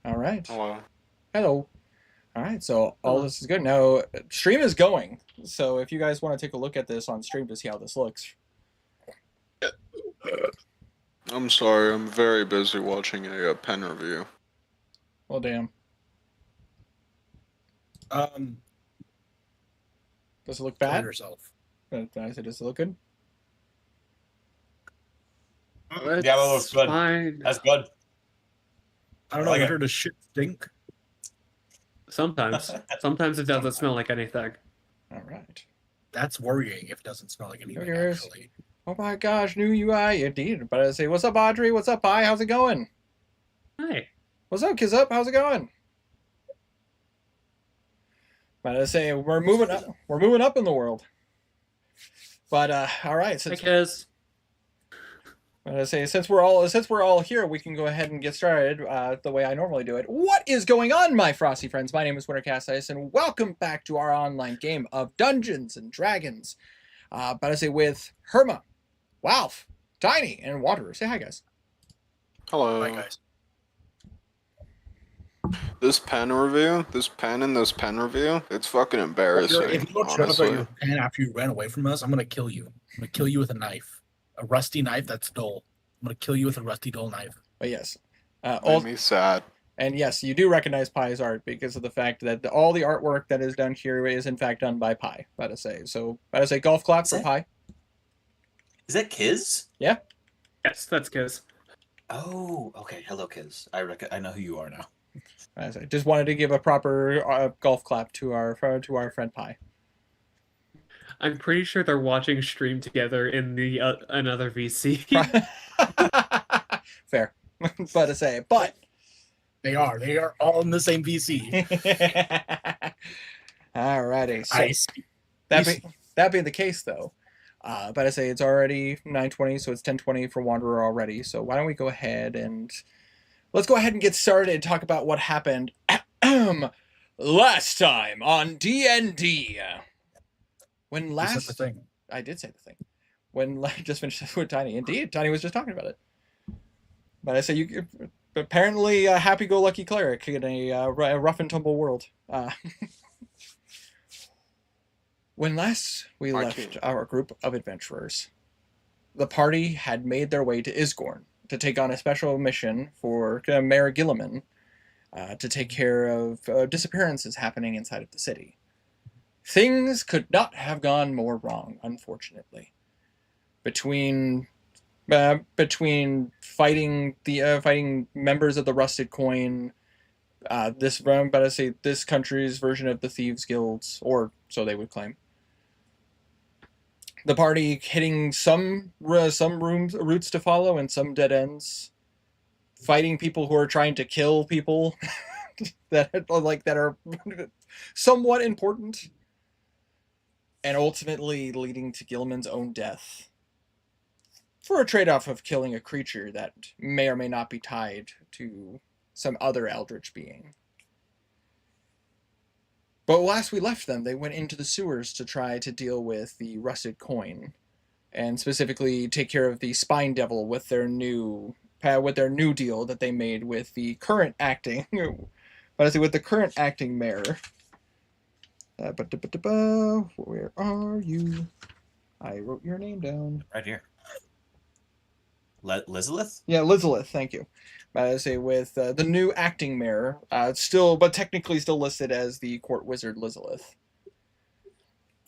All right. Hello. Hello. All right. So all Hello. this is good. Now, stream is going. So if you guys want to take a look at this on stream to see how this looks. I'm sorry, I'm very busy watching a pen review. Well, damn. Um, Does it look kill bad? yourself. I said, does it look good? It's Yeah, that looks good. fine. That's good. I don't I know. like You it. heard a shit stink. Sometimes. Sometimes it doesn't smell like anything. All right. That's worrying if it doesn't smell like anything. Okay. Actually, Oh my gosh, new UI indeed. But I say, what's up, Audrey? What's up, Pi? How's it going? Hi. What's up, Kiz Up? How's it going? But I say we're moving up. We're moving up in the world. But all right. Hi, Kez. But I say since we're all here, we can go ahead and get started the way I normally do it. What is going on, my frosty friends? My name is Winter Ice, and welcome back to our online game of Dungeons and Dragons. But I say with Herma, Walf, Tiny, and Wanderer. Say hi, guys. Hello. hi guys. This pen review, it's fucking embarrassing. If you don't shut up about your pen after you ran away from us, I'm gonna kill you. I'm gonna kill you with a knife, a rusty knife that's dull. I'm gonna kill you with a rusty dull knife. But yes, Made me sad. and yes, you do recognize Pi's art because of the fact that all the artwork that is done here is in fact done by Pi. But I say so. But I say golf clap for Pi. Is that Kiz? Yes, that's Kez. Oh, okay. Hello, Kiz. I know who you are now. As I just wanted to give a proper golf clap to our friend Pi. I'm pretty sure they're watching stream together in the another VC. Fair, but to say, but They are all in the same VC. alrighty. So I see. that being the case, though, but I say it's already 9:20, so it's 10:20 for Wanderer already. So why don't we go ahead and let's go ahead and get started and talk about what happened last time on D&D. When You said last the thing. I did say the thing. When just finished with Tiny. Indeed, Tiny was just talking about it. But I say you apparently a happy-go-lucky cleric in a rough and tumble world. When last we My left king. our group of adventurers, the party had made their way to Isgorn to take on a special mission for Mayor Gilliman to take care of disappearances happening inside of the city. Things could not have gone more wrong, unfortunately. Between fighting members of the Rusted Coin, but I say this country's version of the Thieves Guilds, or so they would claim. The party hitting some routes to follow and some dead ends, fighting people who are trying to kill people that are somewhat important, and ultimately leading to Gilman's own death for a trade-off of killing a creature that may or may not be tied to some other eldritch being. But last we left them, they went into the sewers to try to deal with the Rusted Coin, and specifically take care of the Spine Devil with their new deal that they made with the current acting, but I say with the current acting mayor. Where are you? I wrote your name down. Right here. Lizalith? Yeah, Lizalith, thank you. I say with the new acting mayor, but technically still listed as the court wizard Lizalith.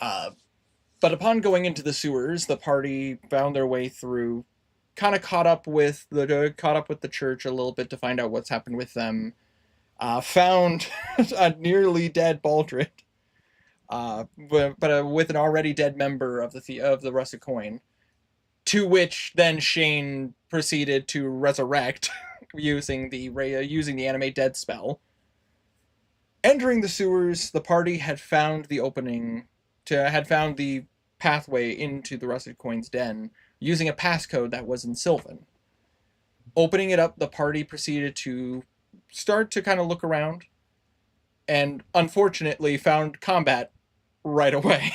But upon going into the sewers, the party found their way through, kind of caught up with the church a little bit to find out what's happened with them. Found a nearly dead Baldred, but with an already dead member of the Rusted Coin, to which then Shane proceeded to resurrect using the animate dead spell. Entering the sewers, the party had found the pathway into the Rusted Coin's den using a passcode that was in Sylvan. Opening it up, the party proceeded to start to kind of look around, and unfortunately found combat right away.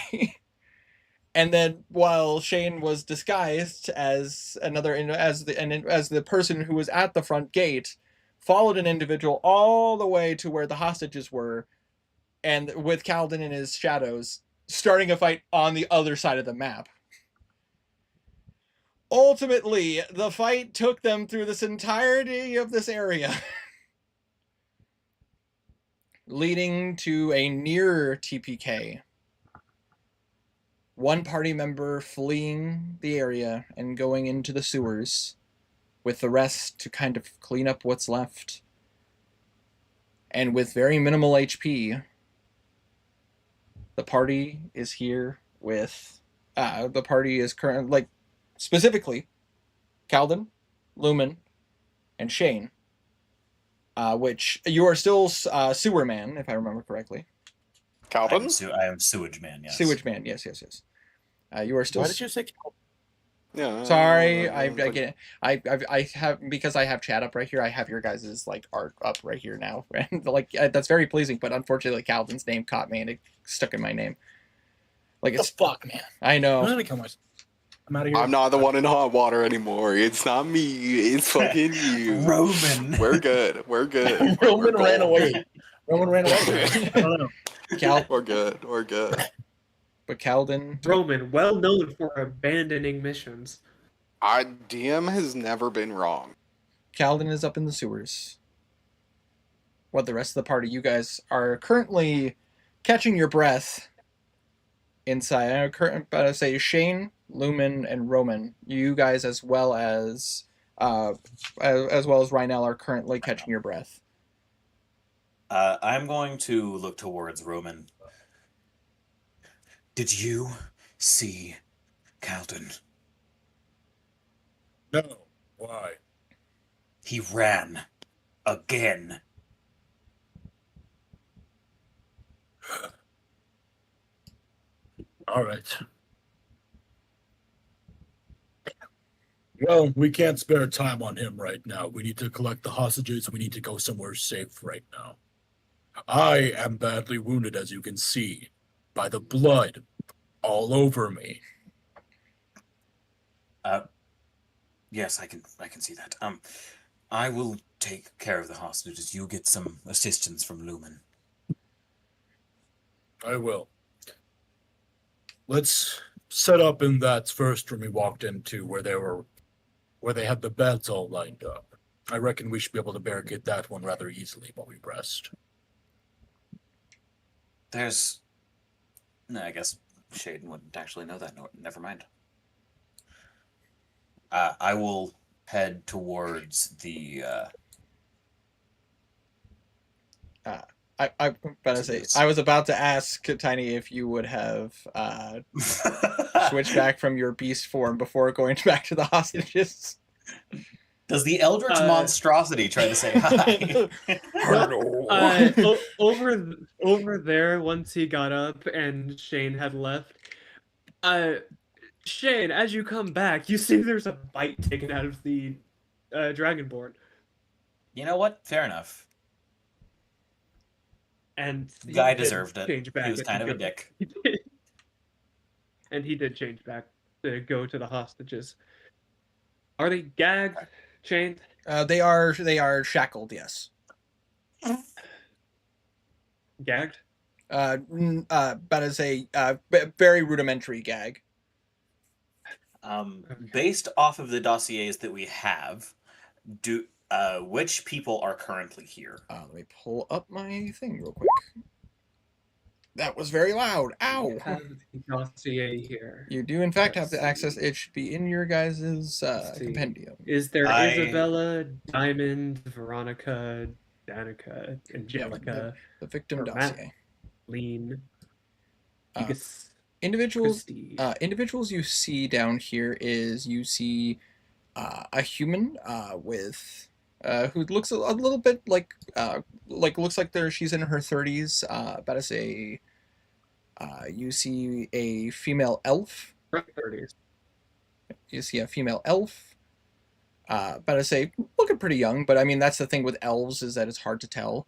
And then, while Shane was disguised as the person who was at the front gate, followed an individual all the way to where the hostages were, and with Calden in his shadows, starting a fight on the other side of the map. Ultimately, the fight took them through this entirety of this area, leading to a near TPK. One party member fleeing the area and going into the sewers, with the rest to kind of clean up what's left. And with very minimal HP, the party is here with... the party is currently, like, specifically, Calden, Lumen, and Shane. Which, you are still Sewer Man, if I remember correctly. Calvin? I am Sewage Man, yes. Sewage Man, yes. You are still... Why did you say? Yeah. Sorry, I get it. I have, because I have chat up right here. I have your guys' like art up right here now, and like that's very pleasing. But unfortunately, Calvin's name caught me and it stuck in my name. Like What it's the fuck, man? I I'm know. gonna kill myself. I'm out of here. I'm not the one in hot water anymore. It's not me. It's fucking you. Roman. We're good. We're good. Roman We're ran golden. away. Roman ran away. I don't know. We're good. We're good. But Calden, Roman, well known for abandoning missions. Our DM has never been wrong. Calden is up in the sewers. What the rest of the party? You guys are currently catching your breath inside. I'm about to say Shane, Lumen, and Roman. You guys, as well as Rhinell, are currently catching your breath. I'm going to look towards Roman. Did you see Calden? No. Why? He ran again. All right. Well, we can't spare time on him right now. We need to collect the hostages. We need to go somewhere safe right now. I am badly wounded, as you can see, by the blood all over me. Yes, I can see that. I will take care of the hostages. You get some assistance from Lumen. I will. Let's set up in that first room we walked into where they had the beds all lined up. I reckon we should be able to barricade that one rather easily while we rest. There's... No, I guess Shaden wouldn't actually know that. No, never mind. I will head towards the... I was about to ask Tiny if you would have switched back from your beast form before going back to the hostages. Does the Eldritch monstrosity try to say hi? Over there, once he got up and Shane had left, Shane, as you come back, you see there's a bite taken out of the Dragonborn. You know what? Fair enough. And The guy deserved it. He was kind of a dick. And he did change back to go to the hostages. Are they gagged, chained? They are shackled, yes. Gagged? That is a very rudimentary gag. Based off of the dossiers that we have, which people are currently here? Let me pull up my thing real quick. That was very loud. Ow! I have the dossier here. You do, in fact, have Let's to access. It should be in your guys' compendium. Is there Isabella, Diamond, Veronica, Danica, Angelica, The victim or dossier. Lean, Individuals. Christie. Individuals you see down here is you see a human with who looks a little bit like looks like she's in her 30s. About to say, you see a female elf. 30s. You see a female elf. About to say, looking pretty young, but I mean that's the thing with elves is that it's hard to tell.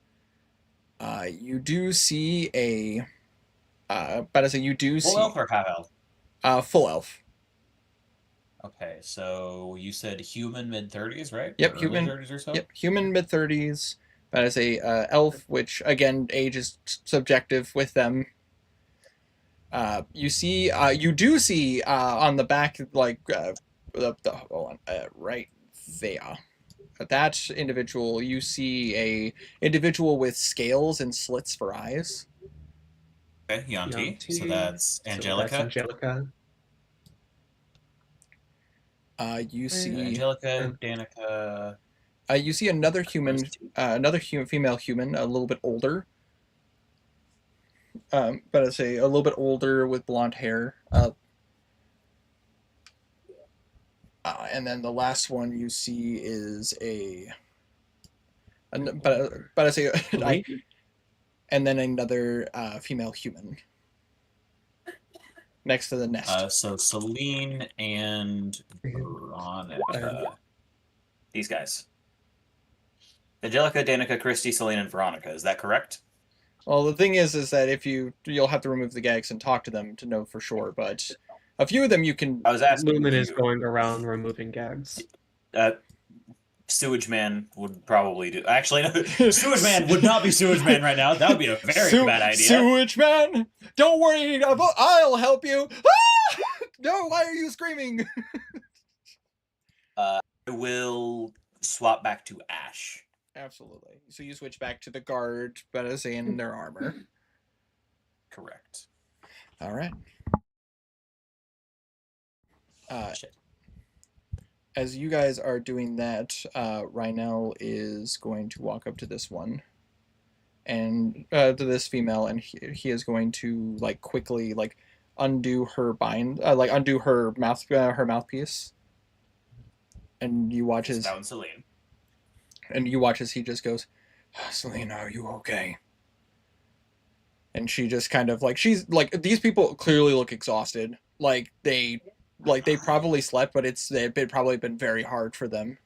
You do see a. About to say, you do see Full elf or half elf? full elf. Okay, so you said human mid-30s, right? Yep, Or early human. 30s or so? Yep, human mid-30s. That is a elf, which again, age is subjective with them. You do see on the back, like hold on, right there. That individual, you see a individual with scales and slits for eyes. Okay, Yanti. So that's So Angelica. that's Angelica. You Right. see Angelica, Danica. you see another human, female human, a little bit older. But I say a little bit older with blonde hair. And then the last one you see is but I say and then another female human next to the nest. So Celine and Veronica. These guys. Angelica, Danica, Christy, Celine, and Veronica. Is that correct? Well, the thing is that if you'll have to remove the gags and talk to them to know for sure. But a few of them you can. I was asking Lumen is you. going around removing gags. Sewage Man would probably do. Actually, no, Sewage Man would not be Sewage Man right now. That would be a very bad idea. Sewage Man, don't worry, I'll help you. Ah! No, why are you screaming? I will swap back to Ash. Absolutely. So you switch back to the guard, but as in their armor. Correct. All right. Shit. As you guys are doing that, Rhinel is going to walk up to this one, and to this female, and he is going to like quickly like undo her undo her mouthpiece, and you watch as Down Celine. he just goes, "Selena, are you okay?" And she just kind of like she's like these people clearly look exhausted, like they probably slept, but they've probably been very hard for them.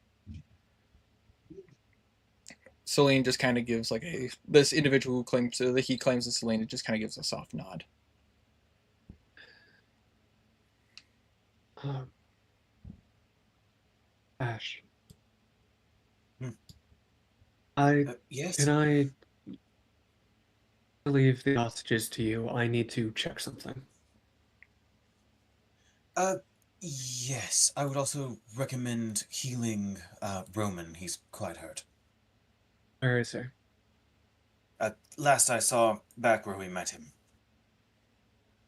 Celine just kind of gives like this individual who claims that he claims is Celine, just kind of gives a soft nod. Ash. Hmm. Yes. Can I leave the hostages to you? I need to check something. Yes. I would also recommend healing Roman. He's quite hurt. Where is he? Last I saw, back where we met him.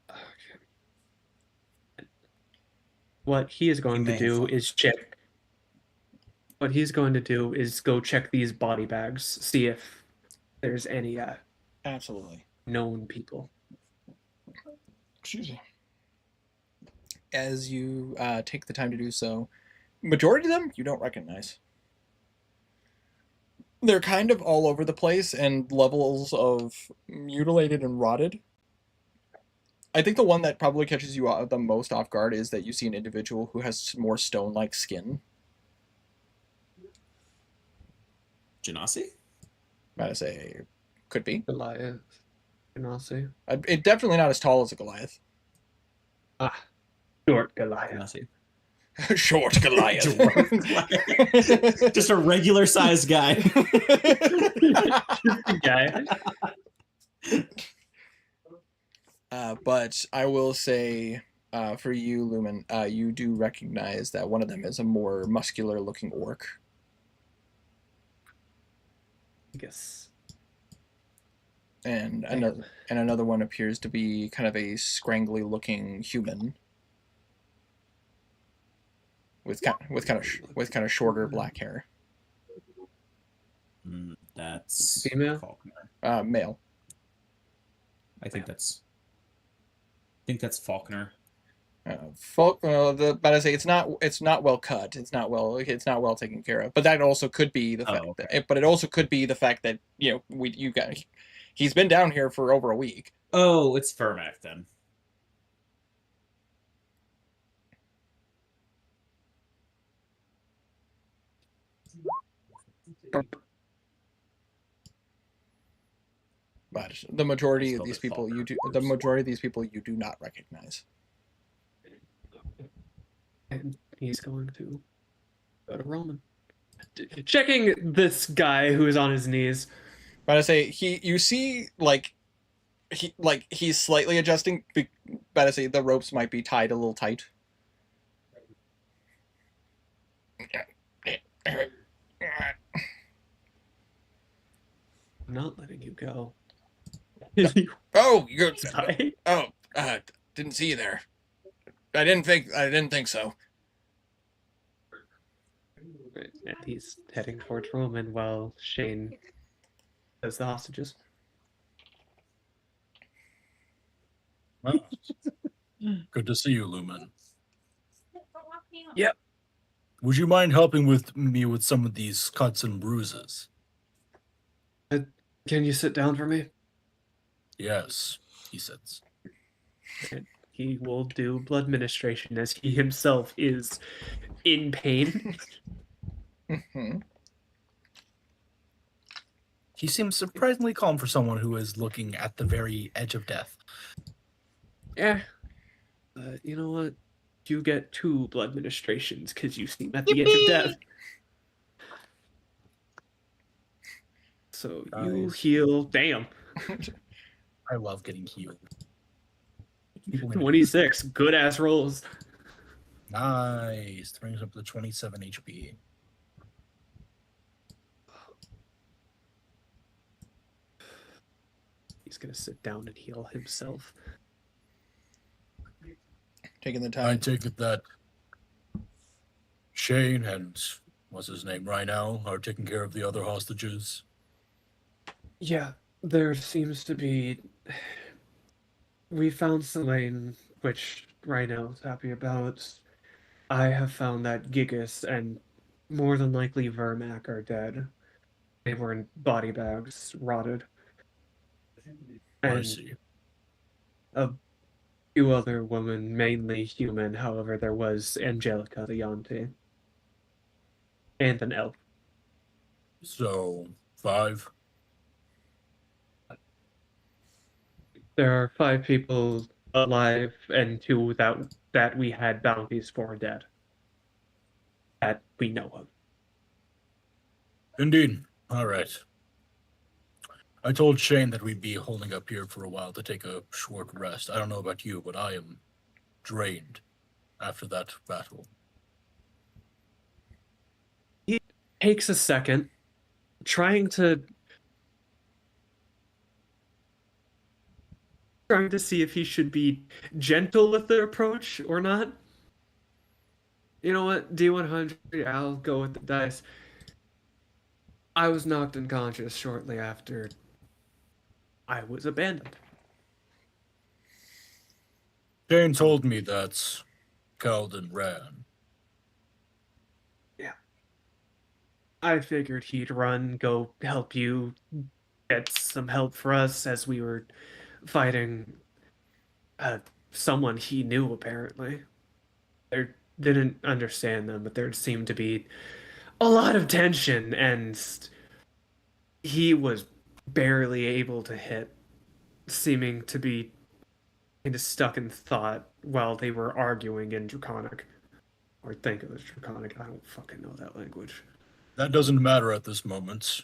Okay. What he is going to do is check. What he's going to do is go check these body bags, see if there's any Absolutely. known people. Excuse me. As you take the time to do so, majority of them you don't recognize. They're kind of all over the place and levels of mutilated and rotted. I think the one that probably catches you the most off guard is that you see an individual who has more stone-like skin. Genasi? I'd say could be. Goliath. Genasi. It definitely not as tall as a Goliath. Short Goliath. Genasi. Short Goliath. Just a regular sized guy. Guy. But I will say, for you, Lumen, you do recognize that one of them is a more muscular-looking orc. Yes. And another one appears to be kind of a scrangly-looking human with kind of shorter black hair. That's female. Faulkner. Male. I think that's Faulkner. But I say it's not well cut. It's not well taken care of. But that also could be the fact but it also could be the fact that he's been down here for over a week. Oh, it's Fermac then. But the majority of these people you do not recognize. he's going to go to Roman. Checking this guy who is on his knees. But I say you see he's slightly adjusting. But I say the ropes might be tied a little tight. I'm not letting you go. Oh, you're. Die? Oh, didn't see you there. I didn't think so. And he's heading towards Roman while Shane does the hostages. Well, good to see you, Lumen. Yep. Would you mind helping me with some of these cuts and bruises? Can you sit down for me? Yes, he sits. And he will do blood ministration as he himself is in pain. Mhm. He seems surprisingly calm for someone who is looking at the very edge of death. Yeah. You know what? You get 2 blood ministrations because you seem at the edge of death. So you Nice. heal. Damn. I love getting healed. People need to- 26. Good ass rolls. Nice. Brings up to 27 HP. He's gonna sit down and heal himself. Taking the I time. take it that Shane and what's his name right now are taking care of the other hostages. Yeah, there seems to be. We found Selene, which Rhino is happy about. I have found that Gigas and more than likely Vermac are dead. They were in body bags, rotted. I And see. a few other women, mainly human. However, there was Angelica the Yonti. And an elf. So 5. There are 5 people alive and 2 that we had bounties for dead. That we know of. Indeed. All right. I told Shane that we'd be holding up here for a while to take a short rest. I don't know about you, but I am drained after that battle. He takes a second, trying to see if he should be gentle with the approach or not. You know what? D100, I'll go with the dice. I was knocked unconscious shortly after I was abandoned. Shane told me that Calden ran. Yeah. I figured he'd run, go help you, get some help for us as we were fighting someone he knew, apparently. They didn't understand them, but there seemed to be a lot of tension, and he was barely able to hit, seeming to be kind of stuck in thought while they were arguing in Draconic. Or think it was Draconic. I don't fucking know that language. That doesn't matter at this moment.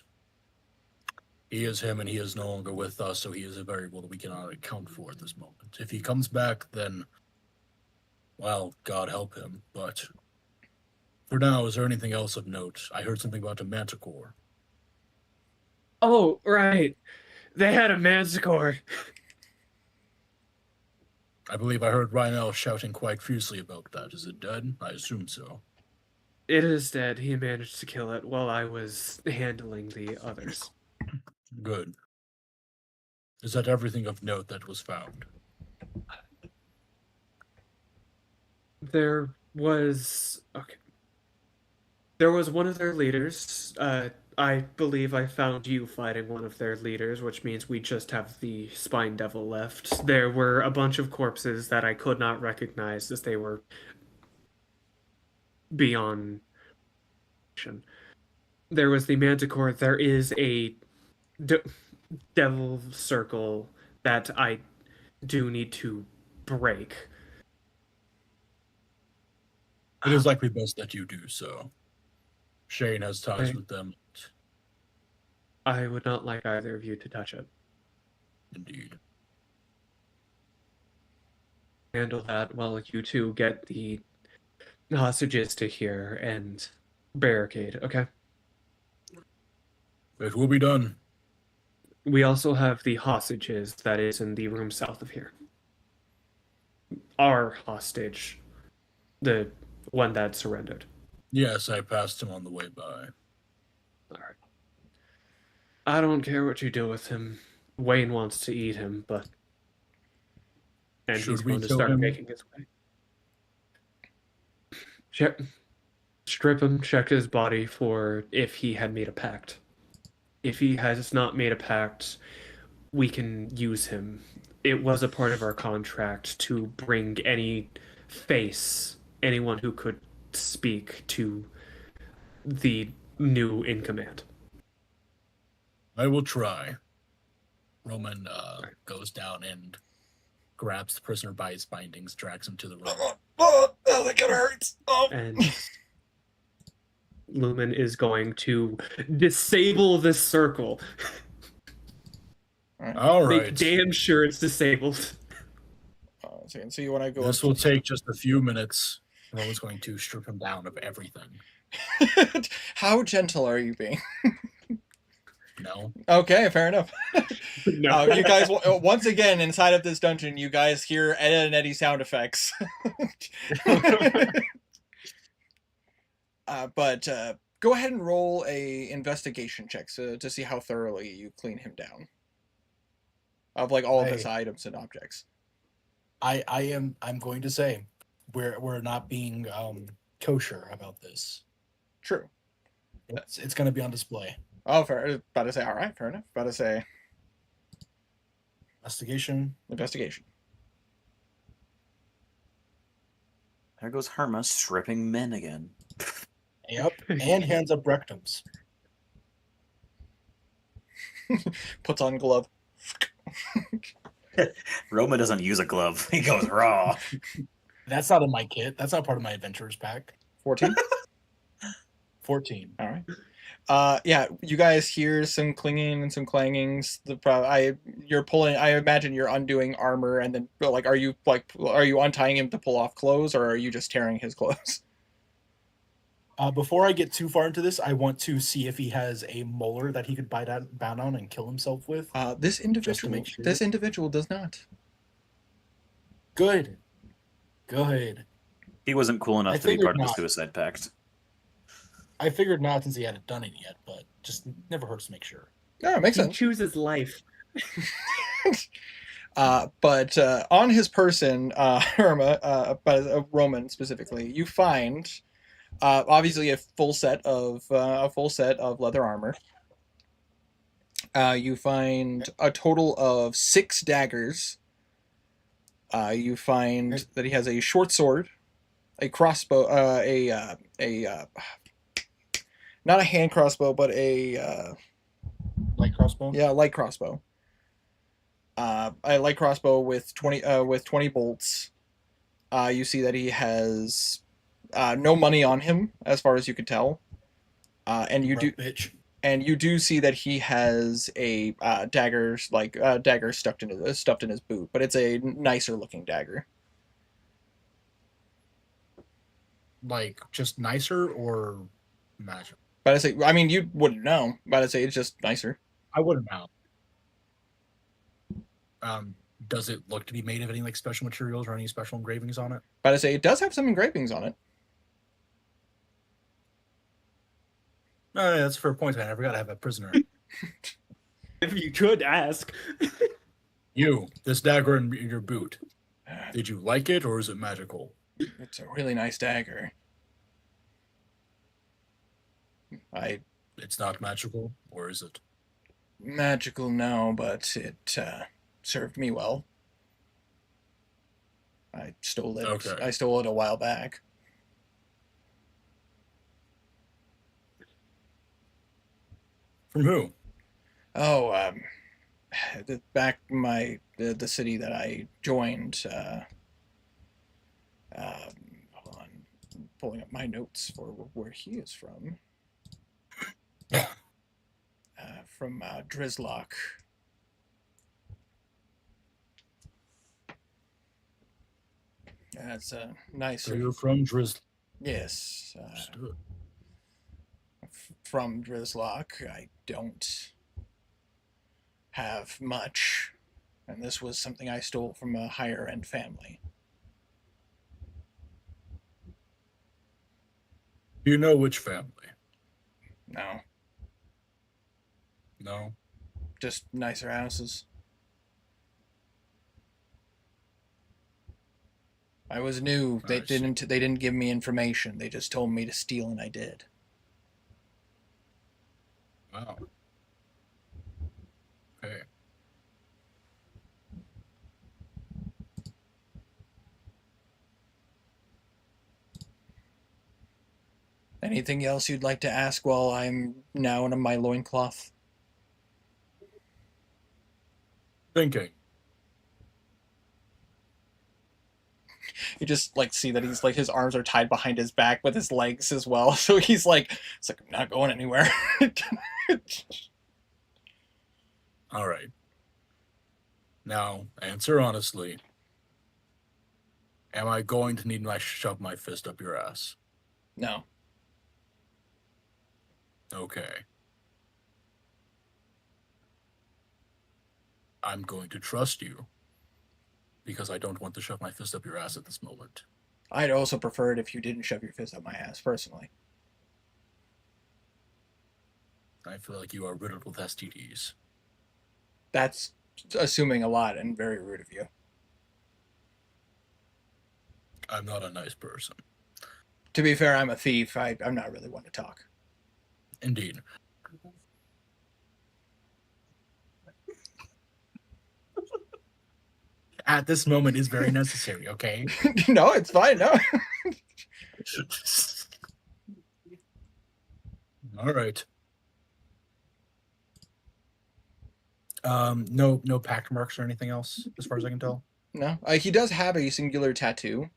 He is him and he is no longer with us, so he is a variable that we cannot account for at this moment. If he comes back, then, well, God help him. But for now, is there anything else of note? I heard something about a manticore. Oh, right. They had a manticore. I believe I heard Rhinel shouting quite fiercely about that. Is it dead? I assume so. It is dead. He managed to kill it while I was handling the others. Good. Is that everything of note that was found? There was okay. There was one of their leaders. I believe I found you fighting one of their leaders, which means we just have the Spine Devil left. There were a bunch of corpses that I could not recognize as they were beyond. There was the Manticore. There is a devil circle that I do need to break. It is likely best that you do so. Shane has ties Okay. with them. I would not like either of you to touch it. Indeed. Handle that while you two get the hostages to here and barricade, okay? It will be done. We also have the hostages that is in the room south of here. Our hostage, the one that surrendered. Yes, I passed him on the way by. All right. I don't care what you do with him. Wayne wants to eat him, but and Should he's we going to kill start him? making his way. Strip him, check his body for if he had made a pact. If he has not made a pact, we can use him. It was a part of our contract to bring anyone who could speak to the new in command. I will try. Roman goes down and grabs the prisoner by his bindings, drags him to the room. Oh, that kind of hurts. Oh. And Lumen is going to disable this circle. All Make right. damn sure it's disabled. So you want to go This up will take just a few minutes. Roman's going to strip him down of everything. How gentle are you being? No. Okay, fair enough. No. You guys, once again, inside of this dungeon, you guys hear Ed and Eddie sound effects. But go ahead and roll a investigation check to see how thoroughly you clean him down of like all of his items and objects. I'm going to say we're not being kosher about this. True. It's going to be on display. Oh, fair. About to say, all right, fair enough. About to say, investigation. There goes Herma stripping men again. Yep, and hands up rectums. Puts on glove. Roma doesn't use a glove. He goes raw. That's not in my kit. That's not part of my adventurers pack. 14. 14. All right. Yeah, you guys hear some clinging and some clangings. You're pulling. I imagine you're undoing armor, and then are you untying him to pull off clothes, or are you just tearing his clothes? Before I get too far into this, I want to see if he has a molar that he could bite on and kill himself with. This individual. make sure. This individual does not. Good. He wasn't cool enough I to be figured part of the not. suicide pact. I figured not since he hadn't done it yet, but just never hurts to make sure. No, it makes He sense. chooses life. But on his person, Herma, but Roman specifically, you find obviously a full set of leather armor. You find a total of 6 daggers. You find that he has a short sword, a crossbow, not a hand crossbow, but a Light crossbow? yeah, light crossbow. A light crossbow with 20 bolts. You see that he has no money on him, as far as you could tell. And you do Bitch. and you do see that he has a dagger stuffed in his boot, but it's a nicer looking dagger. Like, just nicer or magic? But I say, I mean, you wouldn't know. But I say it's just nicer. I wouldn't know. Does it look to be made of any like special materials or any special engravings on it? But I say it does have some engravings on it. No, that's a fair point, man. I forgot I have a prisoner. If you could ask. You, this dagger in your boot. Did you like it or is it magical? It's a really nice dagger. It's not magical, or is it? Magical, no, but it served me well. I stole it. Okay. I stole it a while back. From who? Oh, back in the city that I joined. Hold on. pulling up my notes for where he is from. From Drizlock. That's a nice. So you're from Drizzle. Yes. Understood. From Drizlock, I don't have much, and this was something I stole from a higher end family. Do you know which family? No, No. just nicer houses. I was new. They Nice. didn't give me information. They just told me to steal, and I did. Wow. Okay. Anything else you'd like to ask while I'm now in my loincloth? Thinking. You just like see that he's like his arms are tied behind his back with his legs as well. So he's like, it's like I'm not going anywhere. All right. Now, answer honestly. Am I going to need to shove my fist up your ass? No. Okay. I'm going to trust you because I don't want to shove my fist up your ass at this moment. I'd also prefer it if you didn't shove your fist up my ass, personally. I feel like you are riddled with STDs. That's assuming a lot and very rude of you. I'm not a nice person. To be fair, I'm a thief. I'm not really one to talk. Indeed. At this moment is very necessary, okay? No, it's fine. No. All right. No pack marks or anything else, as far as I can tell. No. He does have a singular tattoo.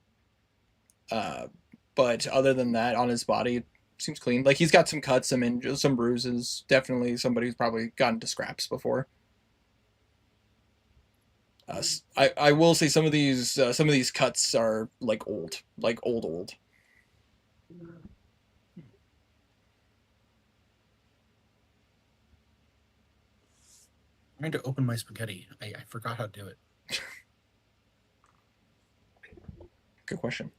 But other than that, on his body, it seems clean. Like he's got some cuts, some bruises. Definitely somebody who's probably gotten to scraps before. I will say some of these cuts are like old. I'm trying to open my spaghetti. I forgot how to do it. Good question.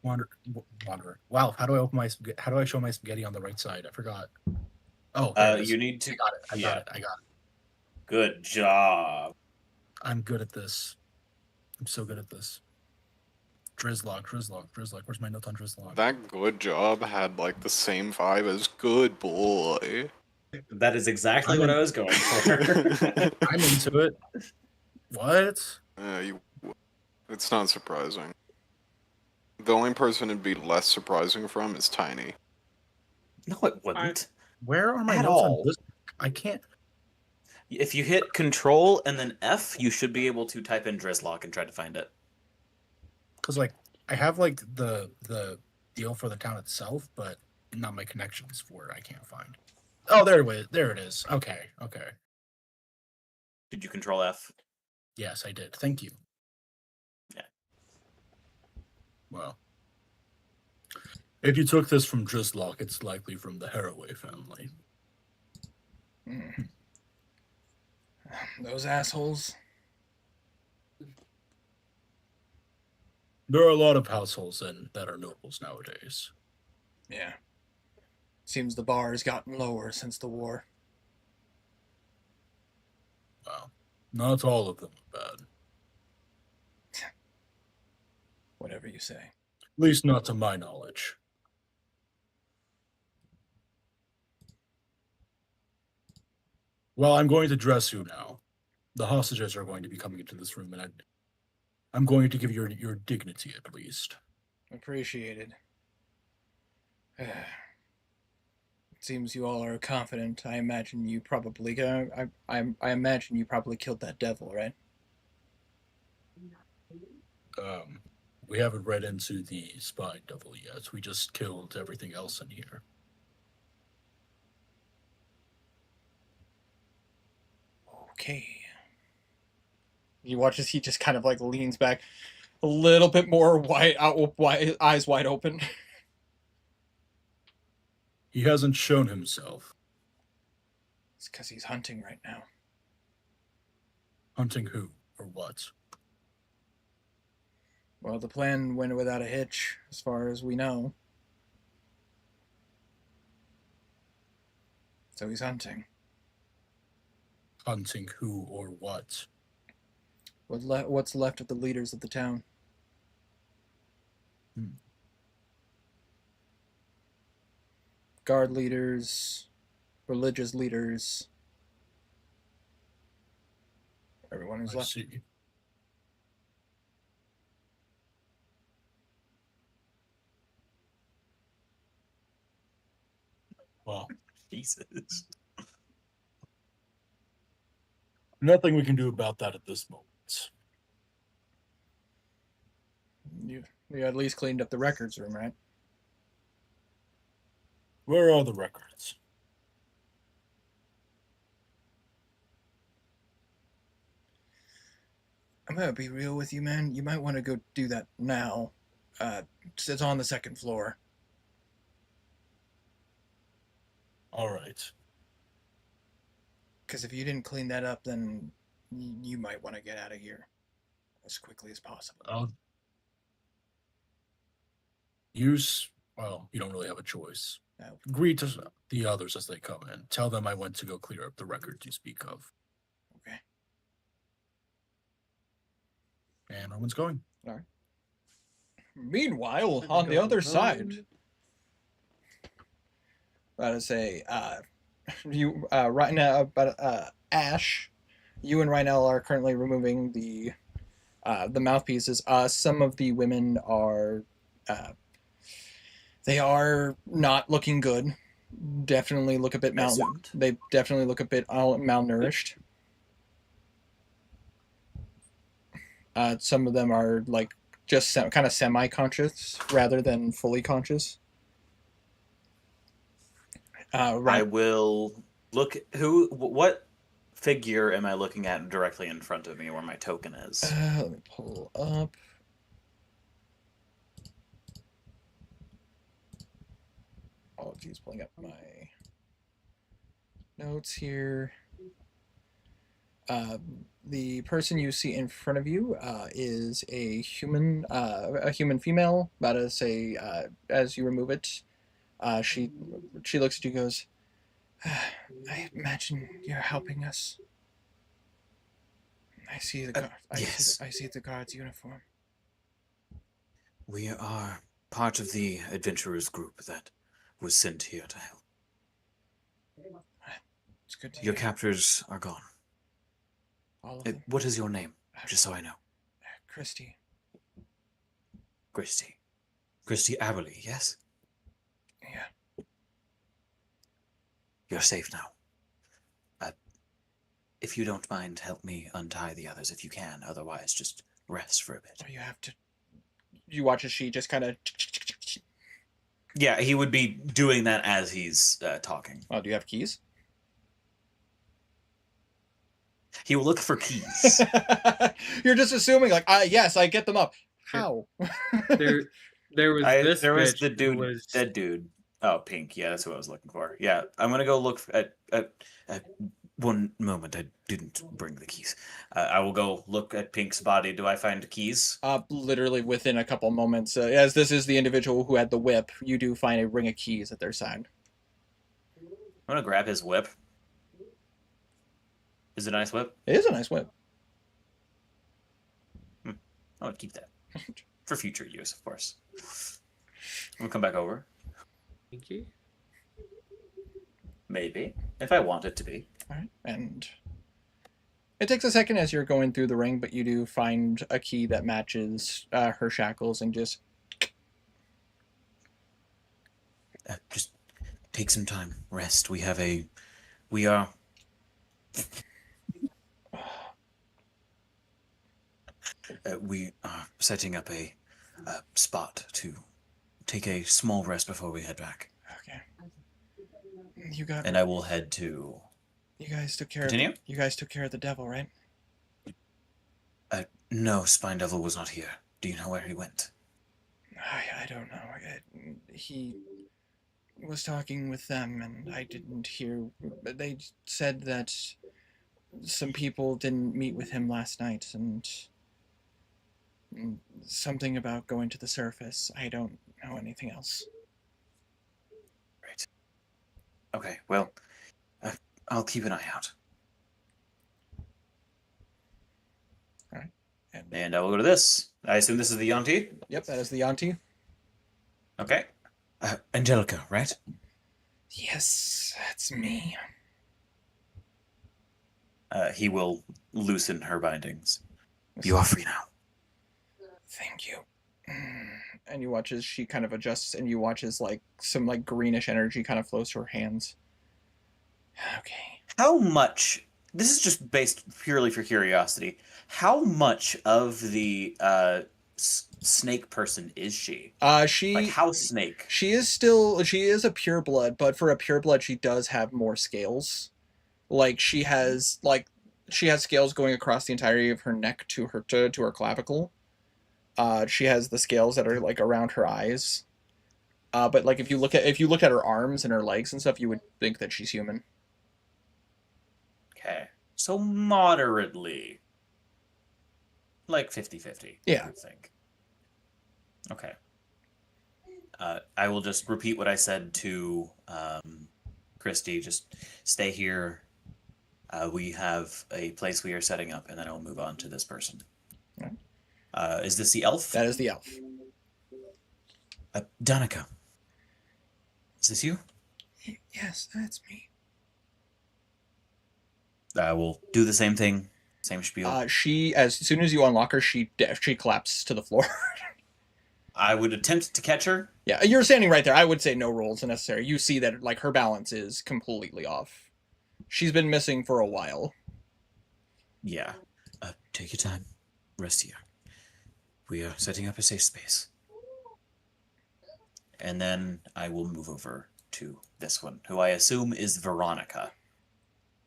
Wanderer. Wow, how do I open my how do I show my spaghetti on the right side? I forgot. Oh, there it is. You need to. I got it. I yeah. got it. I got it. Good job. I'm good at this. I'm so good at this. Drizlock. Where's my note on Drizlock? That good job had like the same vibe as good boy. That is exactly what I was going for. I'm into it. What? It's not surprising. The only person it'd be less surprising from is Tiny. No, it wouldn't. Where are my At notes all. on this? I can't. If you hit Control and then F, you should be able to type in Drizlock and try to find it. Because like I have like the deal for the town itself, but not my connections for it. I can't find. Oh, there it is. Okay. Did you Control F? Yes, I did. Thank you. Yeah. Well, if you took this from Drizlock, it's likely from the Haraway family. Mm. Those assholes. There are a lot of households that are nobles nowadays. Yeah. Seems the bar has gotten lower since the war. Well, not all of them are bad. Whatever you say. At least not to my knowledge. Well, I'm going to dress you now. The hostages are going to be coming into this room, and I'm going to give you your dignity at least. Appreciated. It seems you all are confident. I imagine you probably I imagine you probably killed that devil, right? We haven't read into the spy double yet. We just killed everything else in here. Okay. You watch as he just kind of like leans back a little bit more wide, eyes wide open. He hasn't shown himself. It's because he's hunting right now. Hunting who or what? Well, the plan went without a hitch, as far as we know. So he's hunting. Hunting who or what? What's left of the leaders of the town? Guard leaders, religious leaders, everyone who's I left. see. Well, Jesus. nothing we can do about that at this moment. You at least cleaned up the records room, right? Where are the records? I'm gonna be real with you, man. You might want to go do that now. It's on the second floor. All right. Because if you didn't clean that up, then you might want to get out of here as quickly as possible. Well, you don't really have a choice. No. Greet the others as they come in. Tell them I went to go clear up the records you speak of. Okay. And Roman's going. All right. Meanwhile, Time on to the go other home. side, I say, you right now, but Ash, you and Rhinell are currently removing the mouthpieces. Some of the women are, they are not looking good. Definitely look a bit Assumed. They definitely look a bit malnourished. Some of them are like just kind of semi-conscious rather than fully conscious. I Right. will look. What figure am I looking at directly in front of me where my token is? Let me pull up. Oh, geez, pulling up my notes here. The person you see in front of you is a human female. About to say, as you remove it, she looks at you, and goes, "I imagine you're helping us. I see the guard. Yes. I see the guard's uniform. We are part of the adventurers group that was sent here to help. It's good to Your hear. captors are gone. All of them. What is your name? Just so I know. Christy. Christy. Christy Aberley, yes? Yeah. You're safe now. If you don't mind, help me untie the others if you can. Otherwise, just rest for a bit. Oh, you have to. You watch as she just kind of. Yeah, he would be doing that as he's talking. Oh, do you have keys? He will look for keys. You're just assuming, like, yes, I get them up. How? There was this. There was bitch the who dude, was dead dude. Oh, Pink. Yeah, that's what I was looking for. Yeah, I'm gonna go look at one moment. I didn't bring the keys. I will go look at Pink's body. Do I find keys? Literally within a couple moments, as this is the individual who had the whip, you do find a ring of keys at their side. I'm gonna grab his whip. Is it a nice whip? It is a nice whip. I would keep that for future use, of course. I'm gonna come back over. Pinky. Maybe, if I want it to be. All right, and it takes a second as you're going through the ring, but you do find a key that matches her shackles, and just Just take some time, rest. We are. We are setting up a spot to take a small rest before we head back. Okay. You got. And I will head to. You guys took care. Continue? You guys took care of the devil, right? No, Spine Devil was not here. Do you know where he went? I don't know. He was talking with them, and I didn't hear. But they said that some people didn't meet with him last night, and something about going to the surface. I don't know anything else. Right. Okay, well, I'll keep an eye out. All right. And I will go to this. I assume this is the Yonti? Yep, that is the Yanti. Okay. Angelica, right? Yes, that's me. He will loosen her bindings. You are free now. Thank you. And you watch as she kind of adjusts, and you watch as like some like greenish energy kind of flows to her hands. Okay. How much? This is just based purely for curiosity. How much of the snake person is she? She Like how snake? she is a pureblood, but for a pureblood she does have more scales. Like she has scales going across the entirety of her neck to her clavicle. She has the scales that are like around her eyes. But like if you look at her arms and her legs and stuff, you would think that she's human. Okay. So moderately. Like 50-50. Yeah. I think. Okay. I will just repeat what I said to Christy. Just stay here. We have a place we are setting up, and then I'll move on to this person. Right. Is this the elf? That is the elf. Danica. Is this you? Yes, that's me. I will do the same thing. Same spiel. She, as soon as you unlock her, she collapses to the floor. I would attempt to catch her. Yeah, you're standing right there. I would say no rolls are necessary. You see that like her balance is completely off. She's been missing for a while. Yeah. Take your time. Rest here. We are setting up a safe space. And then I will move over to this one, who I assume is Veronica.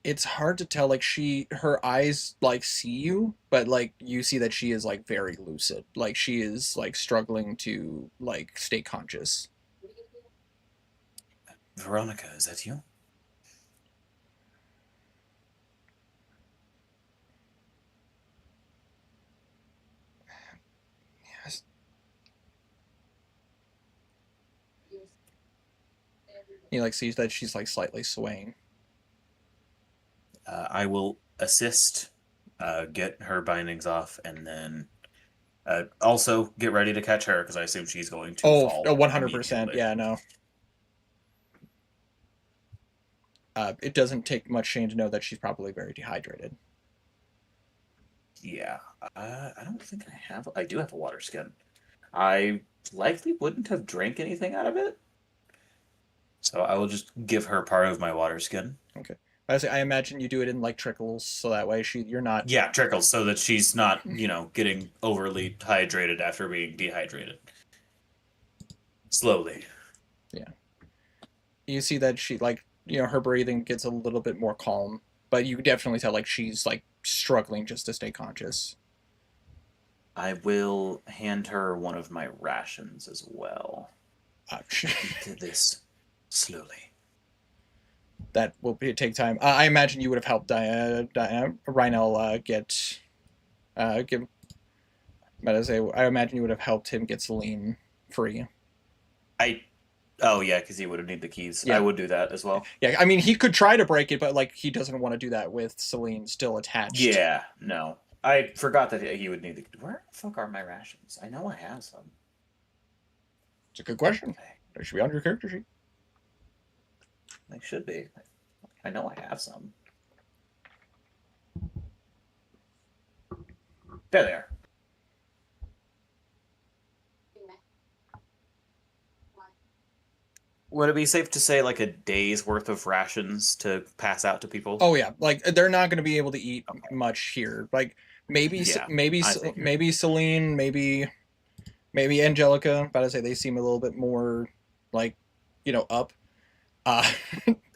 It's hard to tell. Like her eyes like see you, but like you see that she is like very lucid. Like she is like struggling to like stay conscious. Veronica, is that you? Yes. He like sees that she's like slightly swaying. I will assist, get her bindings off, and then also get ready to catch her, because I assume she's going to fall. 100%. immediately. Yeah, no. It doesn't take much shame to know that she's probably very dehydrated. Yeah. I don't think I have... I do have a water skin. I likely wouldn't have drank anything out of it. So I will just give her part of my water skin. Okay. I imagine you do it in like trickles, so that way you're not. Yeah, trickles, so that she's not, getting overly hydrated after being dehydrated. Slowly. Yeah. You see that she like her breathing gets a little bit more calm, but you definitely tell like she's like struggling just to stay conscious. I will hand her one of my rations as well. Eat this slowly. That will take time. I imagine you would have helped Rhinel get give. I imagine you would have helped him get Celine free. Oh yeah, because he would have needed the keys. Yeah. I would do that as well. Yeah, I mean he could try to break it, but like he doesn't want to do that with Celine still attached. Yeah, no. I forgot that he would need the... Where the fuck are my rations? I know I have some. It's a good question. Okay. They should be on your character sheet. They should be. I know I have some. There they are. Would it be safe to say like a day's worth of rations to pass out to people? Oh yeah, like they're not going to be able to eat much here. Like maybe Yeah, maybe I figured. maybe Celine, maybe Maybe Angelica, about to say they seem a little bit more like, up. Uh,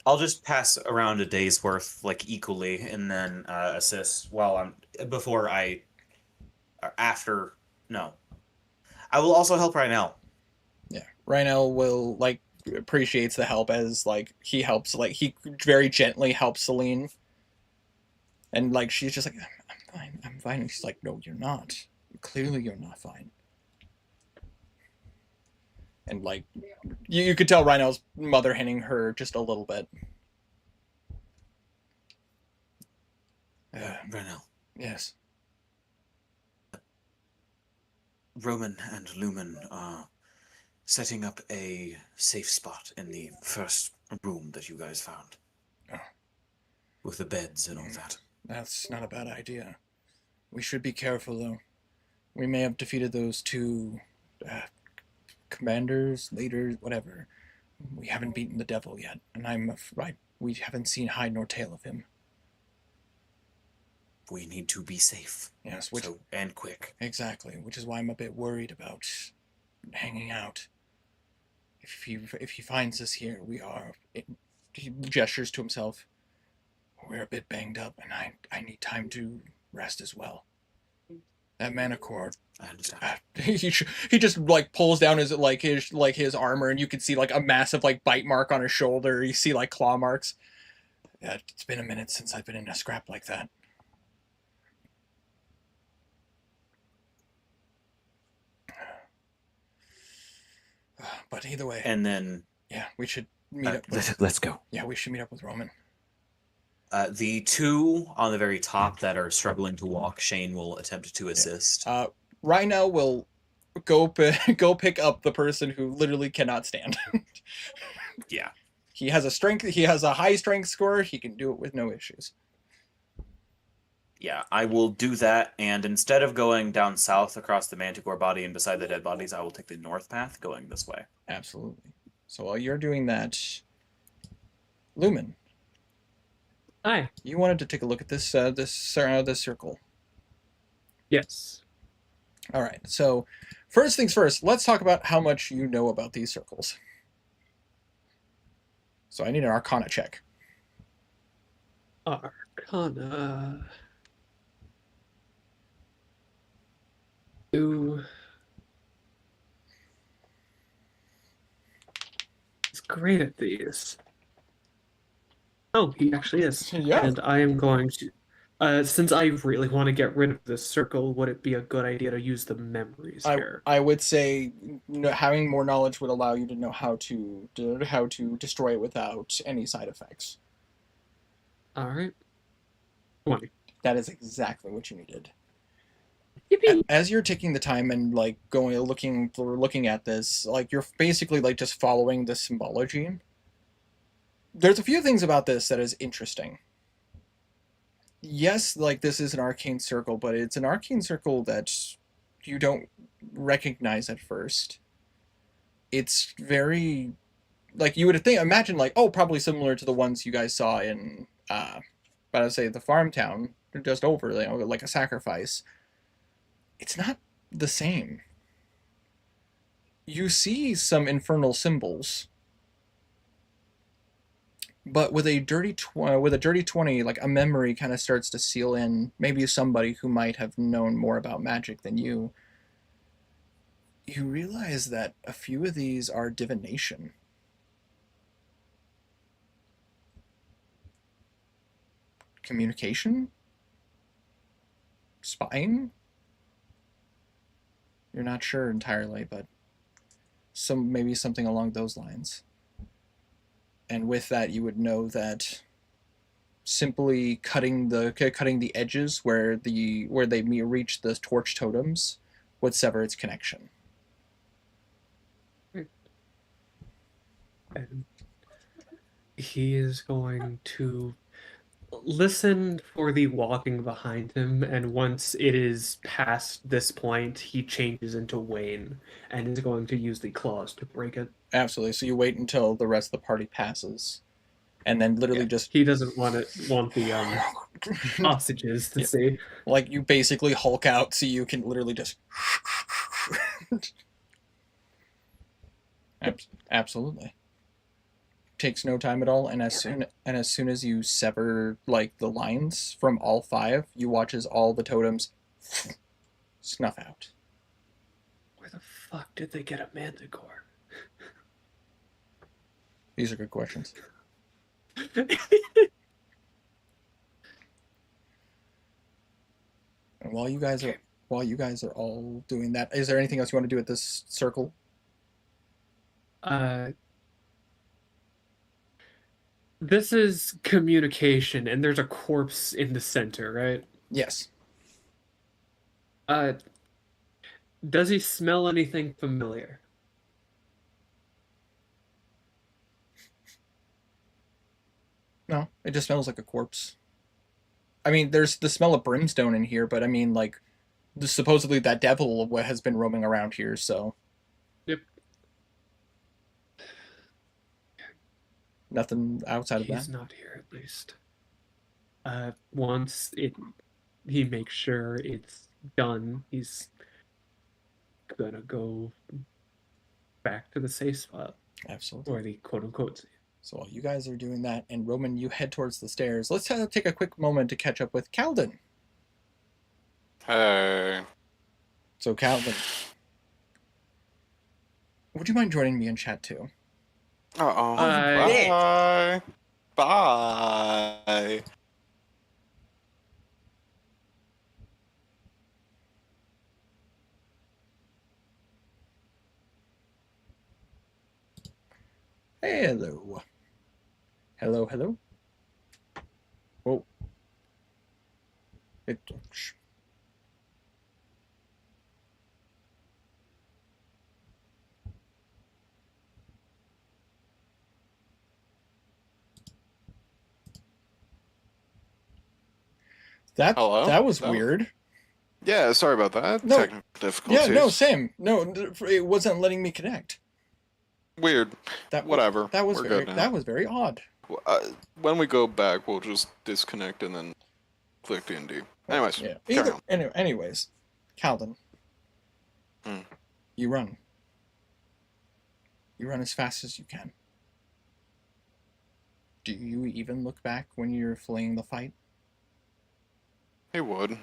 I'll just pass around a day's worth like equally, and then assist while I'm before I or after. No, I will also help right now. yeah, Rhino will like appreciates the help as like he helps, like he very gently helps Celine, and like she's just like, I'm fine, I'm fine, and she's like, no, you're not. Clearly, you're not fine. And like you could tell Rhino's mother hitting her just a little bit. Right now, Yes. Roman and Lumen are setting up a safe spot in the first room that you guys found, Oh. with the beds and all that. That's not a bad idea. We should be careful, though. We may have defeated those two commanders, leaders, whatever. We haven't beaten the devil yet, and I'm afraid we haven't seen hide nor tail of him. We need to be safe. Yes, And quick. exactly, which is why I'm a bit worried about hanging out. If he finds us here, he gestures to himself. We're a bit banged up, and I need time to rest as well. That mana cord. I understand. He just like pulls down his armor, and you can see like a massive like bite mark on his shoulder. You see like claw marks. Yeah, it's been a minute since I've been in a scrap like that. But either way, And then yeah, we should meet up. let's go. Yeah, we should meet up with Roman. The two on the very top that are struggling to walk, Shane will attempt to assist. Rhino will go pick up the person who literally cannot stand. Yeah. He has a high strength score. He can do it with no issues. Yeah, I will do that, and instead of going down south across the Manticore body and beside the dead bodies, I will take the north path going this way. Absolutely. So while you're doing that, Lumen, Hi. you wanted to take a look at this circle. Yes. All right. So first things first, let's talk about how much you know about these circles. So I need an Arcana check. Arcana. Ooh. He's great at these. Oh, he actually is. Yeah. And I am going to, since I really want to get rid of this circle, would it be a good idea to use the memories here? I would say having more knowledge would allow you to know how to destroy it without any side effects. All right. 20. That is exactly what you needed. Yippee! As you're taking the time and like looking at this, like you're basically like just following the symbology. There's a few things about this that is interesting. Yes, like this is an arcane circle, but it's an arcane circle that you don't recognize at first. It's very like you would imagine like, oh, probably similar to the ones you guys saw in but I'd say the farm town just over, like a sacrifice. It's not the same. You see some infernal symbols, but with a dirty 20, like a memory kind of starts to seal in. Maybe somebody who might have known more about magic than you. You realize that a few of these are divination. Communication? Spying? You're not sure entirely, but maybe something along those lines. And with that, you would know that simply cutting the edges where they reach the torch totems would sever its connection. And he is going to listen for the walking behind him, and once it is past this point, he changes into Wayne and is going to use the claws to break it. Absolutely. So you wait until the rest of the party passes, and then literally just He doesn't want the hostages to see. like you basically Hulk out, so you can literally just Absolutely. Takes no time at all, and as soon as you sever like the lines from all five, you watch as all the totems snuff out. Where the fuck did they get a manticore? These are good questions. And while you guys are all doing that, is there anything else you want to do at this circle? This is communication, and there's a corpse in the center, right? Yes. Uh, does he smell anything familiar? No, it just smells like a corpse. I mean, there's the smell of brimstone in here, but I mean, like, supposedly that devil has been roaming around here, so. Yep. Nothing outside of that. He's not here, at least. Once he makes sure it's done, he's gonna go back to the safe spot, Absolutely. or the quote-unquote safe. So while you guys are doing that, and Roman, you head towards the stairs. Let's take a quick moment to catch up with Calden. Hey. So Calden, would you mind joining me in chat too? Uh-oh. Bye. Bye. Bye. Hello. Hello, hello. Whoa. Shh. Hello? That was No. weird. Yeah, sorry about that. No. Technical difficulties. Yeah, no, same. No, it wasn't letting me connect. Weird. Whatever. That was We're very good now. that was very odd. When we go back, we'll just disconnect and then click D&D. Anyways, Yeah. carry on. Anyways, Calden. Hmm. You run. You run as fast as you can. Do you even look back when you're fleeing the fight? He would.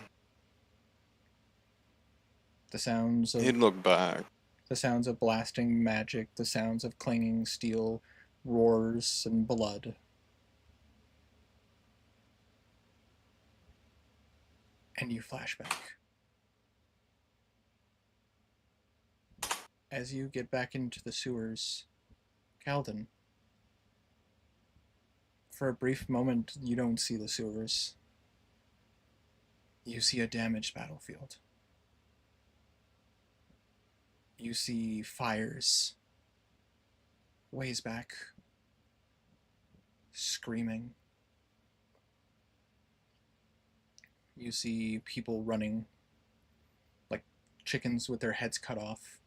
The sounds of He'd look back. the sounds of blasting magic, the sounds of clanging steel, roars and blood. And you flash back. As you get back into the sewers, Calden, for a brief moment, you don't see the sewers. You see a damaged battlefield. You see fires ways back, screaming. You see people running like chickens with their heads cut off,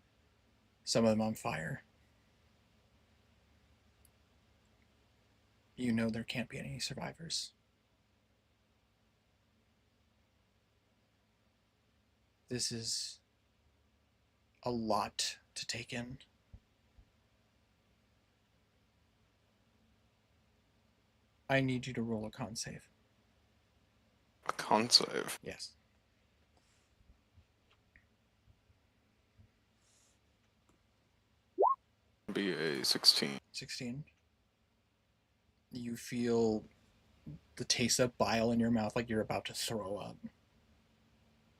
some of them on fire. You know there can't be any survivors. This is a lot to take in. I need you to roll a con save. A con save. Yes. Be a 16. 16. You feel the taste of bile in your mouth like you're about to throw up.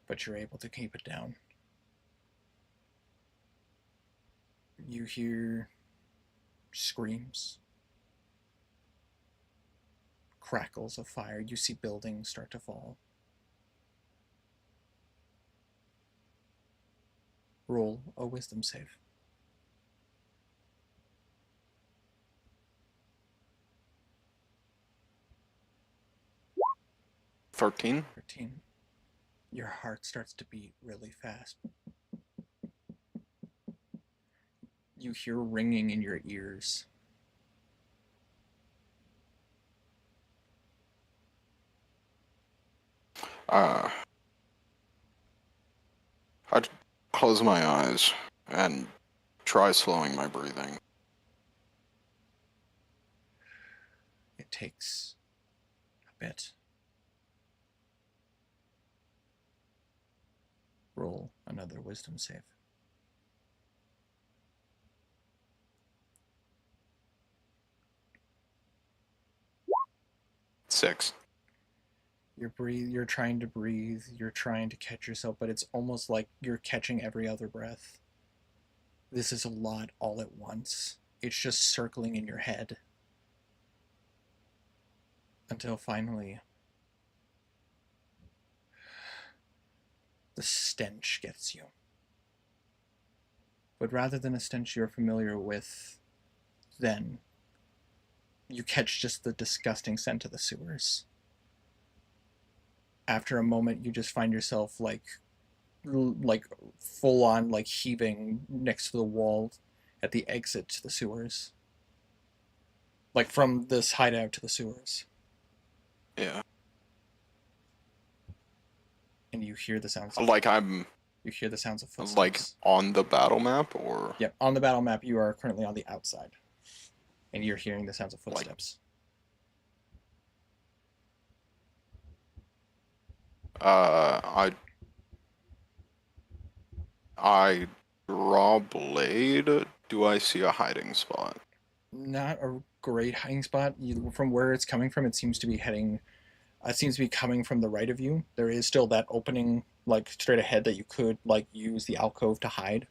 But you're able to keep it down. You hear screams, crackles of fire. You see buildings start to fall. Roll a wisdom save. 13. 13. Your heart starts to beat really fast. You hear ringing in your ears. I'd close my eyes and try slowing my breathing. It takes a bit. Roll another wisdom save. Six. You're trying to breathe, you're trying to catch yourself, but it's almost like you're catching every other breath. This is a lot all at once. It's just circling in your head. Until finally the stench gets you. But rather than a stench you're familiar with, then you catch just the disgusting scent of the sewers. After a moment, you just find yourself like full on like heaving next to the wall at the exit to the sewers. Like from this hideout to the sewers. Yeah. And you hear the sounds of, Like I'm you hear the sounds of footsteps. like on the battle map, or Yep, on the battle map you are currently on the outside. And you're hearing the sounds of footsteps. I draw blade. Do I see a hiding spot? Not a great hiding spot. From where it's coming from, it seems to be coming from the right of you. There is still that opening like straight ahead that you could like use the alcove to hide.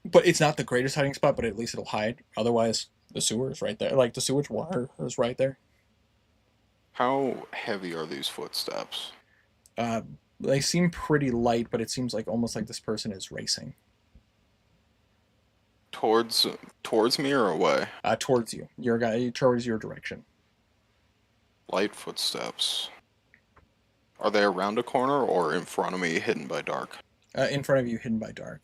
But it's not the greatest hiding spot, but at least it'll hide. Otherwise, the sewer is right there. Like the sewage water is right there. How heavy are these footsteps? They seem pretty light, but it seems like almost like this person is racing. Towards me or away? Towards you. Towards your direction. Light footsteps. Are they around a corner or in front of me, hidden by dark? In front of you, hidden by dark.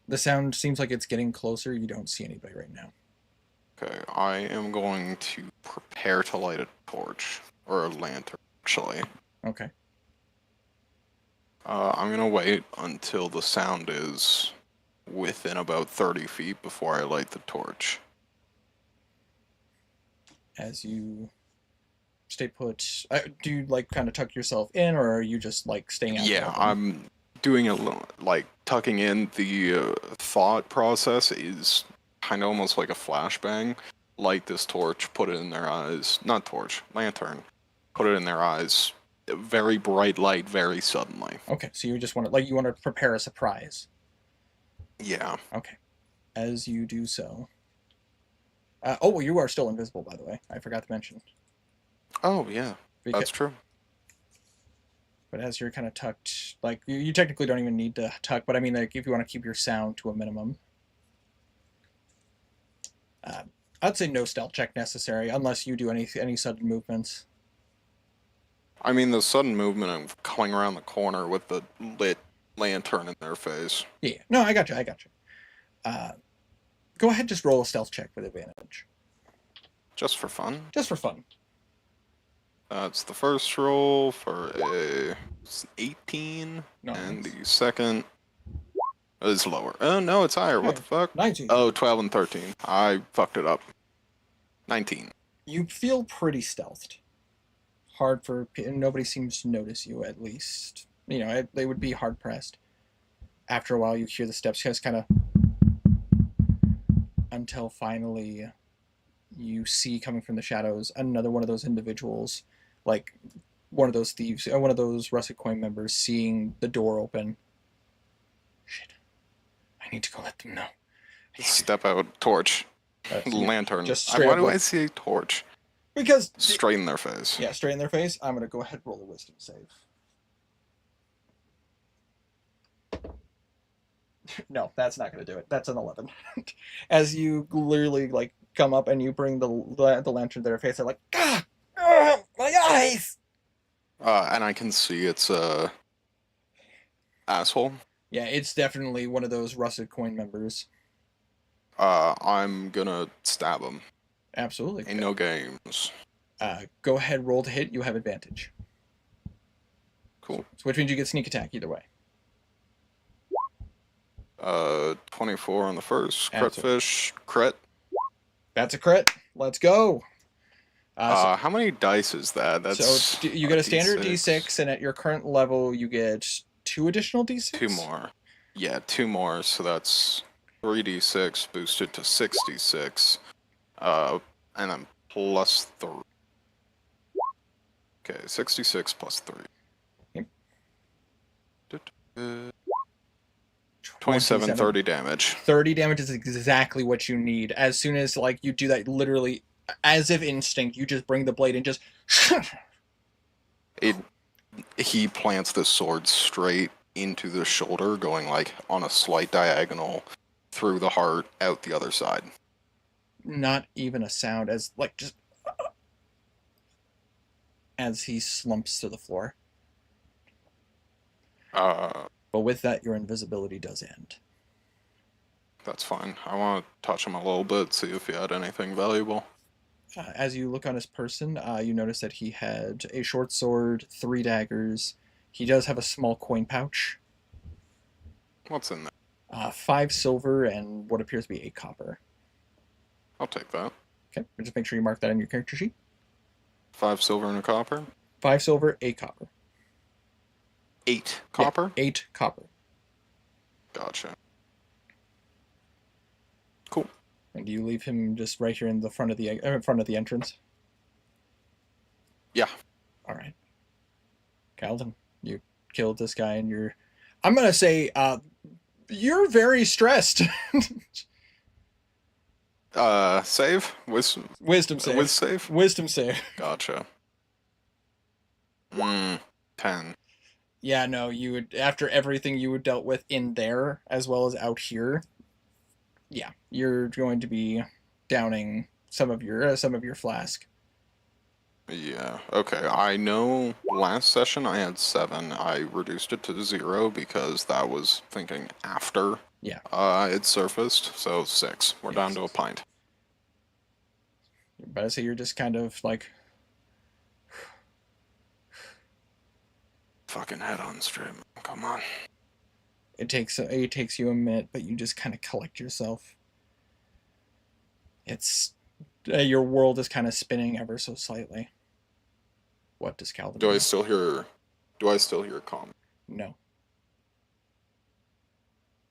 The sound seems like it's getting closer. You don't see anybody right now. Okay, I am going to prepare to light a torch. Or a lantern, actually. Okay. I'm gonna wait until the sound is within about 30 feet before I light the torch. As you stay put, do you like kind of tuck yourself in, or are you just like staying out? Yeah, I'm doing a little, like tucking in. The thought process is kind of almost like a flashbang. Light this torch, put it in their eyes. Not torch, lantern. Put it in their eyes. Very bright light, very suddenly. Okay, so you just want to you want to prepare a surprise. Yeah. Okay. As you do so. Oh, well, you are still invisible, by the way. I forgot to mention. Oh yeah, Because, that's true. but as you're kind of tucked, like you technically don't even need to tuck, but I mean, like if you want to keep your sound to a minimum, I'd say no stealth check necessary unless you do any sudden movements. I mean, the sudden movement of coming around the corner with the lit lantern in their face. Yeah, no, I got you. Go ahead, just roll a stealth check with advantage, Just for fun. just for fun. That's the first roll for a 18, Nice. and the second is lower. Oh, no, it's higher. What the fuck? 19. Oh, 12 and 13. I fucked it up. 19. You feel pretty stealthed. Hard for nobody seems to notice you. At least they would be hard pressed. After a while, you hear the steps just kind of until finally you see coming from the shadows another one of those individuals, like one of those thieves, one of those rusted coin members, seeing the door open. Shit! I need to go let them know. Step out, torch, So lantern. just straight Why up do like- I see a torch? Because Straight in their face. yeah, straight in their face. I'm gonna go ahead and roll a wisdom save. No, that's not gonna do it. That's an 11. As you literally like come up and you bring the lantern to their face, they're like, "Ah, my eyes!" And I can see it's a asshole. Yeah, it's definitely one of those rusted coin members. I'm gonna stab him. Absolutely. Ain't no games. Go ahead, roll to hit. You have advantage. Cool. So which means you get sneak attack either way. 24 on the first. Crit That's it. fish. Crit. That's a crit. Let's go. So, How many dice is that? That's you get a standard D6. D6, and at your current level, you get 2 additional D6. 2 more. Yeah, 2 more. So that's 3d6 boosted to 66. And then plus 3. Okay, 66 plus 3. Yep. 27, 30 damage. 30 damage is exactly what you need. As soon as like you do that, literally, as if instinct, you just bring the blade and just. He plants the sword straight into the shoulder, going like on a slight diagonal through the heart, out the other side. Not even a sound, as like just as he slumps to the floor. But with that, your invisibility does end. That's fine. I want to touch him a little bit, see if he had anything valuable. As you look on his person, you notice that he had a short sword, 3 daggers. He does have a small coin pouch. What's in there? 5 silver and what appears to be 8 copper. I'll take that. Okay, just make sure you mark that on your character sheet. 5 silver and a copper. 5 silver, 8 copper. 8 copper? Yeah, 8 copper. Gotcha. Cool. And do you leave him just right here in the front of the entrance? Yeah. All right. Calvin, you killed this guy, and you're. I'm gonna say, you're very stressed. Save? Wisdom save. With save? Wisdom save. Gotcha. 10. Yeah, no, you would, after everything you had dealt with in there as well as out here. Yeah, you're going to be downing some of your flask. Yeah, okay. I know last session I had 7. I reduced it to 0 because that was thinking after it surfaced. So 6. We're down to a pint. But I say you're just kind of like. Fucking head on straight. Come on. It takes you a minute, but you just kind of collect yourself. It's your world is kind of spinning ever so slightly. What does Calvin do? Do I still hear calm? No.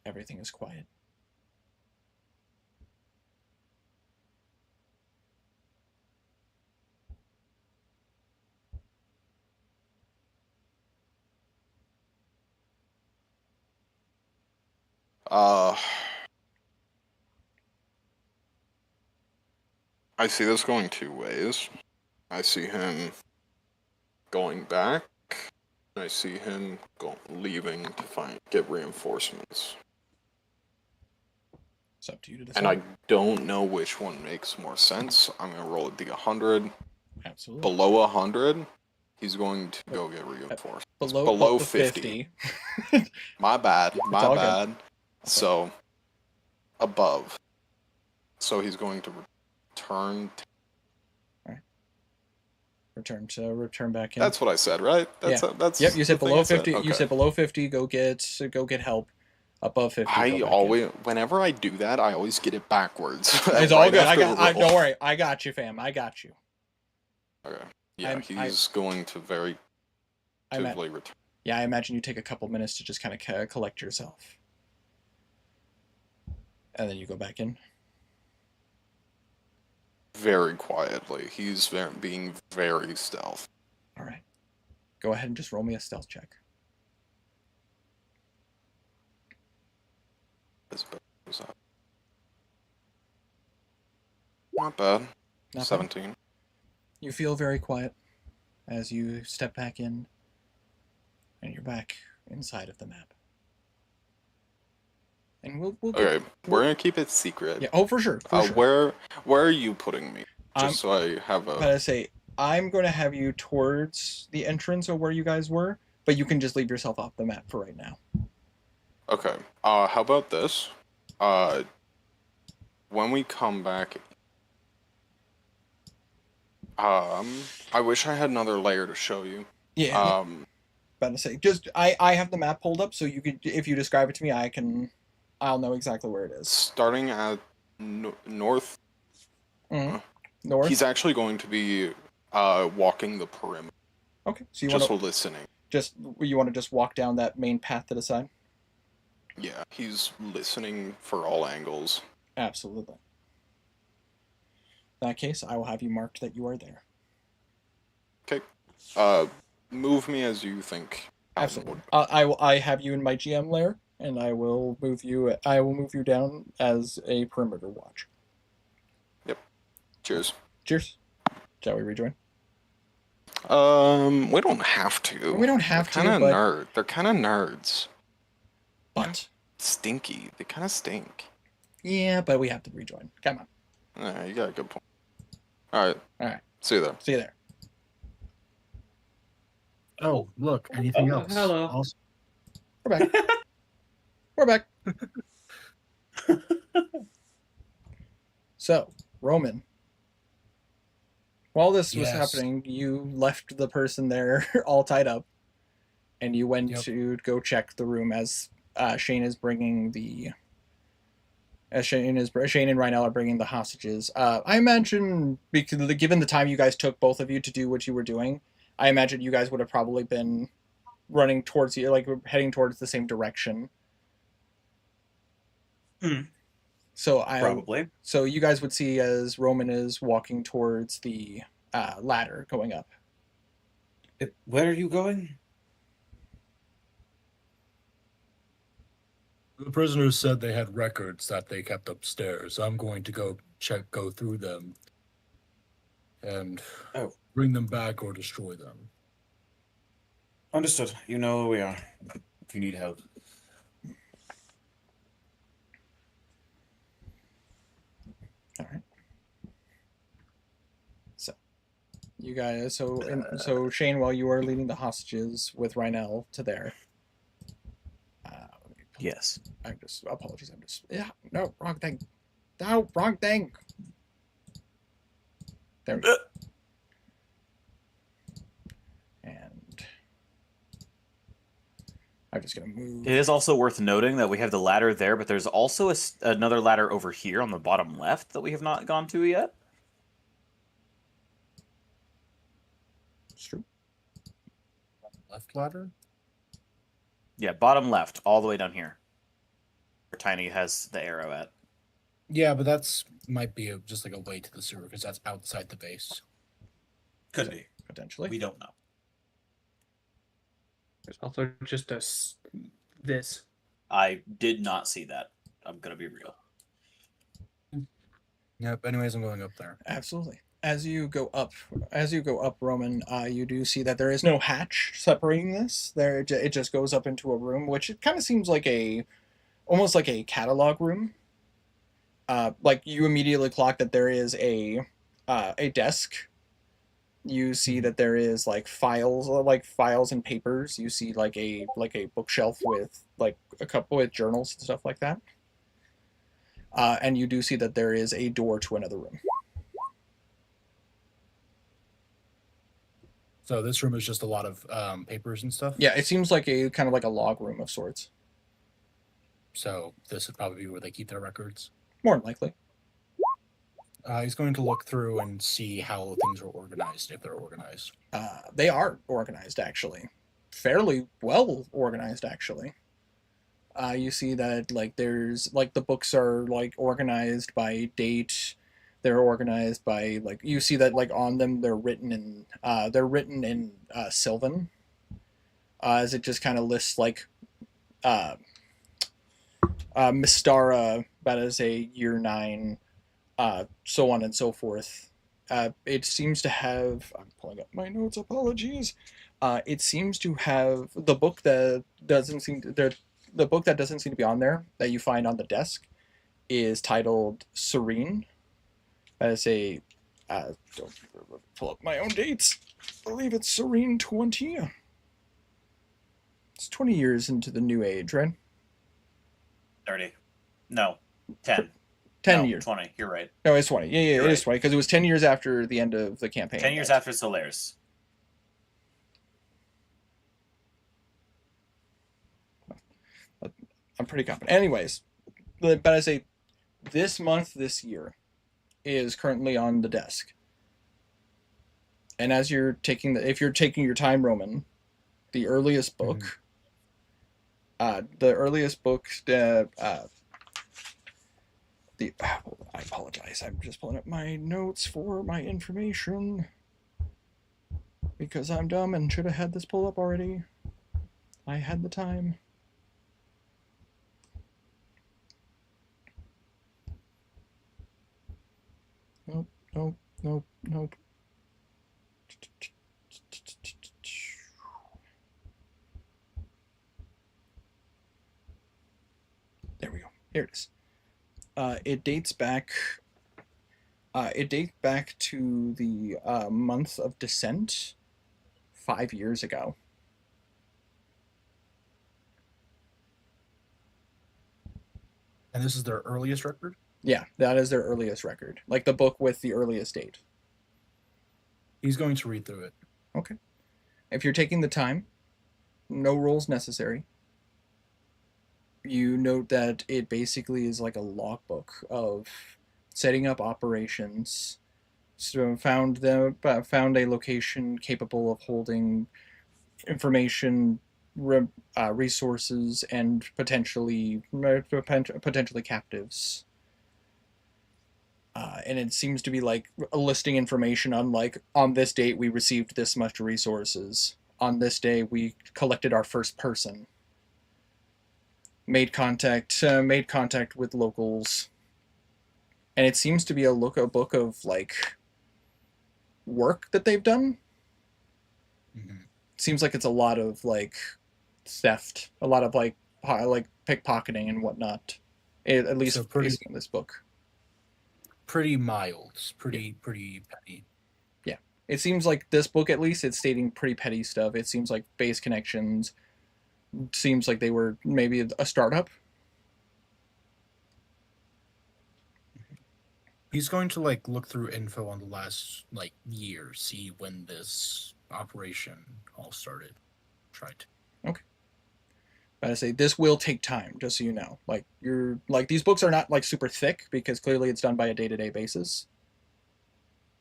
Everything is quiet. I see this going 2 ways. I see him going back. I see him leaving to get reinforcements. It's up to you to decide. And I don't know which one makes more sense. I'm gonna roll a D100. Absolutely. Below 100, he's going to go get reinforcements. Below 50. My bad. My all bad. good. So above. So he's going to return. Return back in. That's what I said, right? That's Yep, you said the thing below I said? 50. Okay. You said below 50. Go get help. Above 50. I always, whenever I do that, I always get it backwards. It's all good. Don't worry. I got you, fam. I got you. Okay. Yeah, he's going to very actively return. Yeah, I imagine you take a couple minutes to just kind of collect yourself, and then you go back in. Very quietly. He's being very stealth. All right. Go ahead and just roll me a stealth check. Not bad. Not 17. bad. You feel very quiet as you step back in, and you're back inside of the map. And we'll okay, we're gonna keep it secret. Yeah. Oh, for sure. For sure. Where are you putting me? Just so I have a. I'm gonna say I'm going to have you towards the entrance of where you guys were, but you can just leave yourself off the map for right now. Okay. How about this? When we come back, I wish I had another layer to show you. Yeah. About to say, just I have the map pulled up, so you could, if you describe it to me, I can I'll know exactly where it is. Starting at north. Mhm. North. He's actually going to be walking the perimeter, Okay, so you just want listening. to just walk down that main path to the side? Yeah, he's listening for all angles. Absolutely. In that case, I will have you marked that you are there. Okay. Move me as you think. Absolutely. I have you in my GM layer, and I will move you. I will move you down as a perimeter watch. Yep. Cheers. Cheers. Shall we rejoin? We don't have to. We don't have They're to, kind of but They're kind of nerds. but Stinky. They kind of stink. yeah, but we have to rejoin. Come on. You got a good point. All right. All right. See you there. See you there. Oh, look, anything else? hello. Also, We're back. We're back. So, Roman, while this was Yes. happening, you left the person there all tied up, and you went Yep. to go check the room as Shane is bringing the. As Shane and Rhinell are bringing the hostages. I imagine, because given the time you guys took, both of you, to do what you were doing, I imagine you guys would have probably been running towards you, like heading towards the same direction. So Probably. So you guys would see as Roman is walking towards the ladder going up. Where are you going? the prisoners said they had records that they kept upstairs. I'm going to go through them, and bring them back or destroy them. Understood. You know where we are. If you need help. All right. So, you guys. So Shane, while you are leading the hostages with Rhinell to there. Yes. Apologies. No, wrong thing. No, wrong thing. There we go. And I'm just gonna move. It is also worth noting that we have the ladder there, but there's also another ladder over here on the bottom left that we have not gone to yet. It's true. Left ladder? Yeah, bottom left, all the way down here. Where Tiny has the arrow at. Yeah, but that's might be just like a way to the sewer because that's outside the base. Could be. Potentially. We don't know. There's also just this. I did not see that. I'm gonna be real. Yep. Anyways, I'm going up there. Absolutely. As you go up, Roman, you do see that there is no hatch separating this. It just goes up into a room, which it kind of seems like almost like a catalog room. Like you immediately clock that there is a desk. You see that there is files and papers. You see like a bookshelf with like a couple with journals and stuff like that. And you do see that there is a door to another room. So this room is just a lot of papers and stuff. Yeah, it seems like a kind of like a log room of sorts. So this would probably be where they keep their records. More than likely. He's going to look through and see how things are organized, if they're organized. They are organized, actually. Fairly well organized, actually. You see that like there's like the books are like organized by date. They're organized by like you see that like on them they're written in Sylvan. As it just kind of lists like Mystara, that is a year 9, so on and so forth. It seems to have. I'm pulling up my notes. Apologies. It seems to have the book that doesn't seem to be on there that you find on the desk is titled Serene. That is a. Don't pull up my own dates. I believe it's Serene 20. It's 20 years into the new age, right? 30. No. 10. 10 No, years. 20. You're right. No, it's 20. Yeah, You're it is right. 20 because it was 10 years after the end of the campaign. 10 years after Solaris. I'm pretty confident. Anyways, but I say this month, this year is currently on the desk. And as you're taking if you're taking your time, Roman, the earliest book, the earliest book, the I apologize. I'm just pulling up my notes for my information because I'm dumb and should have had this pull up already. I had the time. Nope, nope, nope, nope. There we go. Here it is. It dates back. It dates back to the month of Descent, 5 years ago. And this is their earliest record? Yeah, that is their earliest record. Like the book with the earliest date. He's going to read through it. Okay. If you're taking the time, no rolls necessary. You note that it basically is like a logbook of setting up operations. So found a location capable of holding information, resources, and potentially captives. And it seems to be like listing information on like on this date we received this much resources. On this day we collected our first person. Made contact with locals. And it seems to be a book of like work that they've done. Mm-hmm. Seems like it's a lot of like theft, a lot of like pickpocketing and whatnot. At least So based on this book. Pretty mild, pretty petty. Yeah, it seems like this book at least it's stating pretty petty stuff. It seems like base connections. Seems like they were maybe a startup. He's going to like look through info on the last like year, see when this operation all started. Try to. Okay. But I say this will take time, just so you know. Like you're like these books are not like super thick because clearly it's done by a day-to-day basis.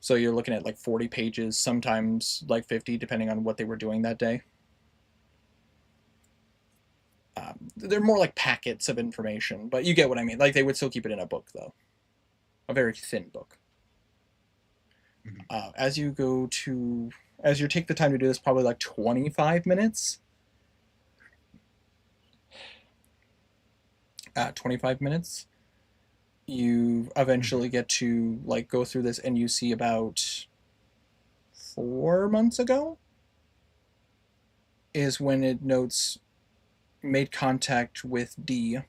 So you're looking at like 40 pages, sometimes like 50, depending on what they were doing that day. They're more like packets of information, but you get what I mean. Like they would still keep it in a book, though, a very thin book. Mhm. As you take the time to do this, probably like 25 minutes. 25 minutes. You eventually get to like go through this, and you see about 4 months ago is when it notes made contact with D.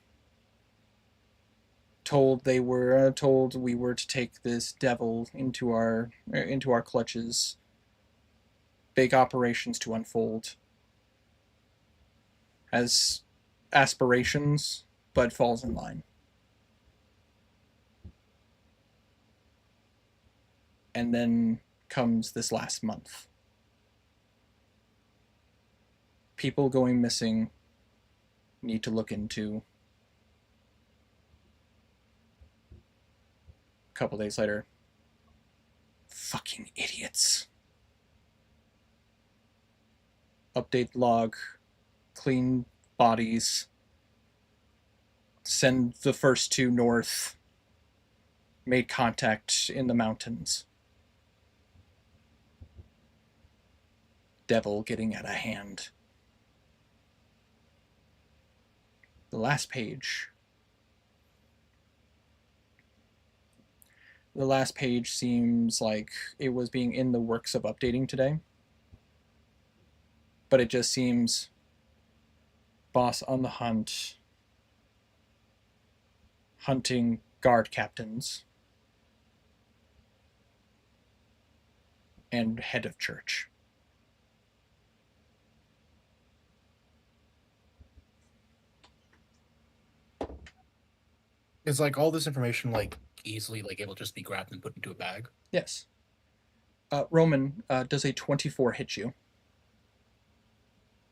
Told we were to take this devil into our clutches. Big operations to unfold. Has aspirations, but falls in line. And then comes this last month. People going missing. Need to look into. A couple days later. Fucking idiots. Update log. Clean bodies. Send the first 2 north. Made contact in the mountains. Devil getting out of hand. The last page. The last page seems like it was being in the works of updating today. But it just seems boss on the hunt, hunting guard captains, and head of church. Is like all this information like easily like able to just be grabbed and put into a bag? Yes. Roman, does a 24 hit you?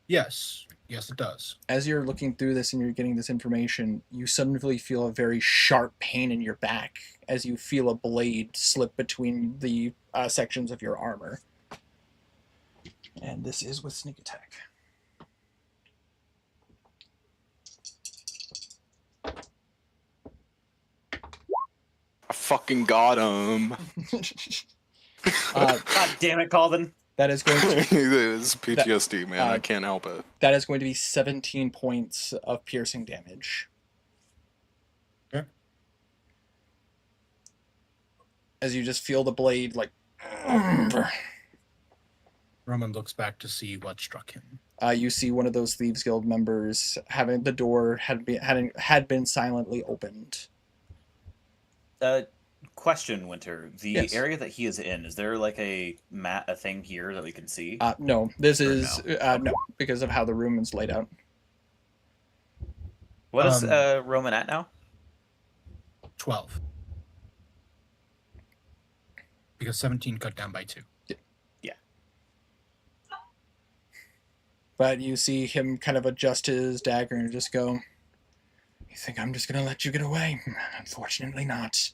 Yes. Yes, it does. As you're looking through this and you're getting this information, you suddenly feel a very sharp pain in your back as you feel a blade slip between the sections of your armor. And this is with sneak attack. I fucking got him. uh, God damn it, Calvin. that is going to It's PTSD, man. I can't help it. that is going to be 17 points of piercing damage. Okay. As you just feel the blade like. Roman looks back to see what struck him. You see one of those Thieves Guild members having the door had been silently opened. Question, Winter. The Yes. area that he is in, is there like a thing here that we can see? No, this Or is no, because of how the room is laid out. What is Roman at now? 12. Because 17 cut down by 2. But you see him kind of adjust his dagger and just go, "You think I'm just going to let you get away? Unfortunately not."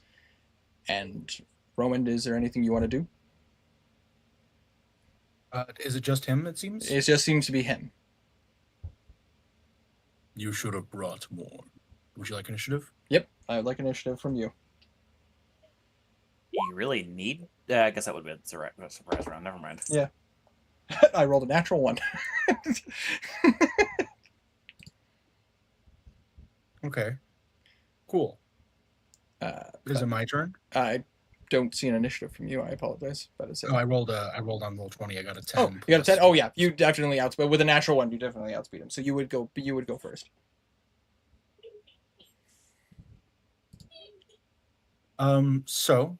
And Roman, is there anything you want to do? Is it just him, it seems? It just seems to be him. You should have brought more. Would you like initiative? Yep, I would like initiative from you. You really need... I guess that would be a surprise round. Never mind. Yeah. I rolled a natural one. Okay. Cool. Is it my turn? I don't see an initiative from you. I apologize. But it's Oh, I rolled on roll 20. I got a 10. Oh, you got a 10. Oh yeah, you definitely outspeed with a natural one. You definitely outspeed him. So you would go first. So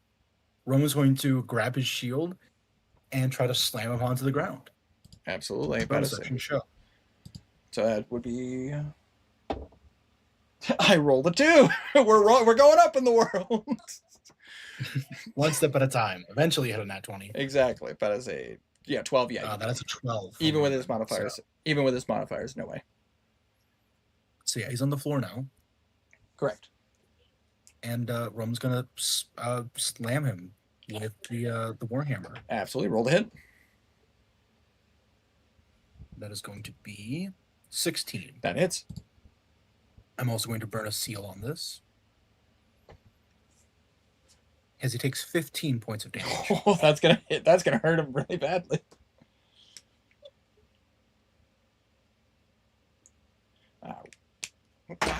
Roman's going to grab his shield and try to slam him onto the ground. Absolutely. Bonus action show. So that would be. I rolled a 2. We're going up in the world. One step at a time. Eventually hit a nat 20. Exactly. That is a 12. Yeah. That is a 12. Even with his Roman, modifiers. So, Even with his modifiers, no way. so yeah, he's on the floor now, Correct. and Roman's gonna slam him with the warhammer. Absolutely. Roll the hit. That is going to be 16. That hits. I'm also going to burn a seal on this, as he takes 15 points of damage. Oh, that's gonna hit. That's gonna hurt him really badly.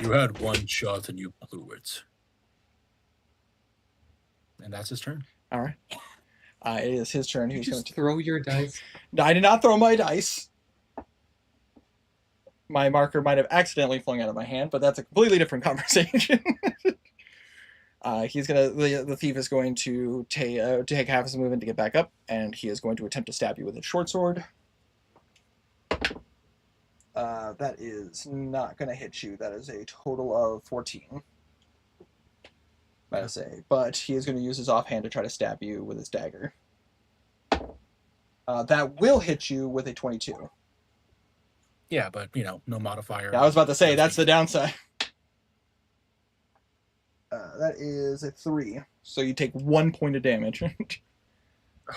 You had one shot and you blew it. And that's his turn. All right. It is his turn. You He's going just to. throw your dice. I did not throw my dice. My marker might have accidentally flung out of my hand, but that's a completely different conversation. The thief is going to take half his movement to get back up, and he is going to attempt to stab you with his short sword. That is not going to hit you. That is a total of 14. But he is going to use his offhand to try to stab you with his dagger. That will hit you with a 22. Yeah, but no modifier. Yeah, I was about to say that's the downside. That is a 3, so you take 1 point of damage.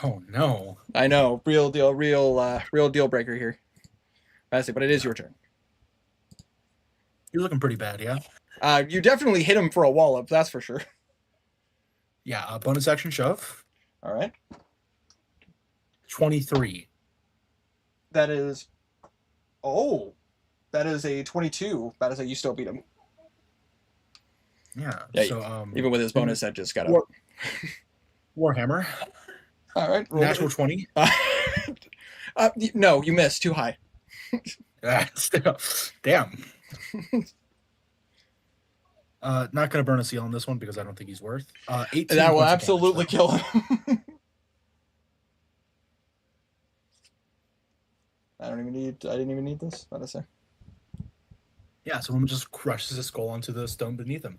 Oh no! I know, real deal breaker here. But it is your turn. You're looking pretty bad, yeah. You definitely hit him for a wallop, that's for sure. Yeah. Bonus action shove. All right, 23. that is. Oh, that is a 22. That is a you still beat him. Yeah. Yeah, So Even with his bonus, that just got up. Warhammer. All right, roll Natural it. 20. No, you missed. Too high. Damn. Not gonna burn a seal on this one because I don't think he's worth. 18. That will points of absolutely damage, kill him. I didn't even need this. What did I say? Yeah, so Roman just crushes his skull onto the stone beneath him.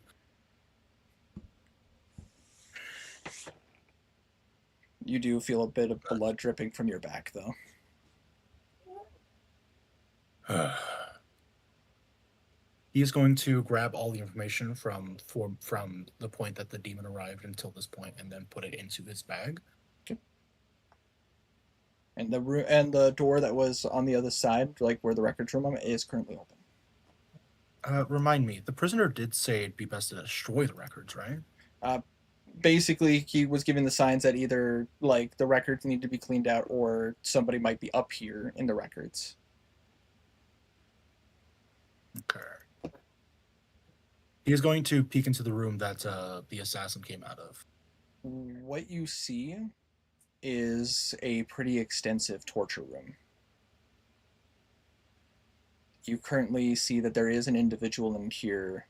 You do feel a bit of blood dripping from your back, though. He is going to grab all the information from the point that the demon arrived until this point, and then put it into his bag. And the door that was on the other side, like where the records room is currently open. Remind me, the prisoner did say it'd be best to destroy the records, right? Basically, he was giving the signs that either like the records need to be cleaned out or somebody might be up here in the records. Okay. He is going to peek into the room that the assassin came out of. What you see is a pretty extensive torture room. You currently see that there is an individual in here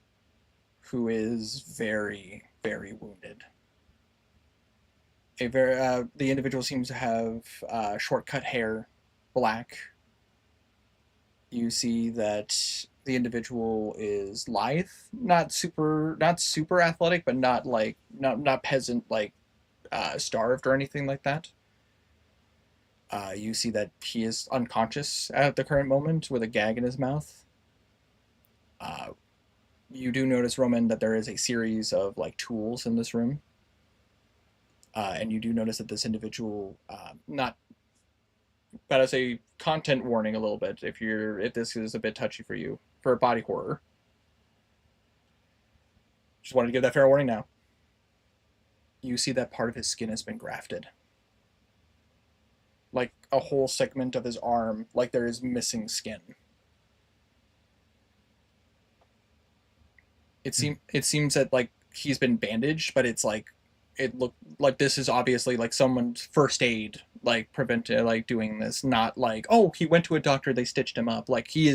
who is very, very wounded. The individual seems to have short-cut hair, black. You see that the individual is lithe, not super athletic, but not peasant, like starved or anything like that. You see that he is unconscious at the current moment with a gag in his mouth. You do notice, Roman, that there is a series of like tools in this room. And you do notice that this individual, that is a content warning a little bit if this is a bit touchy for you for body horror. Just wanted to give that fair warning now. You see that part of his skin has been grafted. Like a whole segment of his arm, like there is missing skin. It seems that like he's been bandaged, but it's like it looked like this is obviously like someone's first aid, like prevented like doing this, not like, oh, he went to a doctor, they stitched him up. Like he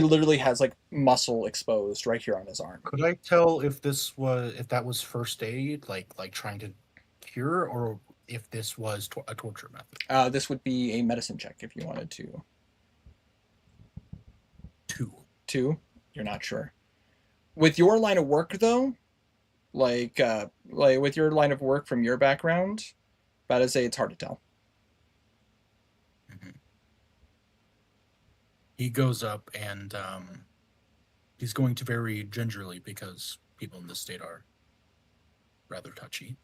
literally has like muscle exposed right here on his arm. Could I tell if that was first aid, like trying to cure, or if this was a torture method? This would be a medicine check if you wanted to. 2? You're not sure. With your line of work, though, like with your line of work from your background, about to say it's hard to tell. Mm-hmm. He goes up and he's going to very gingerly, because people in this state are rather touchy.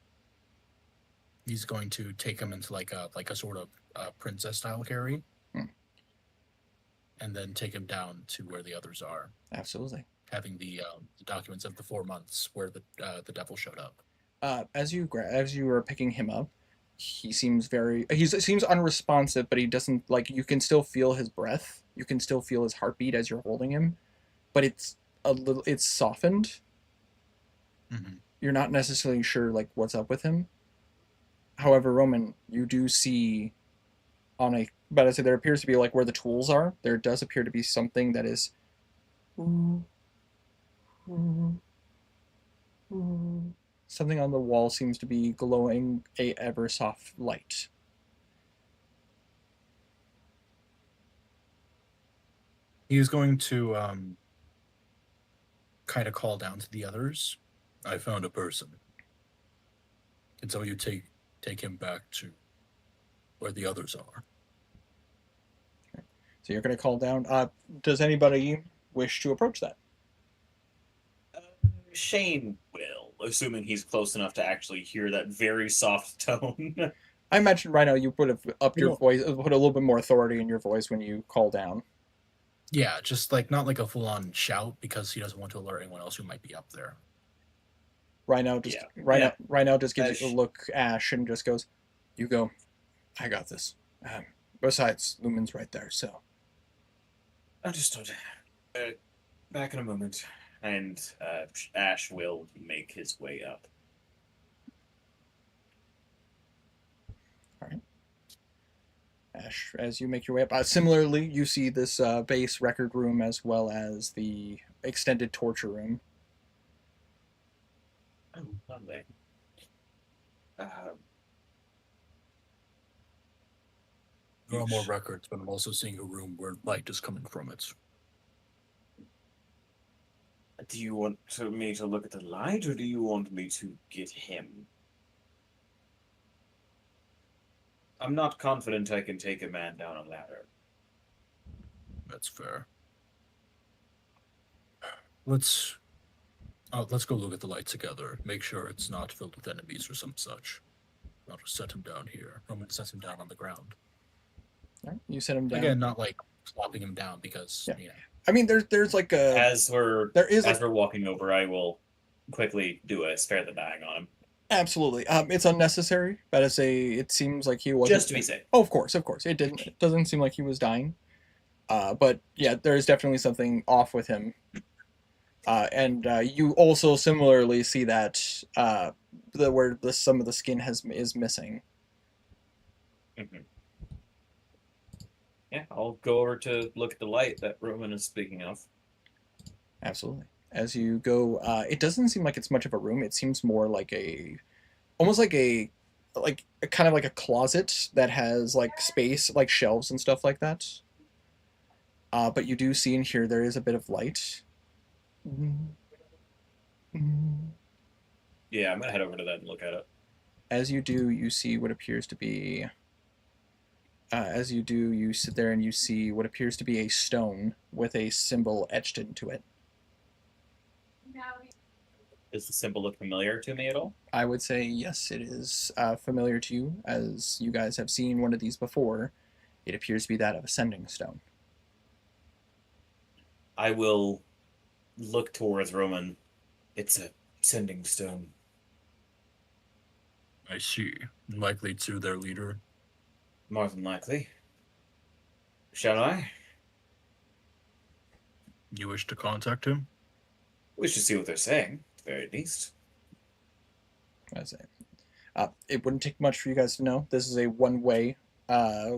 He's going to take him into like a sort of princess style carry, and then take him down to where the others are. Absolutely. Having the documents of the 4 months where the devil showed up. As you are picking him up, he seems seems unresponsive, but he doesn't like. You can still feel his breath. You can still feel his heartbeat as you're holding him, but it's softened. Mm-hmm. You're not necessarily sure like what's up with him. However, Roman, you do see but I say there appears to be like where the tools are. There does appear to be something that is. Something on the wall seems to be glowing a ever soft light. He's going to kind of call down to the others. I found a person. And so you take him back to where the others are. Okay. So you're going to call down. Does anybody wish to approach that? Shane will, assuming he's close enough to actually hear that very soft tone. I imagine right now you would have upped your voice, put a little bit more authority in your voice when you call down. Yeah, just like not like a full-on shout, because he doesn't want to alert anyone else who might be up there. Right now just gives you a look, Ash, and just goes, "You go. I got this. Besides, Lumen's right there, so." Understood. Back in a moment. And Ash will make his way up. All right. Ash, as you make your way up, similarly, you see this base record room as well as the extended torture room. Oh, lovely. There are more records, but I'm also seeing a room where light is coming from it. Do you want me to look at the light, or do you want me to get him? I'm not confident I can take a man down a ladder. That's fair. let's go look at the light together. Make sure it's not filled with enemies or some such. I'll just set him down here. I'm gonna set him down on the ground. All right, you set him down. Again, not like plopping him down because Yeah. I mean, there's like a As we're there is as like we're walking over, I will quickly do a spare the dying on him, absolutely it's unnecessary, but it seems like he wasn't. just to be safe. Oh, of course, it doesn't seem like he was dying. But yeah, there is definitely something off with him. And you also similarly see that some of the skin is missing. Mhm. Yeah, I'll go over to look at the light that Roman is speaking of. Absolutely. As you go, it doesn't seem like it's much of a room. It seems more like almost like a kind of like a closet that has like space, like shelves and stuff like that. But you do see in here there is a bit of light. Yeah, I'm gonna head over to that and look at it. As you do, you see what appears to be. As you do, you sit there and you see what appears to be a stone with a symbol etched into it. Does the symbol look familiar to me at all? I would say yes, it is familiar to you, as you guys have seen one of these before. It appears to be that of a sending stone. I will look towards Roman. It's a sending stone. I see. Likely to their leader. More than likely. Shall I? You wish to contact him? We should see what they're saying, at the very least. I say, it wouldn't take much for you guys to know. This is a one-way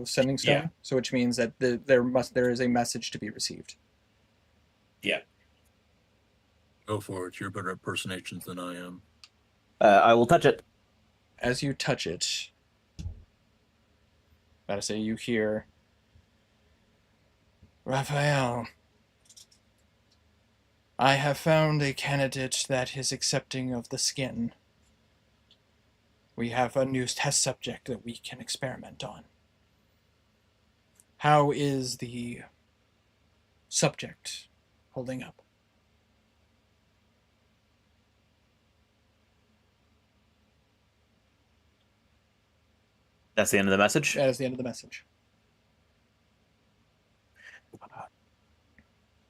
sending stone, Yeah. so which means that there is a message to be received. Yeah. Go for it. You're better at impersonations than I am. I will touch it. As you touch it, I say you hear, Raphael, I have found a candidate that is accepting of the skin. We have a new test subject that we can experiment on. How is the subject holding up? That's the end of the message. That is the end of the message.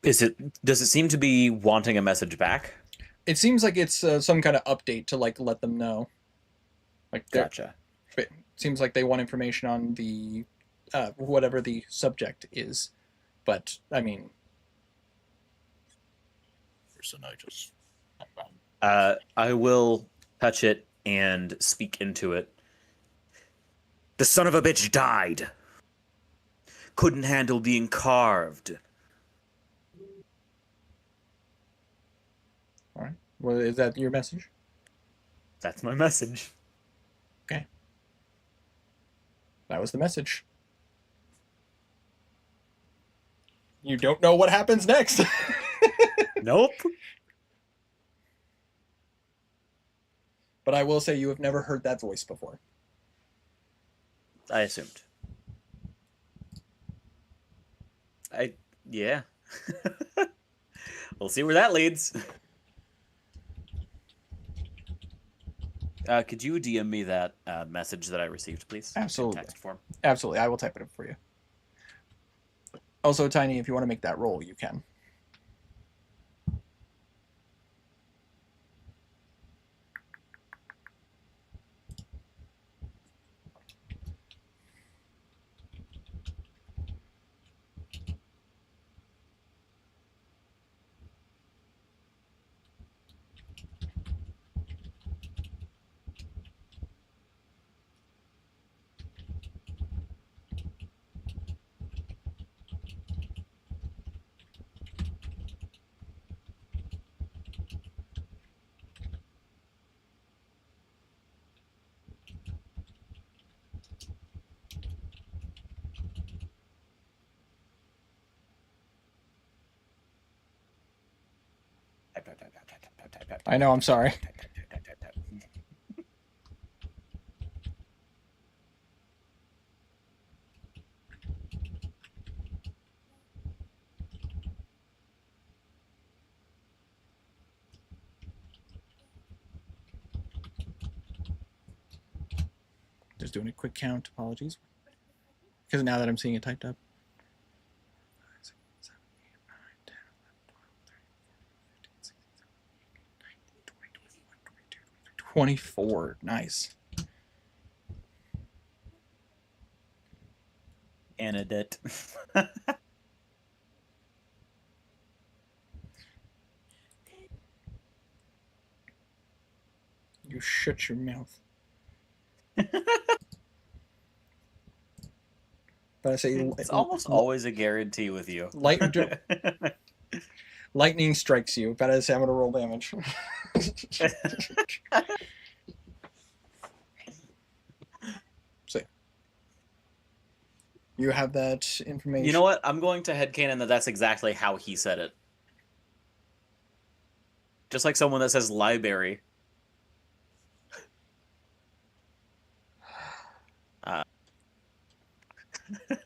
Does it seem to be wanting a message back? It seems like it's some kind of update to like let them know. Like Gotcha. it seems like they want information on the whatever the subject is, but I mean, Personitis. I will touch it and speak into it. The son of a bitch died. Couldn't handle being carved. all right. Well, is that your message? That's my message. That was the message. You don't know what happens next. Nope. But I will say you have never heard that voice before. I assumed. Yeah. We'll see where that leads. Could you DM me that message that I received, please? Absolutely. In text form. Absolutely, I will type it up for you. Also, Tiny, if you want to make that roll, you can. I know, I'm sorry. Just doing a quick count. Apologies. Because now that I'm seeing it typed up. 24. Nice. Anadit. You shut your mouth. But I say It's almost always a guarantee with you. Lightning strikes you. But I say I'm gonna roll damage. So you have that information. You know what? I'm going to headcanon that that's exactly how he said it. Just like someone that says library.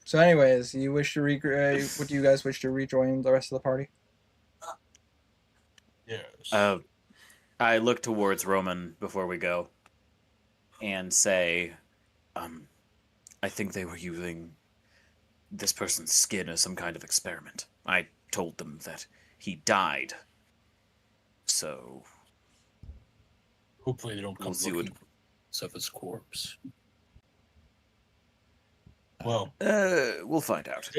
So, anyways, you wish to would you guys wish to rejoin the rest of the party? Yes. I look towards Roman before we go and say, I think they were using this person's skin as some kind of experiment. I told them that he died. So Hopefully they don't come we'll see looking for Seth's corpse. Well, we'll find out.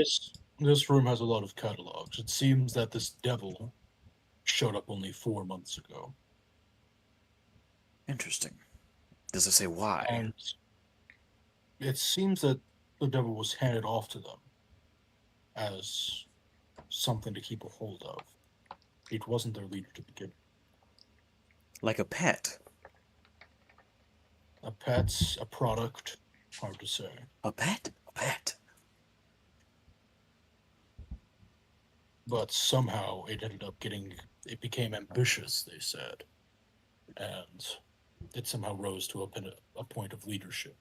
This room has a lot of catalogs. It seems that this devil showed up only 4 months ago. Interesting. Does it say why? And it seems that the devil was handed off to them as something to keep a hold of. It wasn't their leader to begin. Like a pet. A pet's a product, hard to say. A pet? A pet. But somehow it ended up it became ambitious, they said. And it somehow rose to a point of leadership.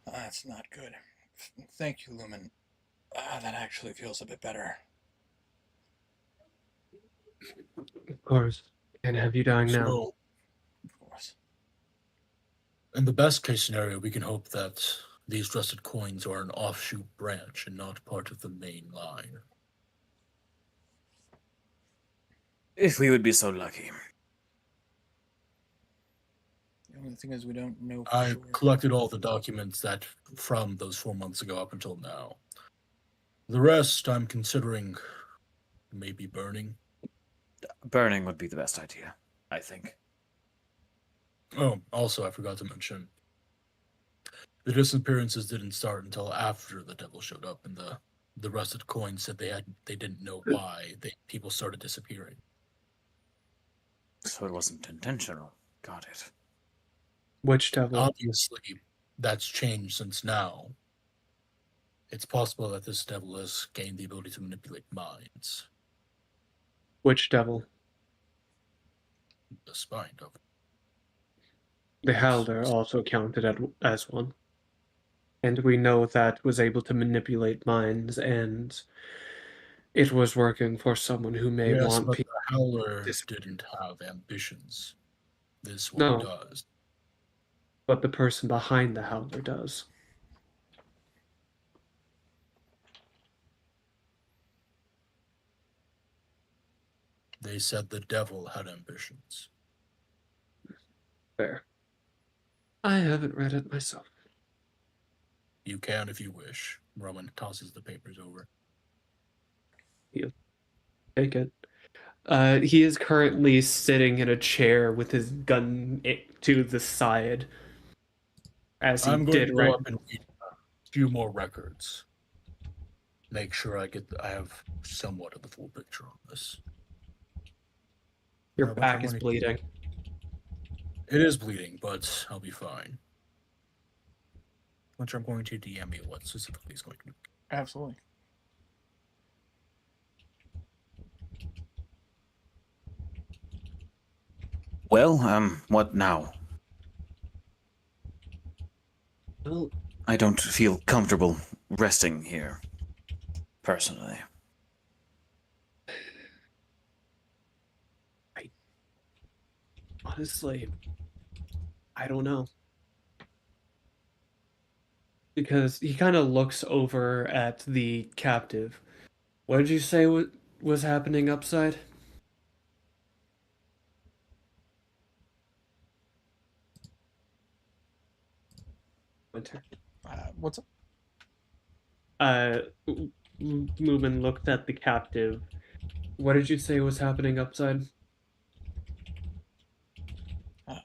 That's not good. Thank you, Lumen. That actually feels a bit better. Of course. Can't have you dying now. So, Of course. in the best case scenario, we can hope that these rusted coins are an offshoot branch and not part of the main line. If we would be so lucky. The only thing is we don't know for I sure. collected all the documents that from those 4 months ago up until now. The rest I'm considering maybe burning. Burning would be the best idea, I think. Oh, also I forgot to mention, the disappearances didn't start until after the devil showed up, and the rusted coins said they didn't know why people started disappearing. So it wasn't intentional. Got it. Which devil? Obviously, that's changed since now. It's possible that this devil has gained the ability to manipulate minds. Which devil? The spine devil. The Halder also counted as one. And we know that was able to manipulate minds, and it was working for someone who may Yes, want but people. the Howler didn't have ambitions. This one No. does. But the person behind the Howler does. They said the devil had ambitions. Fair. I haven't read it myself. You can if you wish. Roman tosses the papers over. Take it. He is currently sitting in a chair with his gun to the side. As he I'm going did to go right. up and read a few more records. Make sure I have somewhat of the full picture on this. Your Which back I'm is going to- bleeding. It is bleeding, but I'll be fine. Which I'm going to DM you what specifically is going to be. Absolutely. Well, what now? Well, I don't feel comfortable resting here, personally. Honestly, I don't know. Because he kind of looks over at the captive. What did you say was happening upside? Winter. What's up? Lumen looked at the captive. What did you say was happening upside?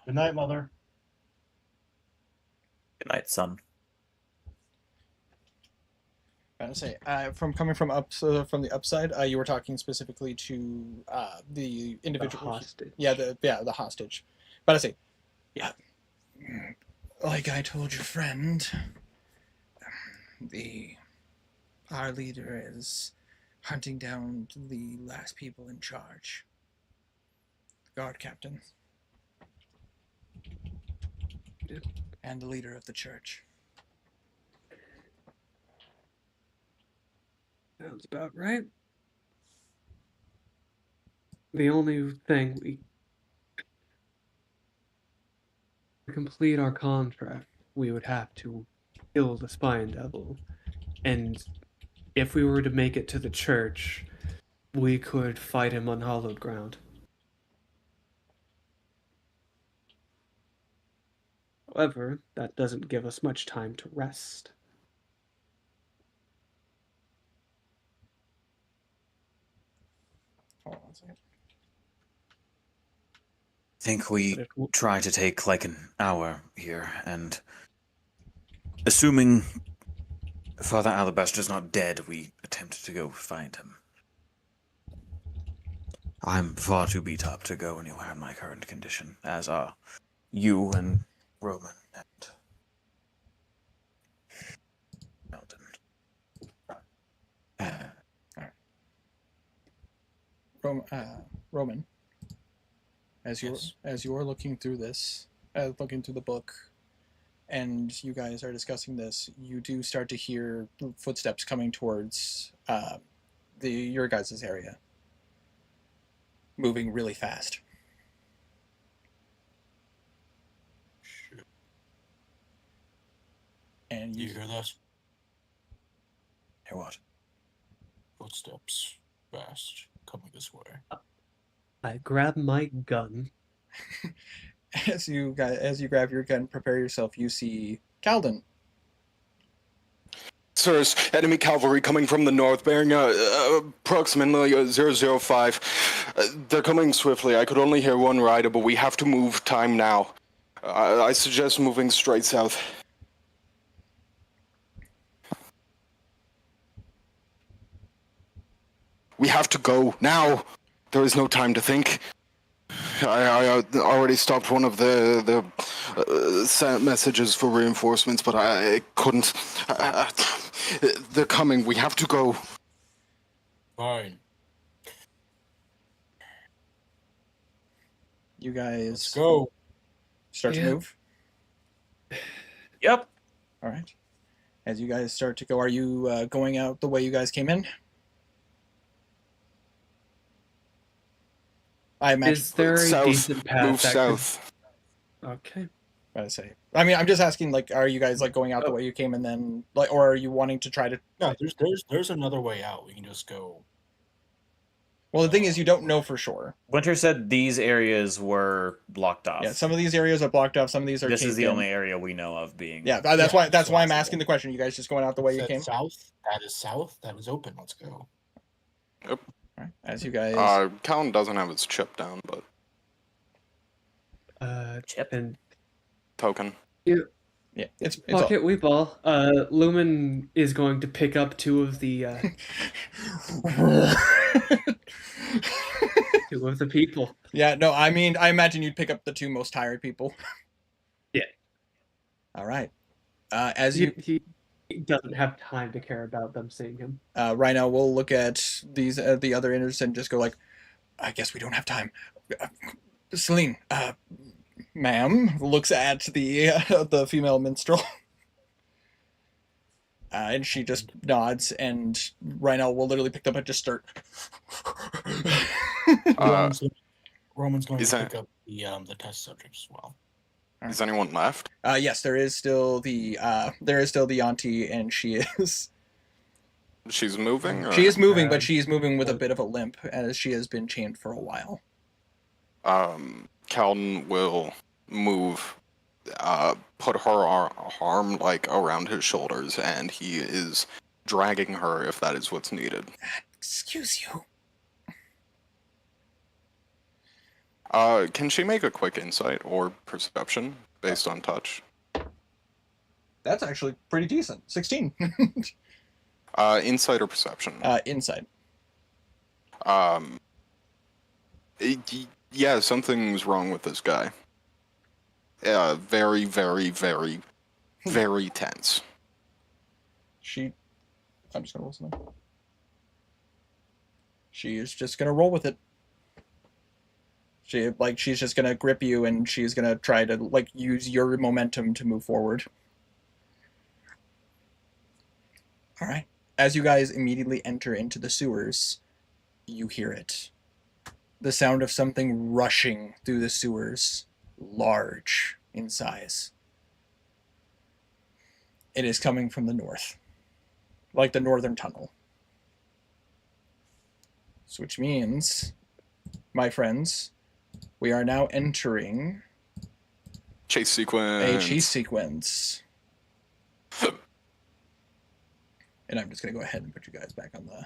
Good night, Mother. Good night, son. I was gonna say, from coming from from the upside, you were talking specifically to the individual The hostage. Yeah, the hostage. But I say, yeah, like I told your friend, our leader is hunting down the last people in charge. The guard captain. Yeah. And the leader of the church. Sounds about right. The only thing to complete our contract, we would have to kill the Spine Devil. And if we were to make it to the church, we could fight him on hallowed ground. However, that doesn't give us much time to rest. Hold on a second. I think we But it w- try to take like an hour here, and assuming Father Alabaster's not dead, we attempt to go find him. I'm far too beat up to go anywhere in my current condition, as are you and Roman and Melton. Roman, as you're Yes. as you're looking through this, looking through the book, and you guys are discussing this, you do start to hear footsteps coming towards your guys' area, moving really fast. Shit. And Do you you, hear that? Hear what? Footsteps. Fast. Coming this way. I grab my gun. as you grab your gun, prepare yourself. You see Calden. Sirs, enemy cavalry coming from the north, bearing approximately 005. They're coming swiftly. I could only hear one rider, but we have to move time now. I suggest moving straight south. We have to go now. There is no time to think. I already stopped one of the sent messages for reinforcements, but I couldn't. They're coming. We have to go. Fine. You guys Let's go. start to Yeah. move. Yep. All right. As you guys start to go, are you going out the way you guys came in? I imagine. Is there a South. decent path Move that south. could... Okay. I say. I mean, I'm just asking. Like, are you guys like going out the way you came, and then like, or are you wanting to try to? No, there's another way out. We can just go. Well, the thing is, you don't know for sure. Winter said these areas were blocked off. Yeah, some of these areas are blocked off. Some of these are. This is caved the in. only area we know of being. Yeah, that's Yeah, why I'm so- asking the question. You guys just going out the way you Said came? south. That is south. That is open. Let's go. All right. As you guys. Callan doesn't have his chip down, but Chip. And token. yeah, it's all. Pocket we ball. Lumen is going to pick up two of the people. Yeah, no, I mean, I imagine you'd pick up the two most tired people. Yeah. All right. As you He doesn't have time to care about them seeing him. right now, we'll look at these the other inners and just go like, I guess we don't have time. Celine, ma'am, looks at the female minstrel. And she just nods, and right now we'll literally pick them up and just start. Uh, Roman's going is to that- pick up the test subjects as well. Is anyone left? Yes, there is still the auntie, and she is She's moving? Or? she is moving, but she is moving with a bit of a limp as she has been chained for a while. Calden will move, put her arm like around his shoulders, and he is dragging her if that is what's needed. Excuse you. Can she make a quick insight or perception based on touch? That's actually pretty decent. 16. Insight or perception? Insight. Yeah, something's wrong with this guy. Very, very, very, very tense. I'm just gonna roll something. She is just gonna roll with it. She's just gonna grip you, and she's gonna try to use your momentum to move forward. All right. As you guys immediately enter into the sewers, you hear it. The sound of something rushing through the sewers, large in size. It is coming from the north, like the northern tunnel. So which means, my friends, we are now entering Chase sequence. a chase sequence. And I'm just going to go ahead and put you guys back on the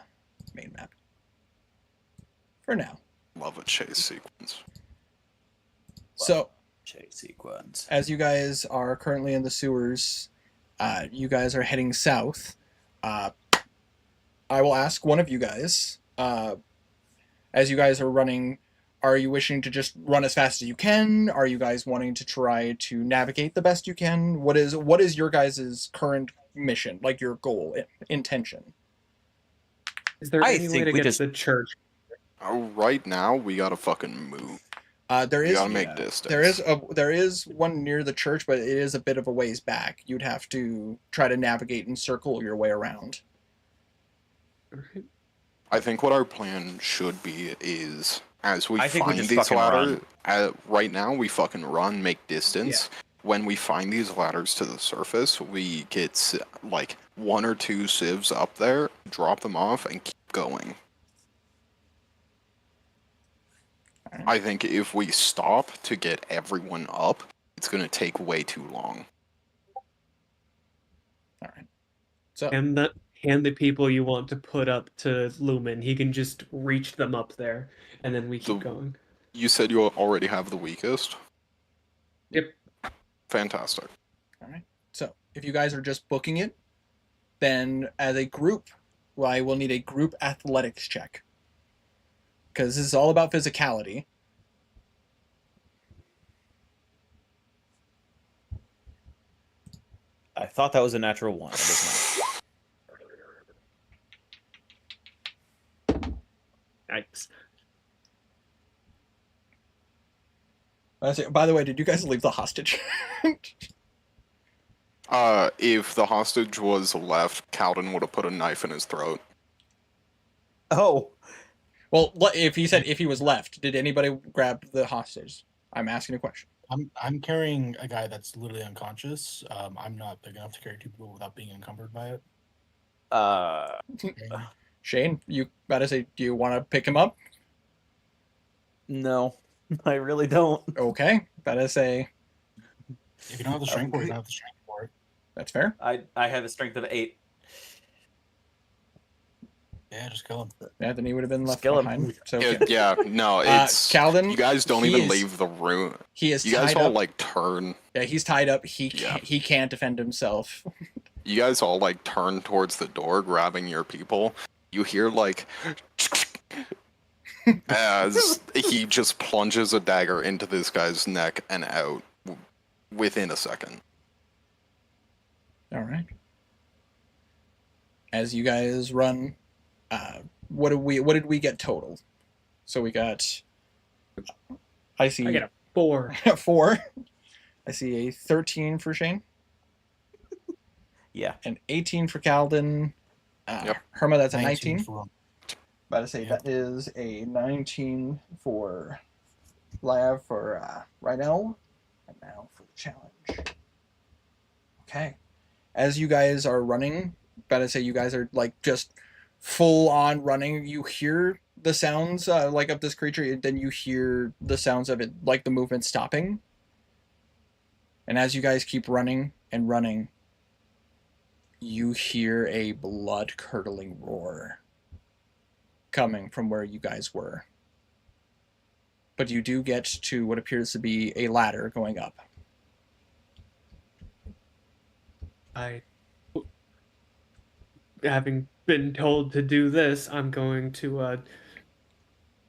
main map. For now. Love a chase sequence. So, Chase sequence. as you guys are currently in the sewers, you guys are heading south. I will ask one of you guys, as you guys are running, are you wishing to just run as fast as you can? Are you guys wanting to try to navigate the best you can? What is your guys' current mission, like your goal, intention? Is there I any way think to we get just- to the church? Right now, we gotta fucking move. There We is gotta make distance. there is one near the church, but it is a bit of a ways back. You'd have to try to navigate and circle your way around. I think what our plan should be is, as we I think we find just these fucking ladders, right now we fucking run, make distance. When we find these ladders to the surface, we get like 1 or 2 civs up there, drop them off, and keep going. I think if we stop to get everyone up, it's gonna take way too long. All right. So And the people you want to put up to Lumen, he can just reach them up there, and then we keep going. You said you already have the weakest? Yep. Fantastic. all right. So if you guys are just booking it, then as a group, well, I will need a group athletics check. Because this is all about physicality. I thought that was a natural one. It is Yikes. By the way, did you guys leave the hostage? If the hostage was left, Calden would have put a knife in his throat. not. Oh. Well, if he was left, did anybody grab the hostage? I'm asking a question. I'm carrying a guy that's literally unconscious. I'm not big enough to carry 2 people without being encumbered by it. Okay. Shane, you gotta say, do you want to pick him up? No, I really don't. Okay, gotta say If you don't have the strength for it, you don't have the strength for it. that's fair. I have a strength of 8. Yeah, just kill him. Yeah, then he would have been left Skill him. behind. So Yeah, no, it's Calden, you guys don't he even is- leave the room. he is You guys tied all up. like turn. Yeah, he's tied up. Yeah. He can't defend himself. You guys all like turn towards the door, grabbing your people. You hear like as he just plunges a dagger into this guy's neck and out within a second. All right. As you guys run, what did we get total? So we got. I see. I get a 4. 4. I see a 13 for Shane. Yeah. An 18 for Calden. Yep. Herma, that's a 19. for him. About to say Yep. that is a 19 for for Rhino, and now for the challenge. Okay. As you guys are running, about to say you guys are like just full on running. You hear the sounds like of this creature, and then you hear the sounds of it, like the movement stopping. And as you guys keep running and running, you hear a blood curdling roar coming from where you guys were. But you do get to what appears to be a ladder going up. Having been told to do this, I'm going to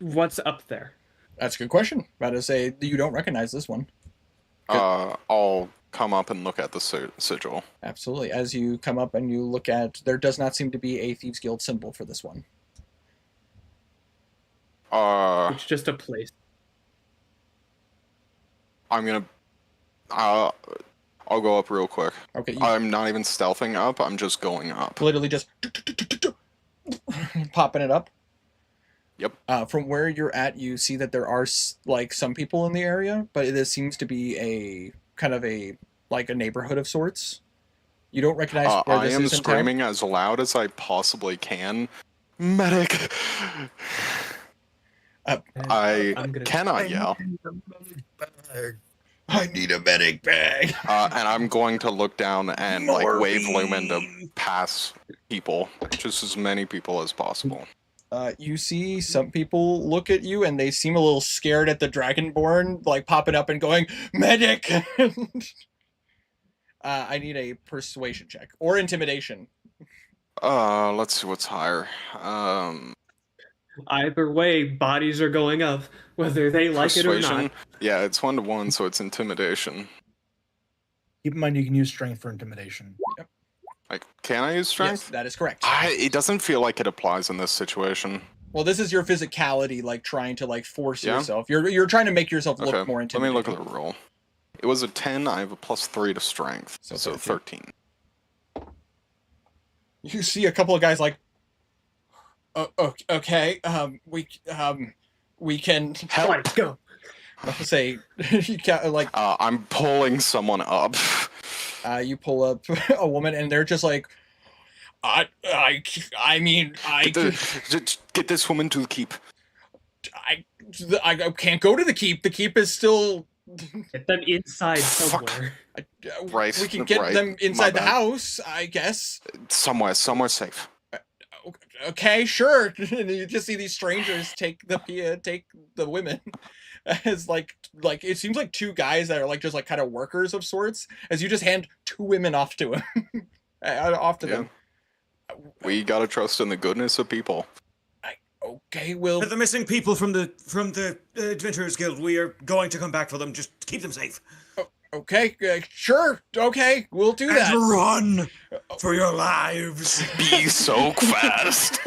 what's up there? That's a good question. About to say you don't recognize this one. I'll come up and look at the sigil. Absolutely. As you come up and you look at, there does not seem to be a Thieves Guild symbol for this one. It's just a place. I'm gonna. I'll go up real quick. Okay. You I'm not even stealthing up. I'm just going up. literally just popping it up. Yep. From where you're at, you see that there are like some people in the area, but it seems to be a kind of a like a neighborhood of sorts. You don't recognize where I this am is in town? screaming as loud as I possibly can. Medic! I I'm gonna- cannot yell. I need a medic bag. And I'm going to look down and like wave Lumen to pass people, just as many people as possible. You see some people look at you and they seem a little scared at the Dragonborn, like popping up and going, medic! I need a persuasion check or intimidation. Let's see what's higher. Either way, bodies are going up, whether they like it or Persuasion. not. Yeah, it's 1-to-1, so it's intimidation. Keep in mind you can use strength for intimidation. Like, can I use strength? Yes, that is correct. It doesn't feel like it applies in this situation. Well, this is your physicality, like trying to like force Yeah? yourself. You're trying to make yourself look Okay, more let me intimidating. look at the roll. It was a 10. I have a +3 to strength, So so 13. You see a couple of guys like, okay, we can Help! Right, go. say you can like I'm pulling someone up. you pull up a woman and they're just like, I mean Get this woman to the keep. I can't go to the keep. The keep is still. Get them inside Fuck. somewhere. Right, We can get right, them inside the my bad. house, I guess. Somewhere safe. Okay, sure. And you just see these strangers take the women as like it seems like two guys that are like just like kind of workers of sorts. As you just hand two women off to him, off to them. We gotta trust in the goodness of people. Okay, well, They're the missing people from the Adventurers Guild. We are going to come back for them. Just keep them safe. okay, sure, okay, we'll do that. And run for your lives. Be so fast.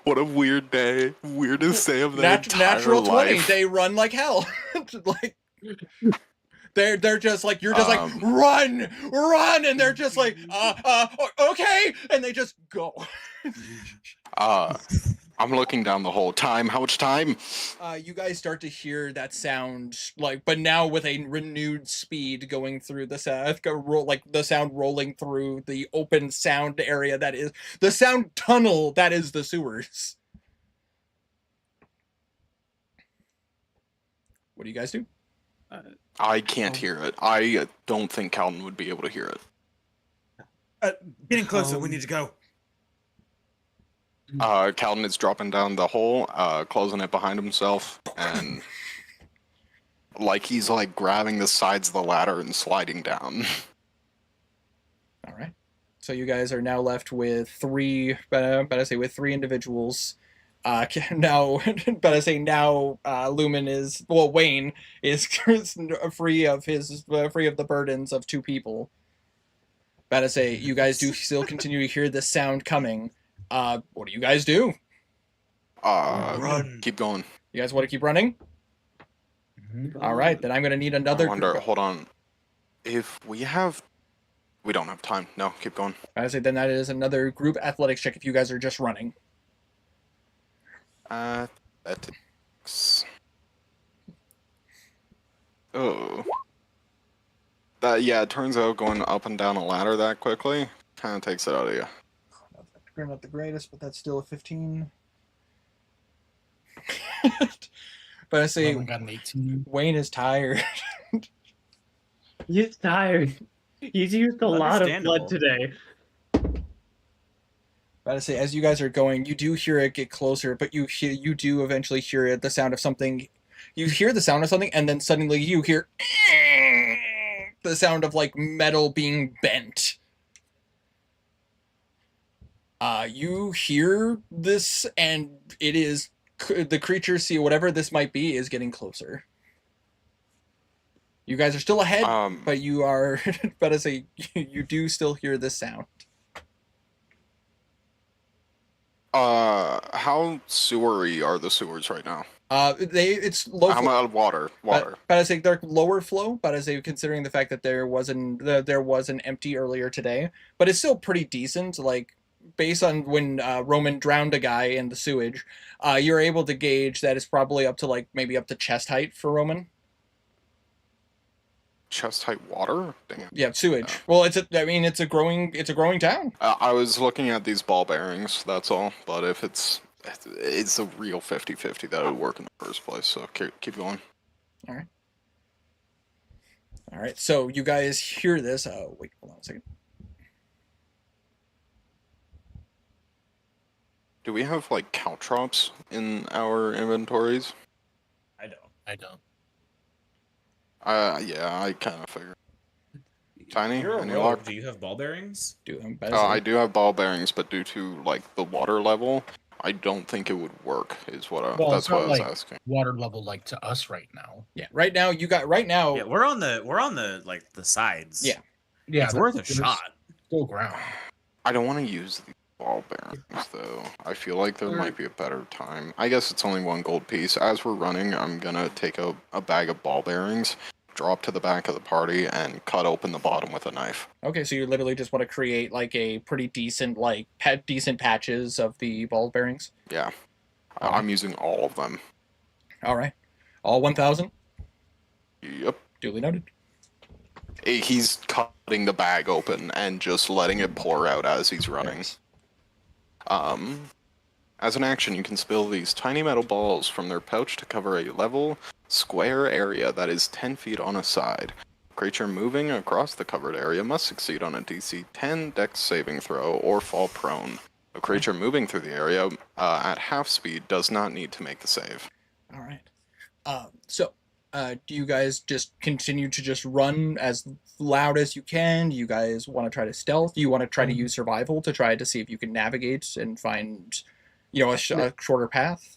What a weird day. Weirdest day of their entire Natural 20. life. They run like hell. like they're just like you're just like run, and they're just like okay, and they just go. I'm looking down the whole time. How much time? You guys start to hear that sound, like, but now with a renewed speed going through the sound, like the sound rolling through the open sound area that is the sound tunnel that is the sewers. What do you guys do? I can't hear it. I don't think Calvin would be able to hear it. Getting closer. We need to go. Calvin is dropping down the hole, closing it behind himself, and like he's like grabbing the sides of the ladder and sliding down. All right. So you guys are now left with three, with three individuals. Now, Lumen is, well, Wayne is free of the burdens of two people. You guys do still continue to hear this sound coming. What do you guys do? Run. Keep going. You guys want to keep running? All right, then I'm going to need another. I wonder, hold on. If we don't have time. No, keep going. Then that is another group athletics check if you guys are just running. Athletics. Oh. Yeah, it turns out going up and down a ladder that quickly kind of takes it out of you. Not the greatest, but that's still a 15. But I say Roman got an 18. Wayne is tired. He's tired. He's used a lot of blood Understandable. today. But I say, as you guys are going, you do hear it get closer, but you do eventually hear it, the sound of something. You hear the sound of something, and then suddenly you hear the sound of like metal being bent. You hear this, and it is the creature. See whatever this might be is getting closer. You guys are still ahead, but you are. But I say, you do still hear this sound. How sewery are the sewers right now? It's low. How much water? But I say they're lower flow. But I say considering the fact that there was an empty earlier today, but it's still pretty decent. Like based on when Roman drowned a guy in the sewage, you're able to gauge that it's probably up to like maybe up to chest height for Roman. Chest height water? Damn. Yeah, sewage. Well, it's a growing town. I was looking at these ball bearings, that's all. But if it's a real 50-50 that would work in the first place, so keep going. All right. So you guys hear this? Wait, hold on a second. Do we have like caltrops in our inventories? I don't. I don't. Yeah, I kind of figured. Tiny? You're a Any rogue. luck? Do you have ball bearings? I do have ball bearings, but due to like the water level, I don't think it would work. That's what I was asking. Water level like to us right now. Yeah, right now Yeah, we're on the like the sides. Yeah. Yeah, It's worth a there's shot. Still ground. I don't want to use the ball bearings though. I feel like there might be a better time. I guess it's only 1 gold piece. As we're running, I'm gonna take a bag of ball bearings, drop to the back of the party, and cut open the bottom with a knife. Okay, so you literally just want to create like a pretty decent decent patches of the ball bearings. Yeah. Okay. I'm using all of them. All right, all 1,000. Yep. Duly noted. He's cutting the bag open and just letting it pour out as he's running. Yes. As an action, you can spill these tiny metal balls from their pouch to cover a level, square area that is 10 feet on a side. A creature moving across the covered area must succeed on a DC 10 Dex saving throw or fall prone. A creature moving through the area at half speed does not need to make the save. All right. So, do you guys just continue to just run as loud as you can? Do you guys want to try to stealth? Do you want to try to use survival to try to see if you can navigate and find, a shorter path?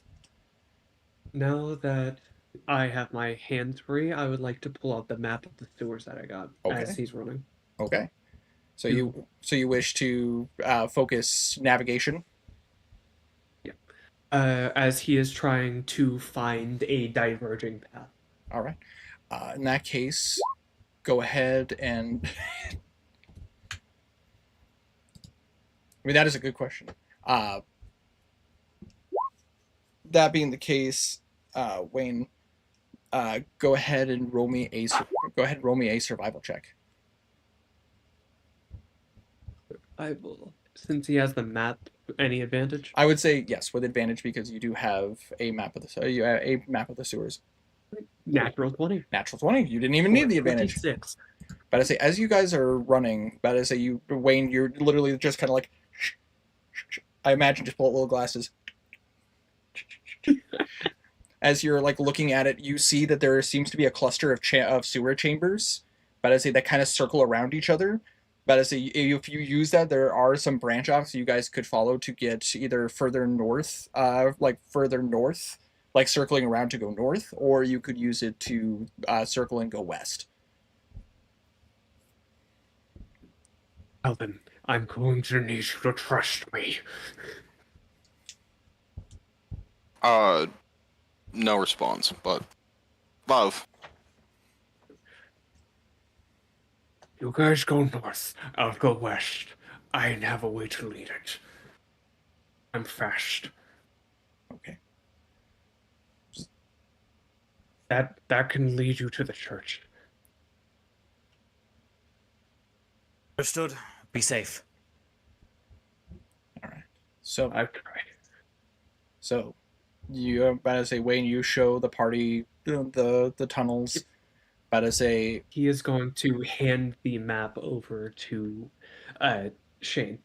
Now that I have my hands free, I would like to pull out the map of the sewers that I got as he's running. Okay. So you wish to focus navigation? Yeah. As he is trying to find a diverging path. All right. In that case, go ahead and. That is a good question. That being the case, Wayne, go ahead and roll me a survival check. I will, since he has the map. Any advantage? I would say yes, with advantage because you do have a map of the sewers. Natural 20. Natural 20. You didn't even need the advantage. 26. But I say, as you guys are running, but I say Wayne, you're literally just kind of like. I imagine just pull out little glasses. As you're like looking at it, you see that there seems to be a cluster of sewer chambers, but I say that kind of circle around each other. But I say if you use that, there are some branch offs you guys could follow to get either further north, like circling around to go north, or you could use it to circle and go west. Alvin, I'm going to need you to trust me. No response, but love. You guys go north, I'll go west. I have a way to lead it. I'm fast. Okay. That can lead you to the church. Understood. Be safe. All right. So I've tried. So, you about to say, Wayne, you show the party the tunnels. About to say, He is going to hand the map over to Shane.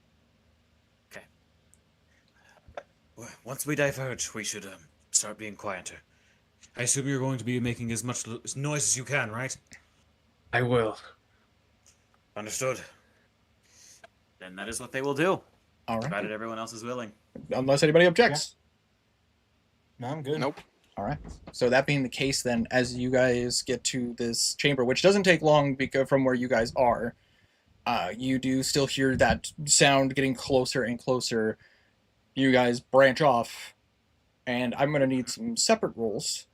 Once we diverge, we should start being quieter. I assume you're going to be making as much noise as you can, right? I will. Understood. Then that is what they will do. all right, Provided everyone else is willing. unless anybody objects. No, I'm good. Nope. All right. So that being the case, then, as you guys get to this chamber, which doesn't take long because from where you guys are, you do still hear that sound getting closer and closer. You guys branch off, and I'm going to need some separate rules.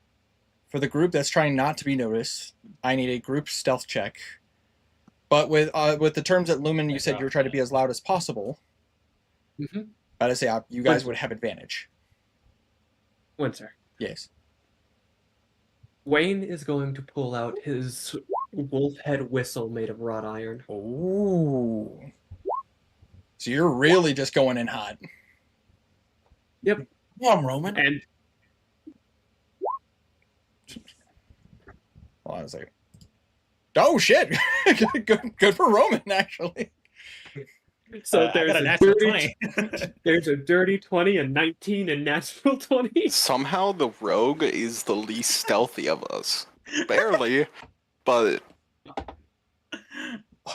For the group that's trying not to be noticed, I need a group stealth check. But with the terms that Lumen, you said you were trying to be as loud as possible. Mm-hmm. But I say you guys would have advantage. Windsor. Yes. Wayne is going to pull out his wolf head whistle made of wrought iron. Ooh. So you're really just going in hot. Yep. Come on, Roman. And Hold on a second. Oh shit! good for Roman, actually. so I there's got a a natural dirty 20. there's a dirty 20, a 19, and natural 20. Somehow the rogue is the least stealthy of us. Barely, but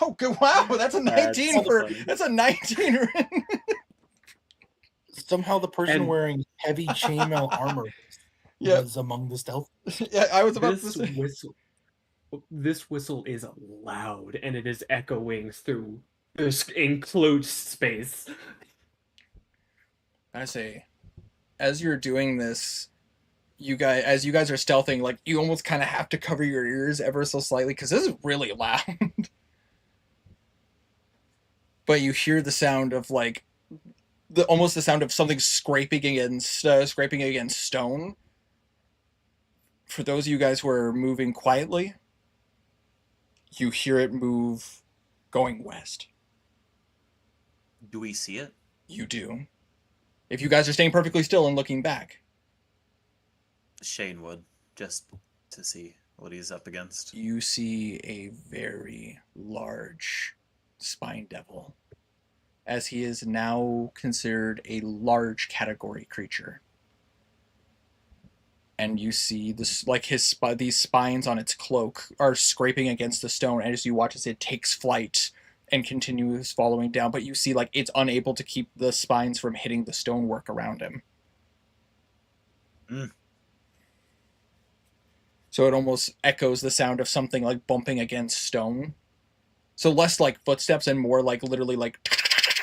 Oh, good! Wow, that's a 19 That's for funny. that's a 19. Somehow the person And- wearing heavy chainmail armor Yeah. was among the stealth. Yeah, I was about to This say. whistle is loud, and it is echoing through this enclosed space. I say, as you're doing this, as you guys are stealthing, like you almost kind of have to cover your ears ever so slightly because this is really loud. But you hear the sound of like almost the sound of something scraping against stone. For those of you guys who are moving quietly, you hear it move going west. Do we see it? You do. If you guys are staying perfectly still and looking back, Shane would, just to see what he's up against. you see a very large spine devil, as he is now considered a large category creature. And you see this, like these spines on its cloak are scraping against the stone as you watch as it takes flight and continues following down. But you see, like, it's unable to keep the spines from hitting the stonework around him. Mm. So it almost echoes the sound of something like bumping against stone. So less like footsteps and more like literally like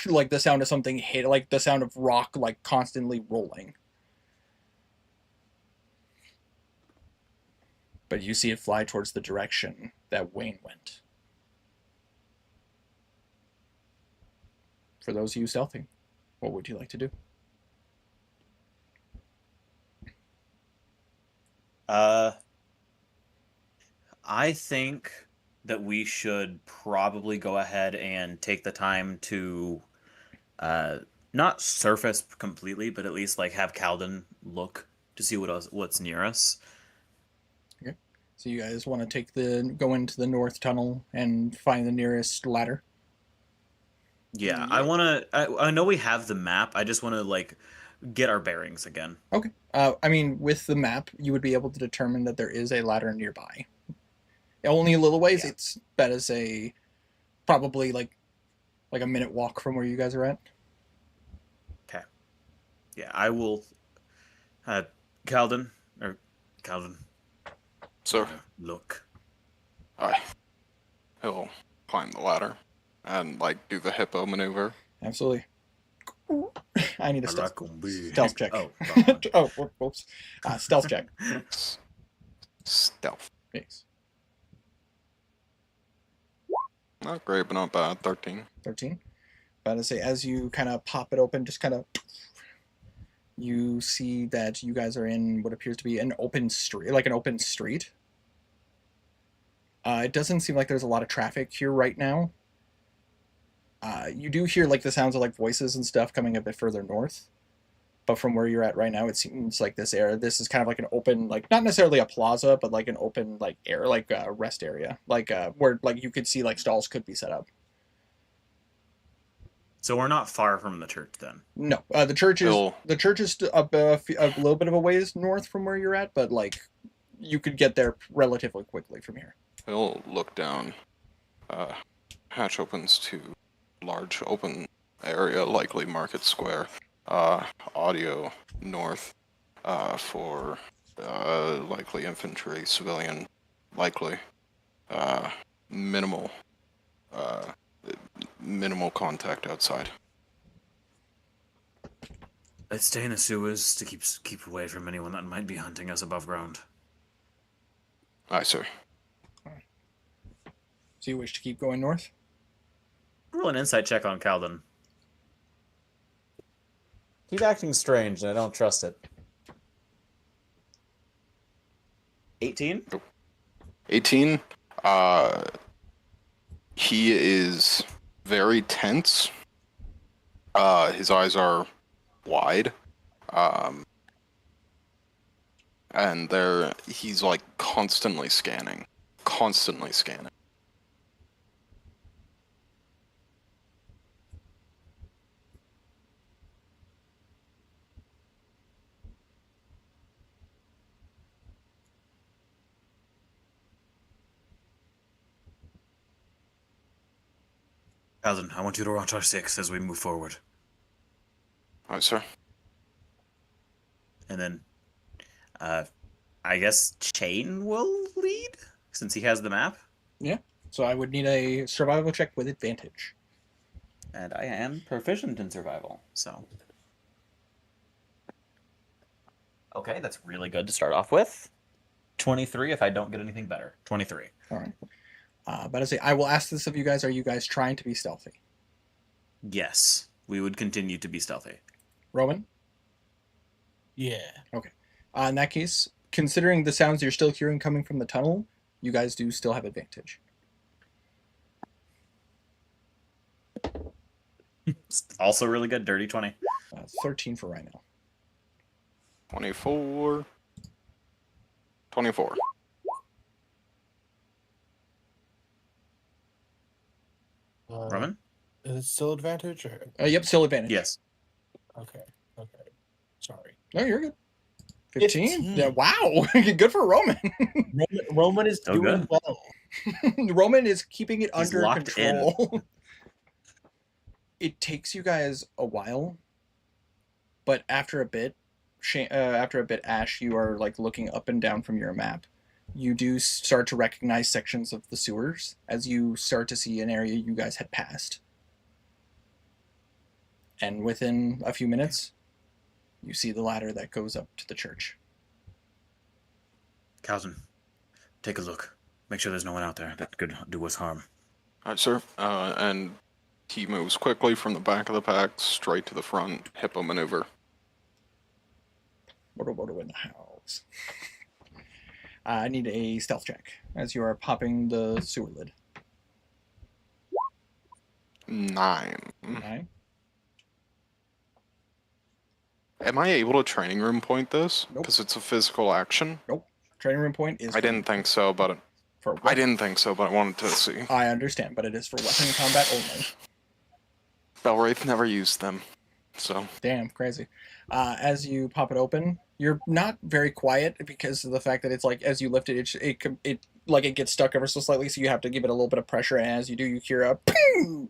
like the sound of something hit, like the sound of rock like constantly rolling. But you see it fly towards the direction that Wayne went. For those of you stealthing, what would you like to do? I think that we should probably go ahead and take the time to not surface completely, but at least like have Calden look to see what's near us. Okay. So you guys want to go into the north tunnel and find the nearest ladder? Yeah, Yeah. I know we have the map. I just want to like get our bearings again. Okay. I mean, with the map, you would be able to determine that there is a ladder nearby. Only a little ways. Yeah. It's that is a probably like a minute walk from where you guys are at. Okay. Yeah, I will. Calden or Calden, sir, look. he'll climb the ladder and like do the hippo maneuver. Absolutely. I need a stealth check. Oh, Oh, whoops. Stealth check. Stealth. Yes. Not great, but not bad. 13. 13. About to say, as you kind of pop it open, just kind of you see that you guys are in what appears to be an open street, like an open street. It doesn't seem like there's a lot of traffic here right now. You do hear like the sounds of like voices and stuff coming a bit further north, but from where you're at right now, it seems like this is kind of like an open, like not necessarily a plaza, but like an open like air, like rest area, like where like you could see like stalls could be set up. So we're not far from the church then. No, the church is Hill. a little bit of a ways north from where you're at, but like you could get there relatively quickly from here. He'll look down. Hatch opens to large open area, likely Market Square. Audio north for likely infantry, civilian, likely. Minimal contact outside. Let's stay in the sewers to keep away from anyone that might be hunting us above ground. Aye, sir. So you wish to keep going north? Roll an insight check on Calden. He's acting strange, and I don't trust it. 18? 18. He is very tense. His eyes are wide. And he's like constantly scanning. Constantly scanning. Calden, I want you to watch our 6 as we move forward. Aye, sir. And then, I guess Chain will lead, since he has the map. So I would need a survival check with advantage. And I am proficient in survival, so. Okay, that's really good to start off with. 23 if I don't get anything better. 23. All right. But I say, I will ask this of you guys: are you guys trying to be stealthy? Yes, we would continue to be stealthy. Roman? Yeah. In that case, considering the sounds you're still hearing coming from the tunnel, you guys do still have advantage. Also really good, dirty 20. 13 for right now. 24. 24. Roman? Is it still advantage? Or... Yep, still advantage. Yes. Okay. Sorry. No, you're good. 15? 15. Yeah, wow. Good for Roman. Roman is So doing good. well. Roman is keeping it He's under locked in. control. It takes you guys a while, but after a bit, Ash, you are like looking up and down from your map. You do start to recognize sections of the sewers as you start to see an area you guys had passed. And within a few minutes, you see the ladder that goes up to the church. Calden, take a look. Make sure there's no one out there that could do us harm. Aye, sir. And he moves quickly from the back of the pack straight to the front. Hippo maneuver. What in the house? I need a stealth check as you are popping the sewer lid. 9. 9. Am I able to training room point this? Nope. Because it's a physical action? Training room point is I didn't think so, but for I didn't think so, but I wanted to see. I understand, but it is for weapon combat only. Belwraith never used them, so Damn, crazy. As you pop it open, you're not very quiet because of the fact that it's like as you lift it, it gets stuck ever so slightly, so you have to give it a little bit of pressure. And as you do, you hear a ping,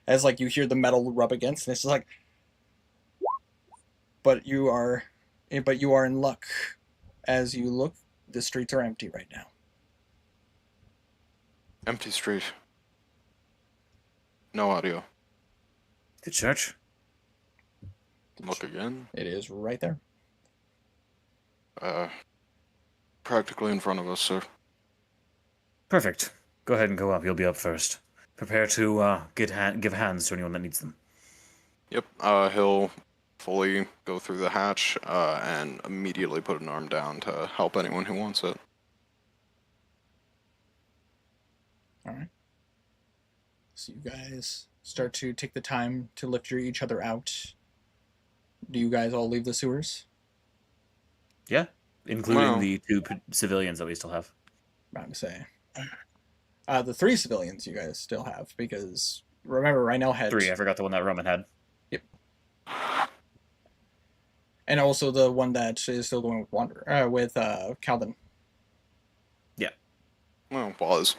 as like you hear the metal rub against, and it's just like. But you are in luck. As you look, the streets are empty right now. empty street. No audio. The church? Look again. It is right there. Practically in front of us, sir. Perfect. Go ahead and go up. You'll be up first. Prepare to give hands to anyone that needs them. Yep. He'll fully go through the hatch and immediately put an arm down to help anyone who wants it. All right. So you guys start to take the time to lift each other out. Do you guys all leave the sewers? Yeah, including Well- the two civilians that we still have. I'm to say. The 3 civilians you guys still have, because remember, Rhinell had 3. I forgot the one that Roman had. and also the one that is still going with Calvin. Well, was.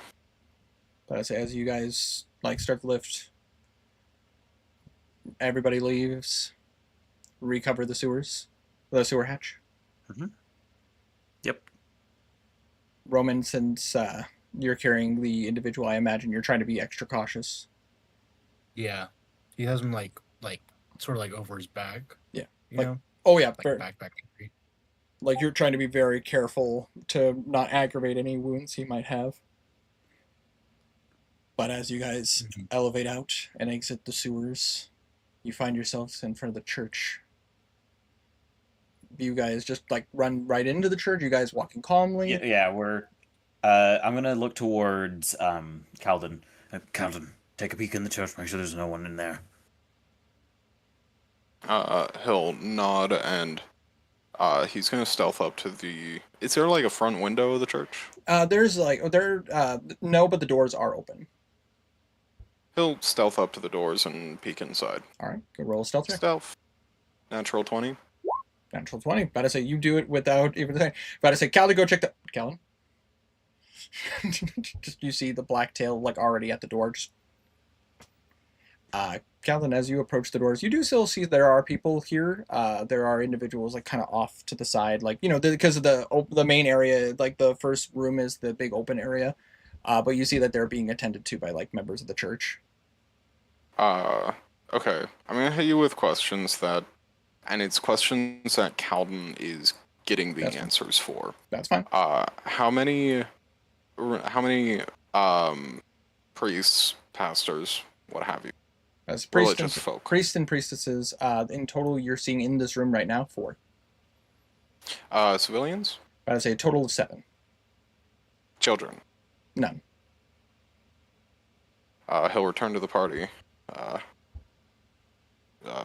But I say, as you guys start to lift, everybody leaves, recover the sewer hatch. Yep. Roman, since you're carrying the individual, I imagine you're trying to be extra cautious. Yeah, he has him like sort of like over his back. Yeah, you like- know, Oh yeah, like a backpack injury. like you're trying to be very careful to not aggravate any wounds he might have. But as you guys Mhm. elevate out and exit the sewers, you find yourselves in front of the church. You guys just run right into the church. You guys walking calmly. Yeah, we're. I'm gonna look towards Calvin. Calvin, take a peek in the church. Make sure there's no one in there. He'll nod and he's gonna stealth up to the. Is there like a front window of the church? There's no, but the doors are open. He'll stealth up to the doors and peek inside. All right, go roll a stealth check. Stealth. Natural 20. Natural 20. About to say you do it without even saying. About to say, Calvin, go check the Calvin. Just you see the black tail already at the door. Just Calvin, as you approach the doors, you do still see there are people here. There are individuals kind of off to the side, because of the main area. The first room is the big open area, but you see that they're being attended to by members of the church. Okay. I'm gonna hit you with questions and it's questions that Calvin is getting the That's fine. answers for. That's fine. How many priests, pastors, what have you? As Religious folk. priests and priestesses, in total, you're seeing in this room right now 4. Civilians? About to say a total of 7. Children. None. He'll return to the party.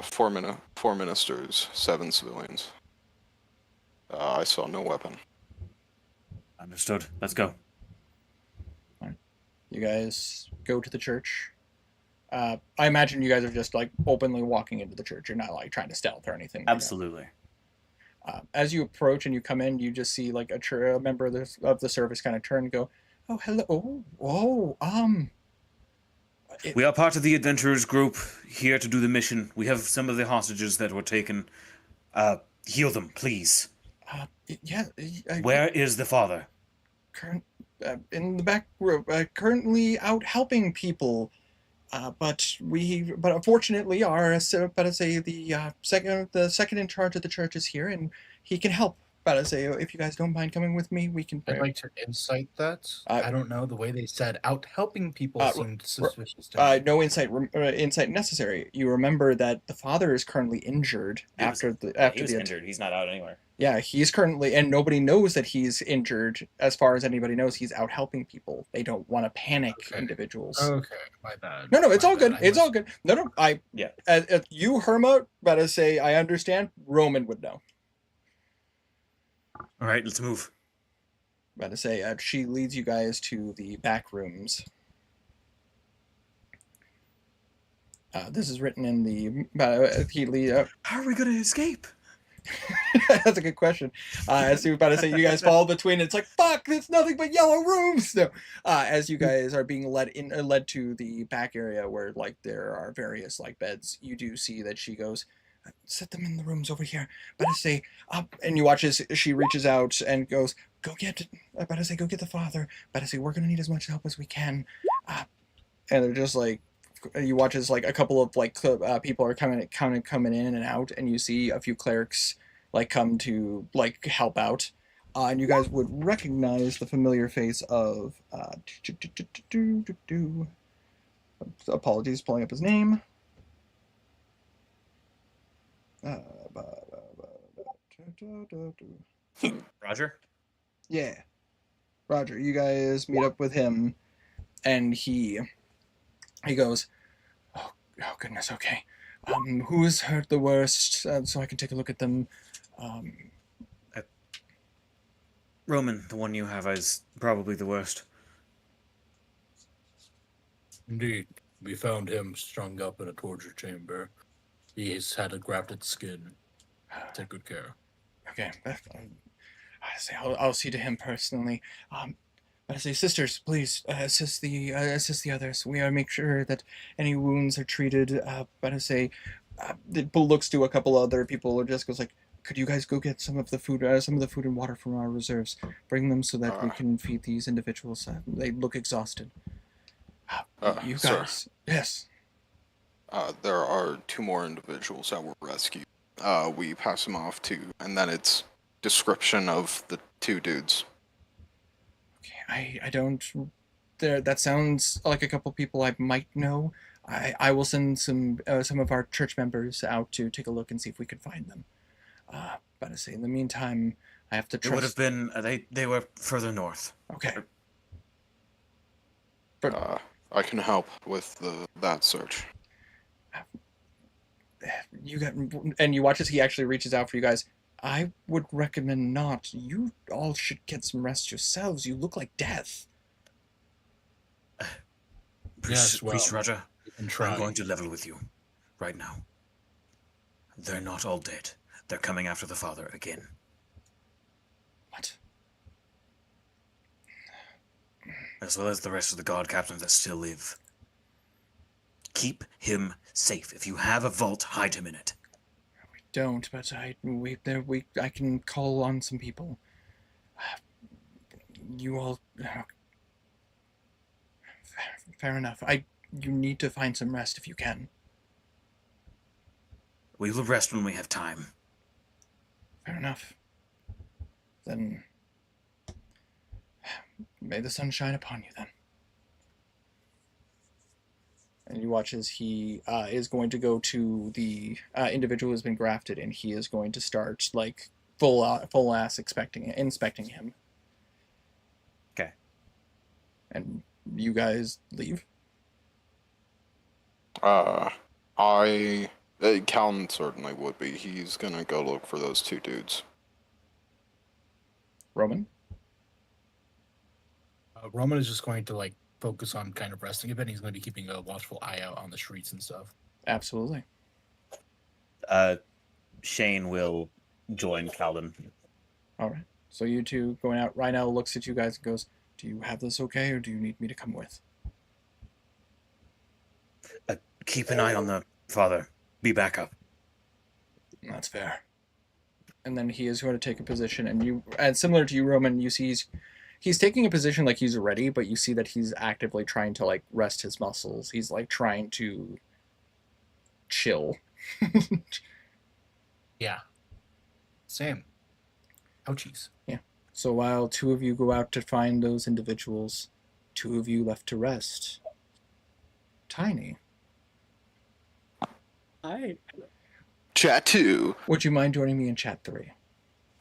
4 ministers, 7 civilians. I saw no weapon. Understood. Let's go. You guys go to the church. I imagine you guys are just openly walking into the church. You're not trying to stealth or anything. Absolutely. As you approach and you come in, you just see a member of the service kind of turn and go, "Oh, hello. We are part of the adventurers group here to do the mission. We have some of the hostages that were taken. Heal them, please. Yeah. Where is the father? In the back room, currently out helping people. But unfortunately, the second in charge of the church is here, and he can help. But I say, if you guys don't mind coming with me, we can. I'd like to insight that. I don't know, the way they said out helping people seemed suspicious to me. No insight necessary. You remember that the father is currently injured He was injured. He's not out anywhere. Yeah, he's currently, and nobody knows that he's injured. As far as anybody knows, he's out helping people. They don't want to panic individuals. Okay, my bad. No, it's My all good. bad. It's all good. No, Yeah. As you, Herma, about to say, I understand. Roman would know. All right, let's move. About to say, she leads you guys to the back rooms. This is written in the. How are we going to escape? That's a good question. As you about to say, you guys fall between. It's fuck. It's nothing but yellow rooms. No. As you guys are being led to the back area where there are various beds, you do see that she goes, "Set them in the rooms over here." But I say, and you watch as she reaches out and goes, "Go get the father." But I say, "We're gonna need as much help as we can." And they're just you watch as a couple of people are coming in and out, and you see a few clerics come to help out, and you guys would recognize the familiar face of apologies, pulling up his name. Roger. Yeah, Roger. You guys meet up with him, and he goes, oh goodness, okay. Who is hurt the worst? So I can take a look at them. Um, Roman, the one you have is probably the worst. Indeed, we found him strung up in a torture chamber. He's had a grafted skin. Take good care. okay, I say I'll see to him personally. I say, sisters, please assist the others. We make sure that any wounds are treated. But I say, it looks to a couple other people and just goes like, could you guys go get some of the food and water from our reserves? Bring them so that we can feed these individuals. They look exhausted. You Sir, guys, yes. there are 2 more individuals that were rescued. We pass them off to, and then it's description of the 2 dudes. Okay, I don't. There, that sounds like a couple people I might know. I will send some of our church members out to take a look and see if we can find them. But I say, in the meantime, I have to It would have trust. been they were further north. Okay. I can help with that search. You got, and you watch as he actually reaches out for you guys. I would recommend not. You all should get some rest yourselves. You look like death. Yes, Priest well, Roger, And try. I'm going to level with you right now. They're not all dead. They're coming after the father again. What? As well as the rest of the guard captains that still live. Keep him safe. If you have a vault, hide him in it. We don't, but I can call on some people. You all. Fair enough. You need to find some rest if you can. We will rest when we have time. Fair enough. Then may the sun shine upon you then. And you watch as he is going to go to the individual who has been grafted, and he is going to start like full ass inspecting him. Okay. And you guys leave. Calvin certainly would be. He's gonna go look for those 2 dudes. Roman. Roman is just going to like focus on kind of resting a bit. And he's going to be keeping a watchful eye out on the streets and stuff. Absolutely. Shane will join Calvin. All right. So you two going out. Rhinell looks at you guys and goes, "Do you have this okay, or do you need me to come with?" Keep an eye on the father. Be back up. That's fair. And then he is going to take a position, and similar to you, Roman, you see he's taking a position like he's ready, but you see that he's actively trying to like rest his muscles. He's like trying to chill. Yeah. Same. Ouchies. So while 2 of you go out to find those individuals, 2 of you left to rest. Tiny, Hi. Chat 2. would you mind joining me in chat 3?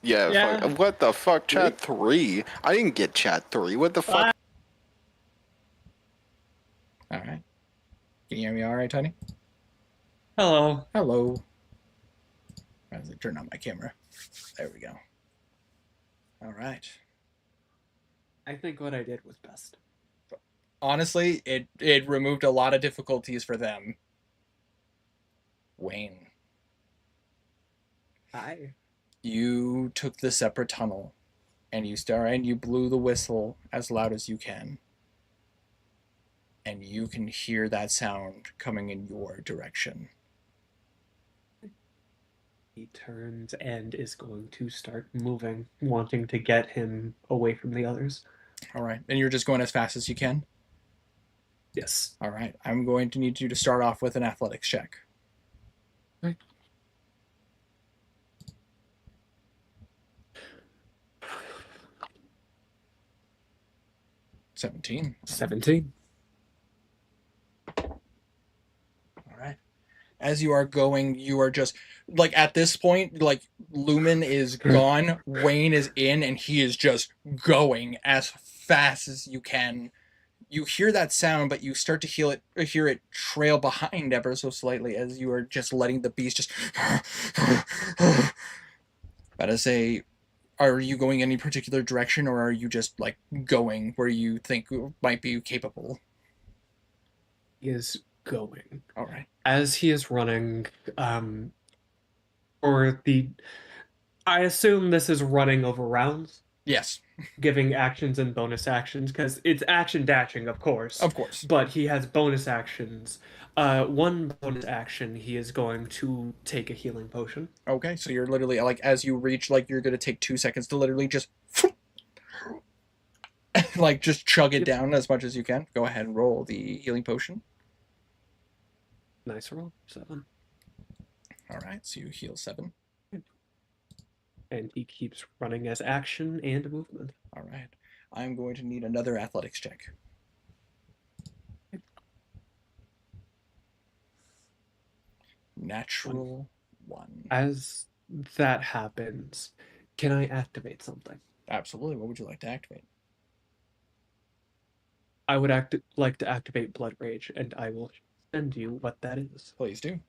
Yeah, Yeah. what the fuck? Chat 3? I didn't get chat 3. What the fuck? All right. Can you hear me all right, Tiny? Hello. Hello. As I turn on my camera. There we go. All right. I think what I did was best. Honestly, it removed a lot of difficulties for them. Wayne, Hi. you took the separate tunnel, and you blew the whistle as loud as you can, and you can hear that sound coming in your direction. He turns and is going to start moving, wanting to get him away from the others. All right, and you're just going as fast as you can. Yes. All right, I'm going to need you to start off with an athletics check. Right. $17. 17. All right. As you are going, you are just like at this point, like Lumen is gone, Wayne is in, and he is just going as fast as you can. You hear that sound, but you start to hear it trail behind ever so slightly as you are just letting the beast just. About to say, are you going any particular direction, or are you just like going where you think might be capable? He is going. All right. As he is running, or the I assume this is running over rounds, Yes, giving actions and bonus actions, because it's action dashing, of course. of course. But he has bonus actions. One bonus action, he is going to take a healing potion. Okay, so you're literally like as you reach, like you're gonna take 2 seconds to literally just like just chug it Yep. down as much as you can. Go ahead and roll the healing potion. Nice roll, 7. All right, so you heal 7. And he keeps running as action and movement. All right, I'm going to need another athletics check. Natural 1. As that happens, can I activate something? Absolutely. What would you like to activate? I would like to activate Blood Rage, and I will send you what that is. Please do.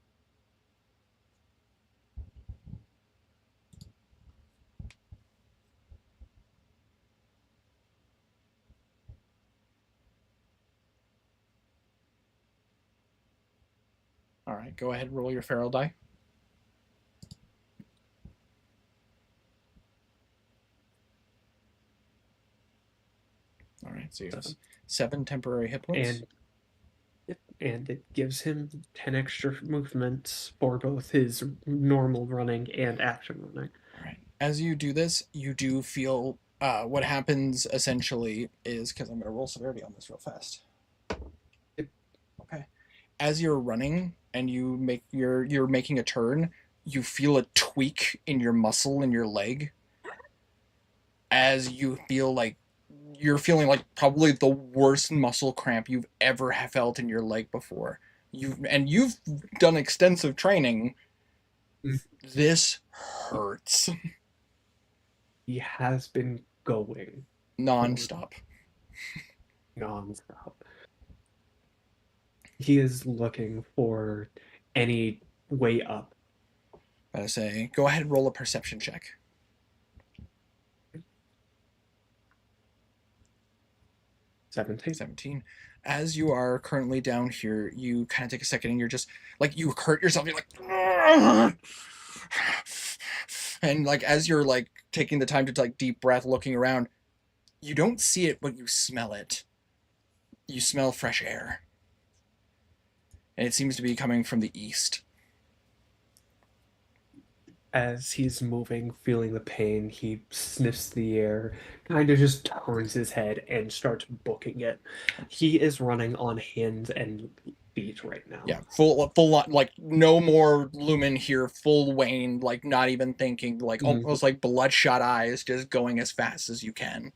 All right, go ahead and roll your feral die. All right, so you have 7 temporary hit points. And it gives him 10 extra movements for both his normal running and action running. All right. As you do this, you do feel what happens essentially is because I'm going to roll severity on this real fast. Yep. Okay. As you're running and you're making a turn, you feel a tweak in your muscle in your leg. As you feel like you're feeling like probably the worst muscle cramp you've ever felt in your leg before. You've done extensive training. This hurts. He has been going Non-stop. nonstop. He is looking for any way up. I say, go ahead and roll a perception check. 17. As you are currently down here, you kind of take a second and you're just like you hurt yourself. You're like, and like as you're like taking the time to like deep breath, looking around, you don't see it, but you smell it. You smell fresh air, and it seems to be coming from the east. As he's moving, feeling the pain, he sniffs the air, kind of just turns his head and starts booking it. He is running on hands and feet right now. Yeah, full like no more Lumen here, full Wayne, like not even thinking, like almost like bloodshot eyes, just going as fast as you can.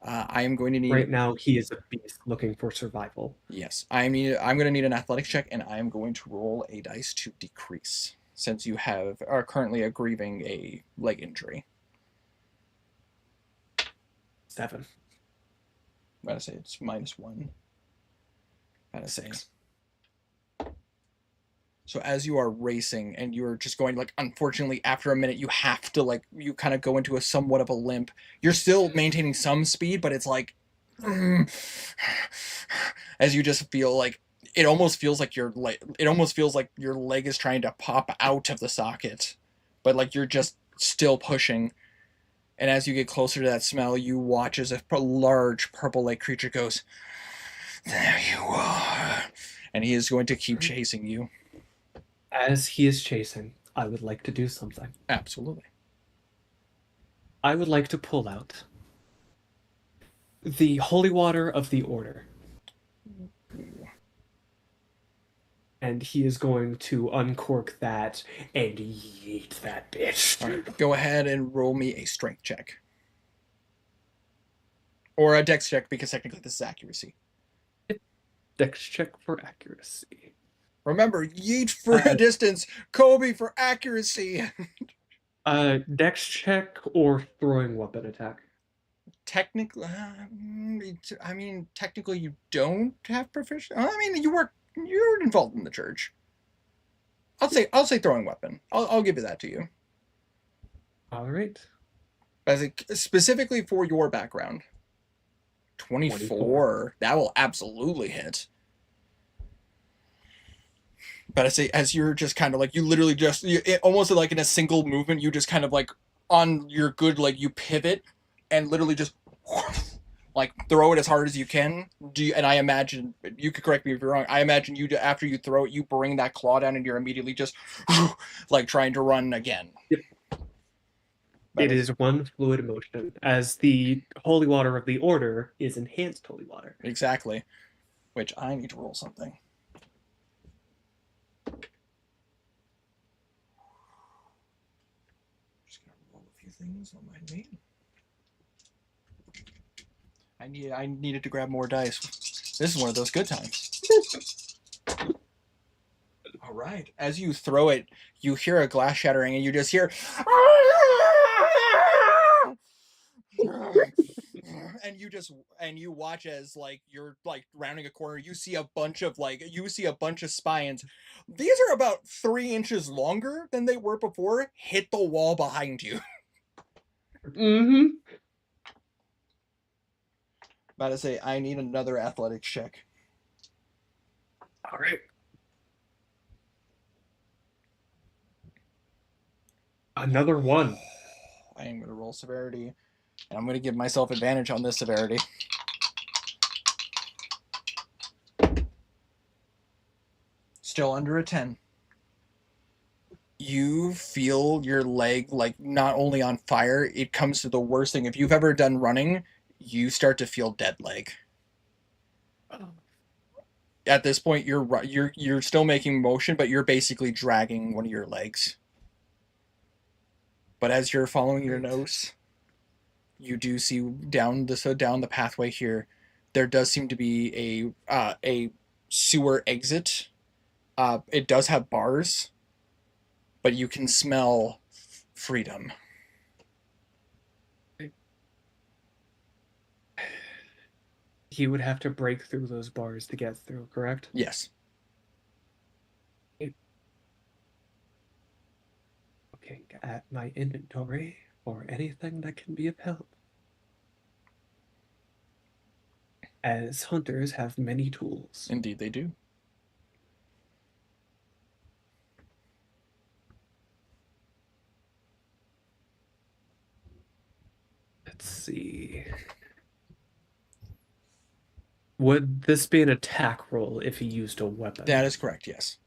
I am going to need Right now, he is a beast looking for survival. Yes, I'm going to need an athletics check, and I am going to roll a dice to decrease since you are currently grieving a leg injury. 7. I'm going to say it's -1. I'm going to say. 6. So as you are racing and you're just going like, unfortunately, after a minute, you have to like, you kind of go into a somewhat of a limp. You're still maintaining some speed, but it's like, as you just feel like, it almost feels like your leg is trying to pop out of the socket, but like you're just still pushing. And as you get closer to that smell, you watch as a large purple-like creature goes, "There you are," and he is going to keep chasing you. As he is chasing, I would like to do something. Absolutely. I would like to pull out the holy water of the order. And he is going to uncork that and yeet that bitch. All right, go ahead and roll me a strength check. Or a dex check, because technically this is accuracy. Dex check for accuracy. Remember, yeet for distance, Kobe for accuracy. Dex check or throwing weapon attack. Technically, I mean, technically, you don't have proficiency. I mean, you're involved in the church. I'll say throwing weapon. I'll give you that to you. All right. As specifically for your background. 24. That will absolutely hit. But I say, as you're just kind of like, you literally just, almost like in a single movement, you just kind of like, on your good, like, you pivot and literally just, like, throw it as hard as you can. And I imagine, you could correct me if you're wrong, I imagine you, after you throw it, you bring that claw down and you're immediately just, like, trying to run again. Yep. It is one fluid motion, as the holy water of the order is enhanced holy water. Exactly. Which I need to roll something. Just gonna roll a few things on my name. I needed to grab more dice. This is one of those good times. All right. As you throw it, you hear a glass shattering, and you just hear. And you watch as like you're like rounding a corner. You see a bunch of spines. These are about 3 inches longer than they were before. Hit the wall behind you. Mm-hmm. About to say, I need another athletics check. All right. Another one. I am going to roll severity, and I'm going to give myself advantage on this severity. Still under a 10. You feel your leg like not only on fire, it comes to the worst thing. If you've ever done running, you start to feel dead leg. At this point, you're still making motion, but you're basically dragging one of your legs. But as you're following your nose, you do see down the pathway here, there does seem to be a sewer exit. It does have bars, but you can smell freedom. He would have to break through those bars to get through, correct? Yes. Looking at my inventory for anything that can be of help. As hunters have many tools. Indeed they do. Let's see. Would this be an attack roll if he used a weapon? That is correct, yes.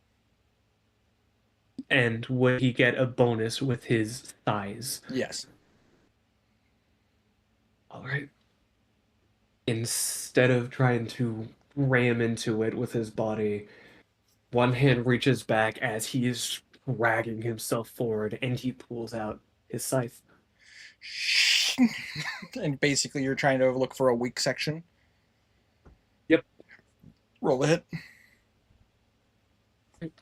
And would he get a bonus with his thighs? Yes. All right. Instead of trying to ram into it with his body, one hand reaches back as he is dragging himself forward, and he pulls out his scythe. And basically you're trying to look for a weak section. Yep. Roll a hit. Right.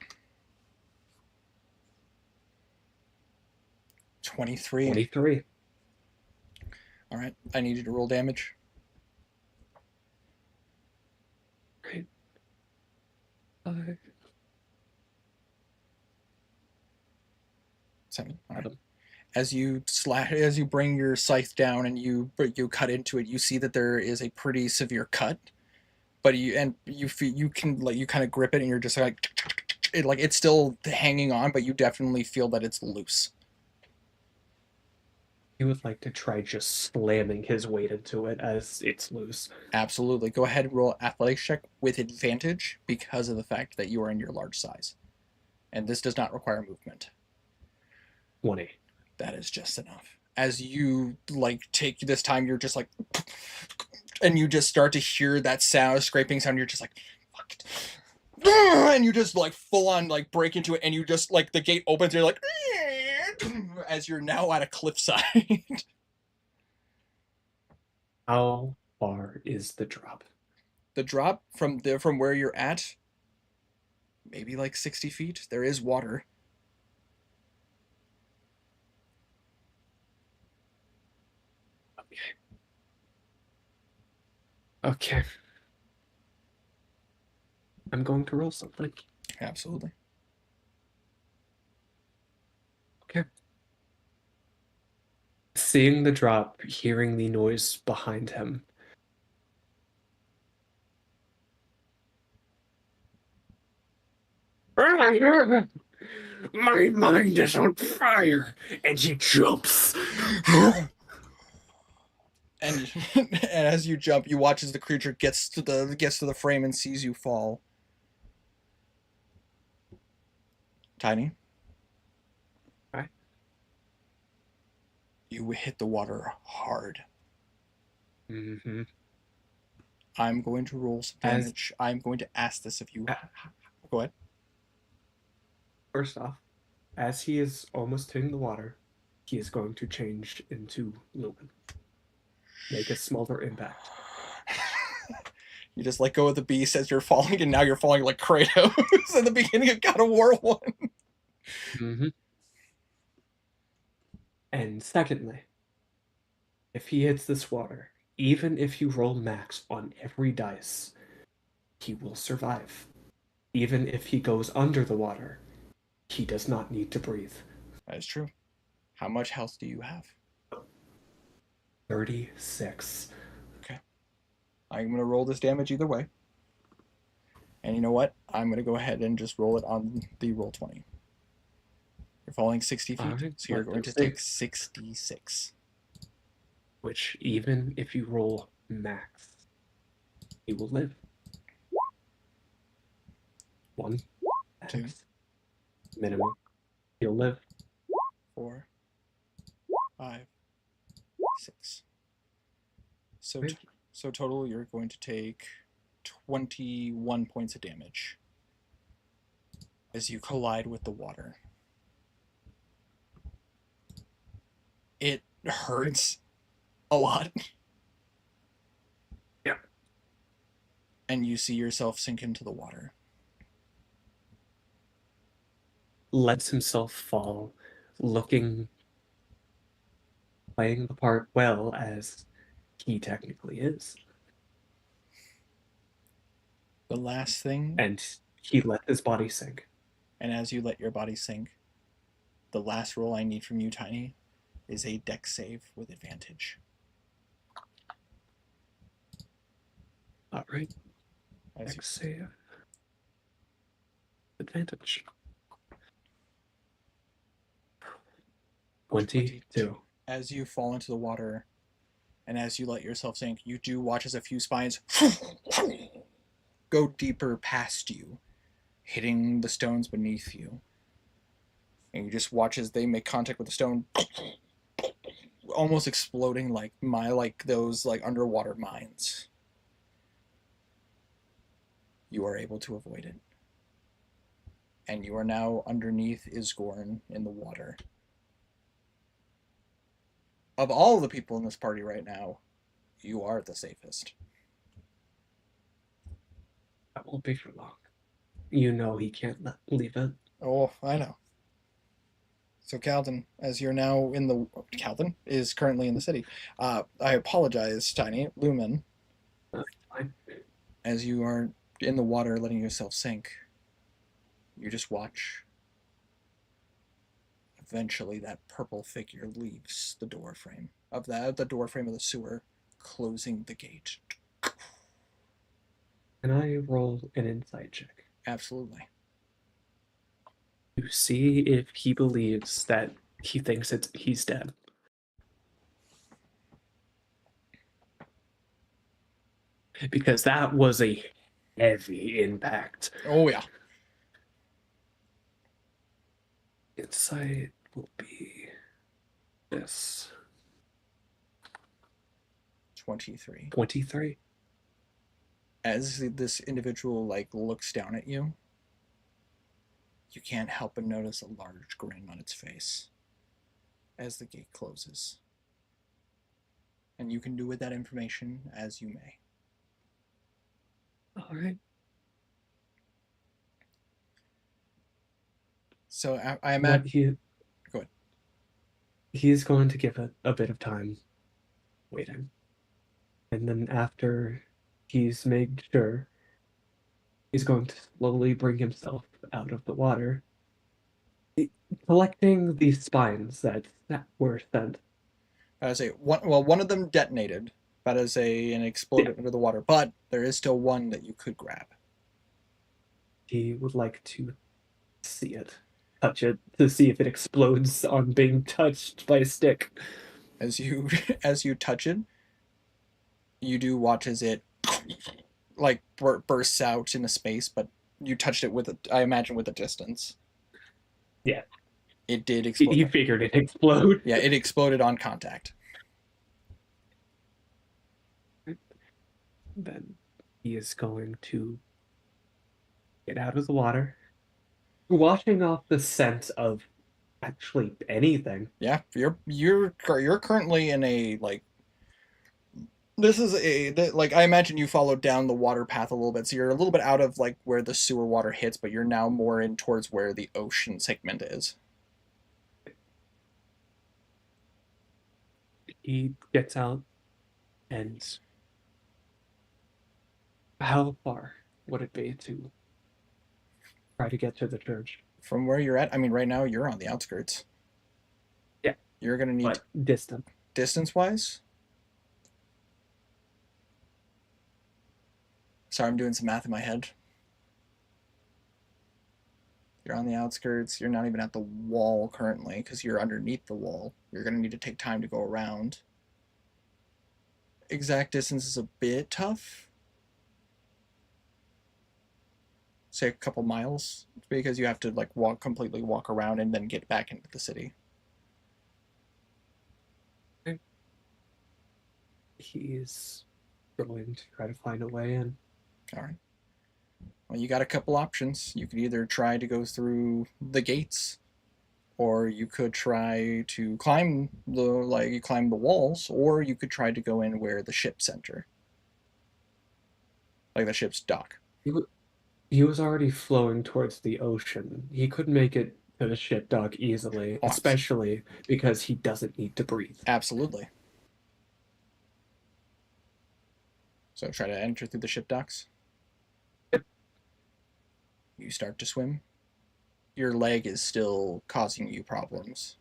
23. 23. All right. I need you to roll damage. Right. 7. All right. As you bring your scythe down and you cut into it, you see that there is a pretty severe cut. But you can like you kind of grip it and you're just like it's still hanging on, but you definitely feel that it's loose. He would like to try just slamming his weight into it as it's loose. Absolutely. Go ahead and roll athletics check with advantage because of the fact that you are in your large size. And this does not require movement. 20. That is just enough. As you like take this time, you're just like, and you just start to hear that sound, scraping sound. You're just like, fuck it. And you just like full on like break into it, and you just like the gate opens. And you're like, as you're now at a cliffside. How far is the drop? The drop from where you're at, maybe like 60 feet. There is water. Okay. I'm going to roll something. Absolutely. Okay. Seeing the drop, hearing the noise behind him. My mind is on fire, and he jumps. And and as you jump, you watch as the creature gets to the frame and sees you fall. Tiny. Right. You hit the water hard. Mm-hmm. I'm going to roll some As- damage. I'm going to ask this of you. Uh, Go ahead. First off, as he is almost hitting the water, he is going to change into Lumen. Make a smaller impact. You just let go of the beast as you're falling, and now you're falling like Kratos in the beginning of God of War 1. Mm-hmm. And secondly, if he hits this water, even if you roll max on every dice, he will survive. Even if he goes under the water, he does not need to breathe. That is true. How much health do you have? 36. I'm going to roll this damage either way. And you know what? I'm going to go ahead and just roll it on the roll 20. You're falling 60 feet, Alright, so you're let going them to save. take 66. Which, even if you roll max, he will live. 1, Two. max, minimum. He'll live. 4, 5, 6. So, Right. so total, you're going to take 21 points of damage as you collide with the water. It hurts a lot. Yeah. And you see yourself sink into the water. Lets himself fall, looking, playing the part well as he technically is. The last thing, And he let his body sink. and as you let your body sink, the last roll I need from you, Tiny, is a dex save with advantage. All right. As you, Dex save. Advantage. 22. as you fall into the water, and as you let yourself sink, you do watch as a few spines go deeper past you, hitting the stones beneath you. And you just watch as they make contact with the stone, almost exploding like those underwater mines. You are able to avoid it. And you are now underneath Isgorn in the water. Of all the people in this party right now, you are the safest. That won't be for long. You know he can't leave it. Oh, I know. So Calden, as you're now in the... Calden is currently in the city. I apologize, Tiny. Lumen, Fine. as you are in the water letting yourself sink, you just watch. Eventually that purple figure leaves the doorframe of the doorframe of the sewer, closing the gate. Can I roll an insight check Absolutely. to see if he believes that he thinks he's dead? Because that was a heavy impact. Oh yeah. Insight will be this 23. 23. As this individual looks down at you, you can't help but notice a large grin on its face as the gate closes. And you can do with that information as you may. All right. So I What imagine. he Go ahead. he's going to give it a bit of time waiting. And then after he's made sure, he's going to slowly bring himself out of the water, collecting the spines that were sent. I say one of them detonated. That is and Yeah, exploded under the water. But there is still one that you could grab. he would like to see it, touch it, to see if it explodes on being touched by a stick. As you as you touch it, you do watch as it like bursts out into space. But you touched it with I imagine with a distance. Yeah, It did he explode. figured it'd explode. Yeah, it exploded on contact. Then he is going to get out of the water, washing off the scent of actually anything. Yeah, you're currently in a like this is like I imagine you followed down the water path a little bit, so you're a little bit out of like where the sewer water hits, but you're now more in towards where the ocean segment is. He gets out, and how far would it be to try to get to the church? From where you're at, I mean, right now you're on the outskirts. Yeah, You're gonna need but distant. distance wise. Sorry, I'm doing some math in my head. You're on the outskirts. You're not even at the wall currently because you're underneath the wall. You're gonna need to take time to go around. Exact distance is a bit tough. Say a couple miles because you have to like completely walk around and then get back into the city. He's going to try to find a way in. All right. Well, you got a couple options. You could either try to go through the gates, or you could try to climb the walls, or you could try to go in where the ships enter, like the ship's dock. He was already flowing towards the ocean. He could make it to the ship dock easily, Oh, especially because he doesn't need to breathe. Absolutely. So try to enter through the ship docks. You start to swim. Your leg is still causing you problems.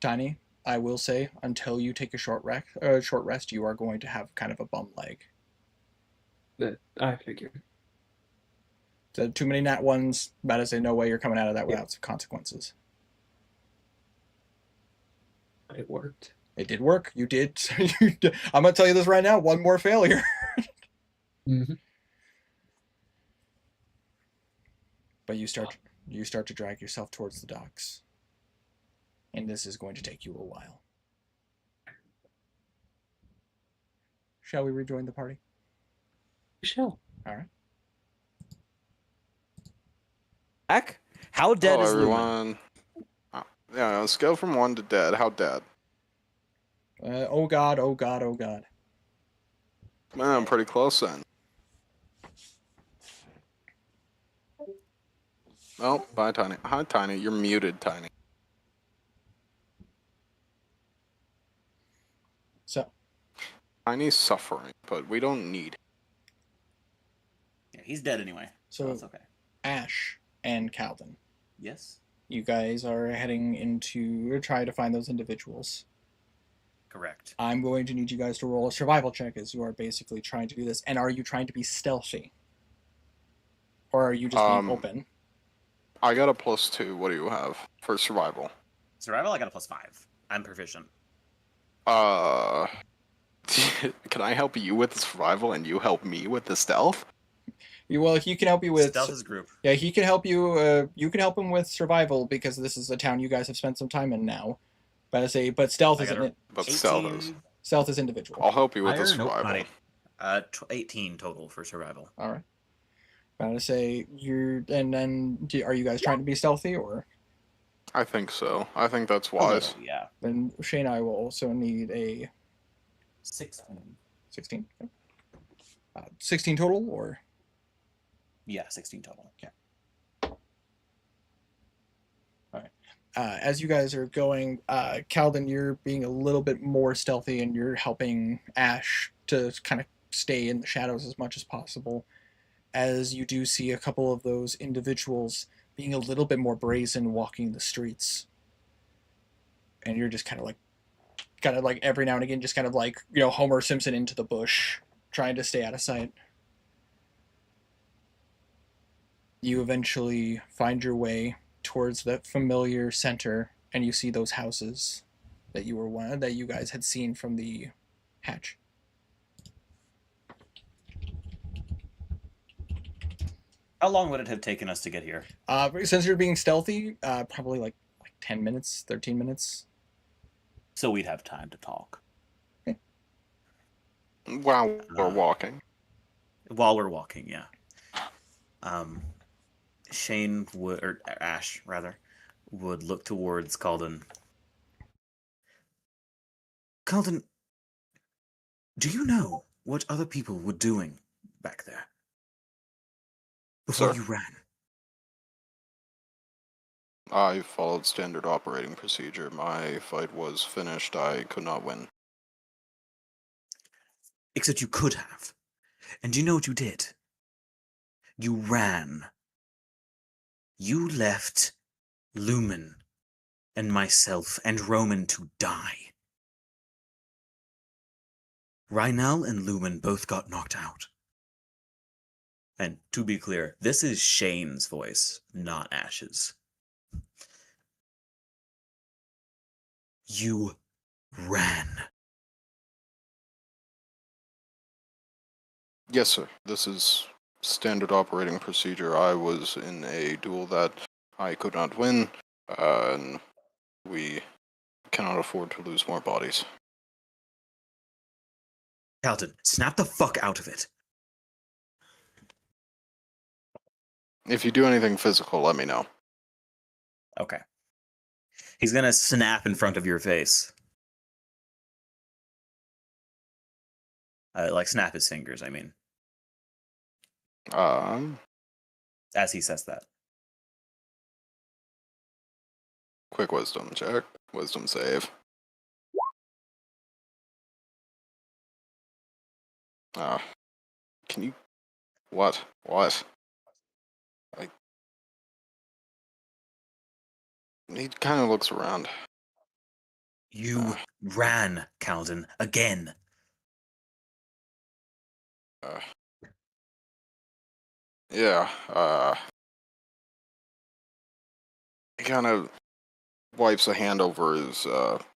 Tiny, I will say, until you take a short rest, you are going to have kind of a bum leg. That I figured. So too many nat ones, about to say no way you're coming out of that Yeah. without some consequences. It worked. It did work. You did. I'm gonna tell you this right now. One more failure. Mm-hmm. But you start to drag yourself towards the docks. And this is going to take you a while. Shall we rejoin the party? Shell. All right. Back? How dead Hello, is Luma? everyone. Yeah, on a scale from 1 to dead, how dead? Oh god, oh god, oh god. Man, I'm pretty close then. Oh, bye, Tiny. Hi, Tiny. You're muted, Tiny. So, Tiny's suffering, but we don't need him. Yeah, he's dead anyway. So So- that's okay. Ash and Calvin, Yes. you guys are heading into try to find those individuals. Correct. I'm going to need you guys to roll a survival check as you are basically trying to do this. And are you trying to be stealthy? Or are you just being open? I got a +2. What do you have for survival? Survival, I got a +5. I'm proficient. Can I help you with the survival and you help me with the stealth? Well, he can help you with Stealth is group. Yeah, he can help you. You can help him with survival because this is a town you guys have spent some time in now. But stealth I is got But 18 stealth is individual. I'll help you with the Higher? Nope, survival. not 18 total for survival. All right. Are you guys trying to be stealthy or? I think so. I think that's A wise. little, yeah. Then Shane, I will also need a 16. 16. 16 total or? Yeah, 16 total. as you guys are going, Calvin, you're being a little bit more stealthy and you're helping Ash to kind of stay in the shadows as much as possible. As you do see a couple of those individuals being a little bit more brazen walking the streets. And you're just kind of like every now and again, just kind of like, Homer Simpson into the bush, trying to stay out of sight. You eventually find your way towards the familiar center, and you see those houses that you guys had seen from the hatch. How long would it have taken us to get here? Since you're being stealthy, probably like 10 minutes, 13 minutes. So we'd have time to talk. While we're walking. While we're walking, yeah. Shane would, or Ash rather, would look towards Calden. Calden, do you know what other people were doing back there before Sir. you ran? I followed standard operating procedure. My fight was finished. I could not win. Except you could have. And do you know what you did? You ran. You left Lumen and myself and Roman to die. Rhinal and Lumen both got knocked out. And to be clear, this is Shane's voice, not Ash's. You ran. Yes, sir. This is standard operating procedure. I was in a duel that I could not win, and we cannot afford to lose more bodies. Calton, snap the fuck out of it. If you do anything physical, let me know. Okay. He's gonna snap in front of your face. Like snap his fingers, I mean. As he says that. Quick wisdom check. Wisdom save. Can you... What? He kind of looks around. You ran, Calden, again. Yeah, he kind of wipes a hand over his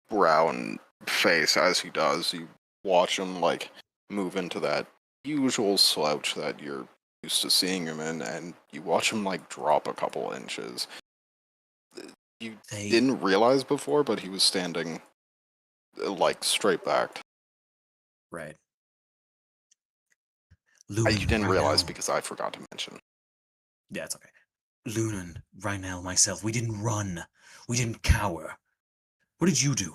brow and face as he does. You watch him, like, move into that usual slouch that you're used to seeing him in, and you watch him, like, drop a couple inches. You didn't realize before, but he was standing, like, straight back. Right. You didn't realize because I forgot to mention. Yeah, it's okay. Lunan, Rhinal, myself, we didn't run. We didn't cower. What did you do?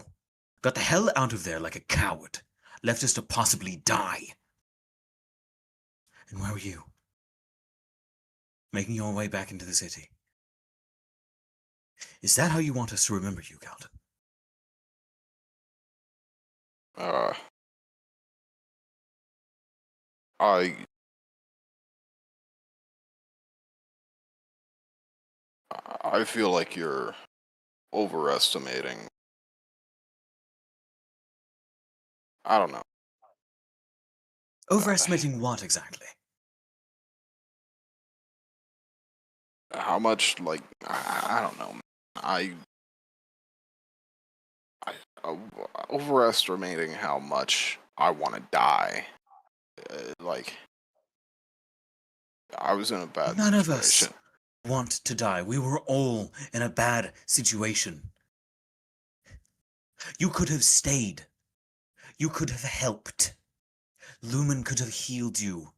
Got the hell out of there like a coward. Left us to possibly die. And where were you? Making your way back into the city. Is that how you want us to remember you, Calton? I feel like you're overestimating. I don't know. Overestimating what exactly? How much, like, I don't know. Overestimating how much I want to die. Like, I was in a bad None of situation. us want to die. We were all in a bad situation. You could have stayed. You could have helped. Lumen could have healed you.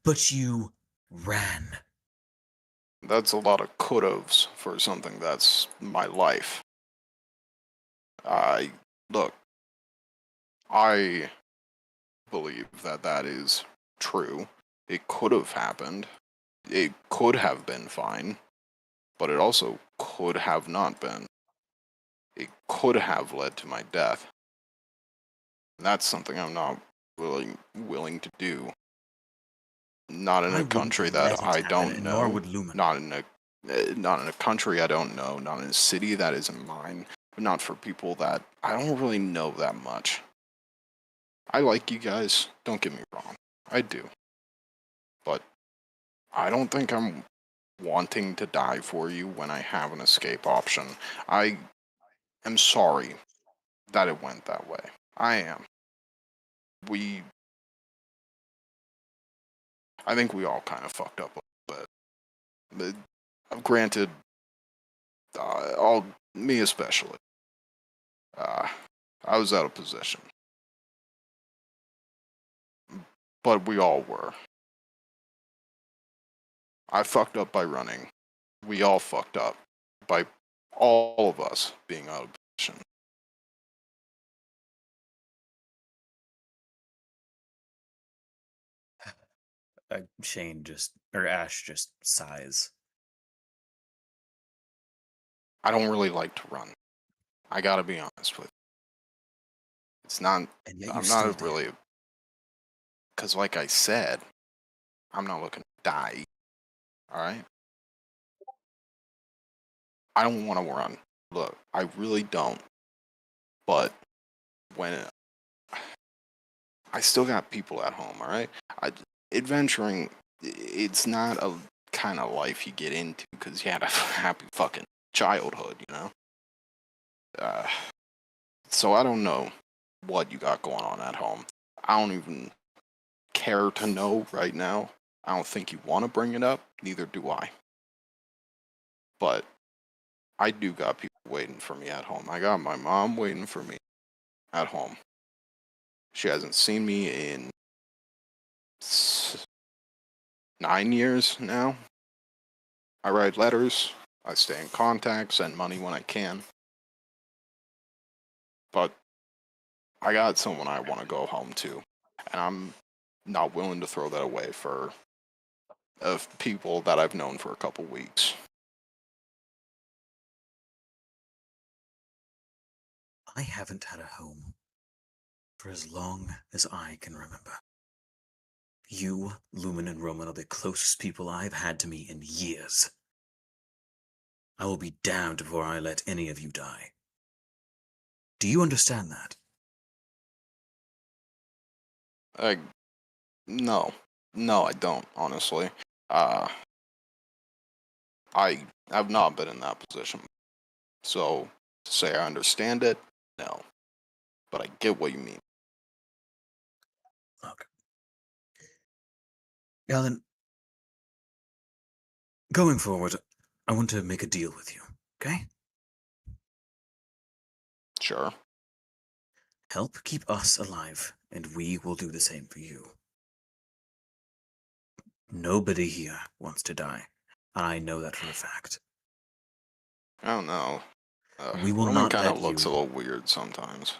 But you ran. That's a lot of could'ves for something that's my life. Look, I believe that that is true. It could have happened. It could have been fine. but it also could have not been. It could have led to my death. And that's something I'm not willing to do. Not in I a wouldn't country let that it I happen, don't and know. nor would Lumen. Not in a country I don't know. Not in a city that isn't mine. But not for people that I don't really know that much. I like you guys. Don't get me wrong. I do. But I don't think I'm wanting to die for you when I have an escape option. I am sorry that it went that way. I am. I think we all kind of fucked up a little bit. Granted, me especially. I was out of position. But we all were. I fucked up by running. We all fucked up by all of us being out of position. Ash just sighs. I don't really like to run. I gotta be honest with you. It's not, And yet you I'm still not did. really, because like I said, I'm not looking to die. Alright? I don't want to run. Look, I really don't. But when I still got people at home, alright? Adventuring, it's not a kind of life you get into because you had a happy fucking childhood, you know? Uh, so I don't know what you got going on at home. I don't even care to know right now. I don't think you want to bring it up, neither do I. But I do got people waiting for me at home. I got my mom waiting for me at home. She hasn't seen me in 9 years now. I write letters, I stay in contact, send money when I can. But I got someone I want to go home to, and I'm not willing to throw that away for people that I've known for a couple weeks. I haven't had a home for as long as I can remember. You, Lumen, and Roman are the closest people I've had to me in years. I will be damned before I let any of you die. Do you understand that? No, no, I don't. Honestly, uh, I have not been in that position, so to say I understand it, no, but I get what you mean. Look. Galen, going forward, I want to make a deal with you, okay? Sure. Help keep us alive, and we will do the same for you. Nobody here wants to die. I know that for a fact. I don't know. We will Roman not kind let of looks a you... little weird sometimes.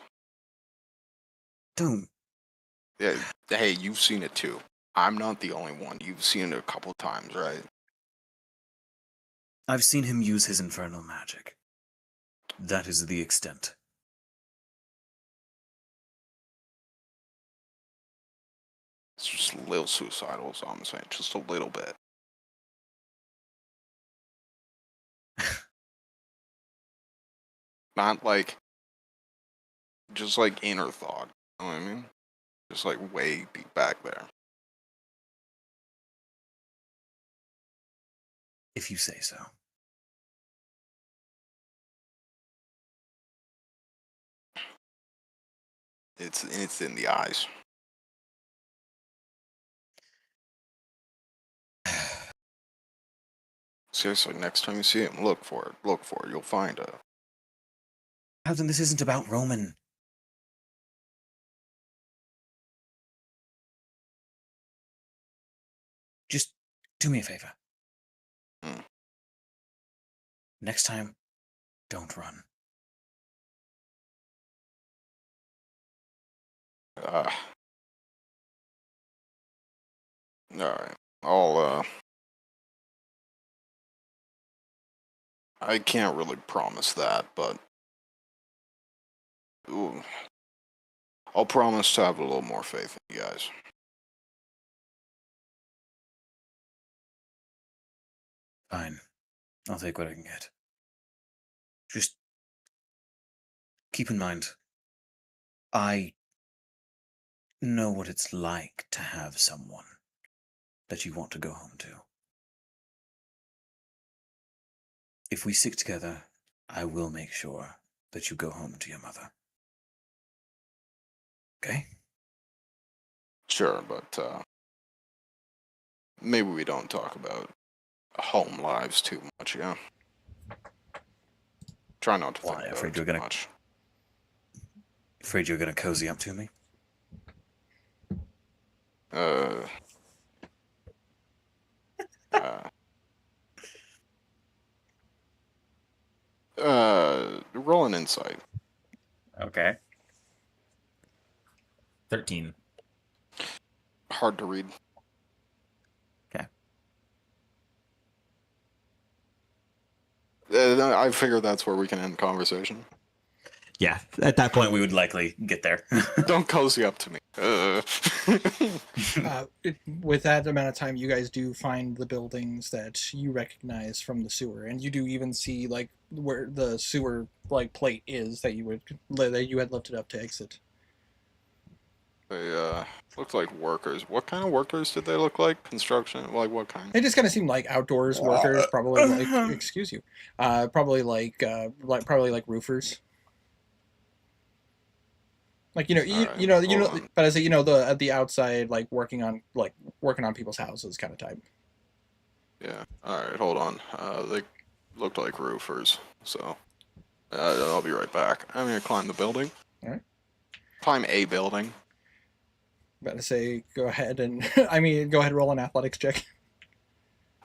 Don't... Yeah. Hey, you've seen it too. I'm not the only one. You've seen it a couple times, right? I've seen him use his infernal magic. That is the extent. It's just a little suicidal, is all I'm saying. Just a little bit. Not like, just like inner thought. You know what I mean? Just like way deep back there. If you say so. It's in the eyes. Seriously, next time you see him, look for it. Look for it. You'll find it. Then this isn't about Roman. Just do me a favor. Hmm. Next time, don't run. All right. I'll I can't really promise that, but ooh, I'll promise to have a little more faith in you guys. Fine. I'll take what I can get. Just keep in mind, I know what it's like to have someone that you want to go home to. If we stick together, I will make sure that you go home to your mother. Okay? Sure, but maybe we don't talk about home lives too much, yeah? Try not to Why? think about Afraid it you're too gonna- much. Afraid you're gonna cozy up to me? Uh, uh, roll an insight. Okay. 13. Hard to read. Okay. I figure that's where we can end conversation. Yeah, at that point, We would likely get there. Don't cozy up to me. With that amount of time, you guys do find the buildings that you recognize from the sewer, and you do even see like where the sewer like plate is that you had lifted up to exit. They looked like workers. What kind of workers did they look like? Construction? Like what kind? They just kind of seem like outdoors workers, probably like excuse you, probably like roofers. Like Alright, but I say the at the outside like working on people's houses kind of type. Yeah. Alright, hold on. They looked like roofers, so I'll be right back. I'm gonna climb the building. Alright. Climb a building. About to say go ahead and go ahead and roll an athletics check.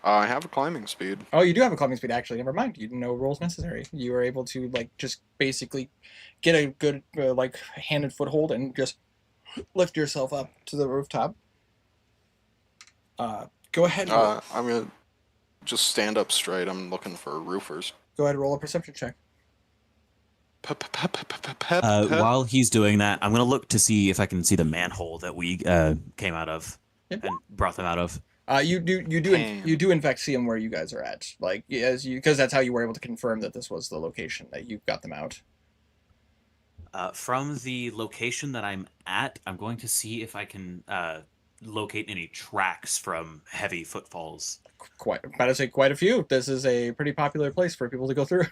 I have a climbing speed. Oh, you do have a climbing speed actually. Never mind. You no rolls necessary. You are able to like just basically get a good like handed foothold and just lift yourself up to the rooftop. Go ahead. I'm gonna just stand up straight. I'm looking for roofers. Go ahead and roll a perception check. while he's doing that, I'm gonna look to see if I can see the manhole that we came out of Yep. and brought them out of. You do in fact see them where you guys are at, like because that's how you were able to confirm that this was the location that you got them out. From the location that I'm at, I'm going to see if I can locate any tracks from heavy footfalls. Quite a few. This is a pretty popular place for people to go through.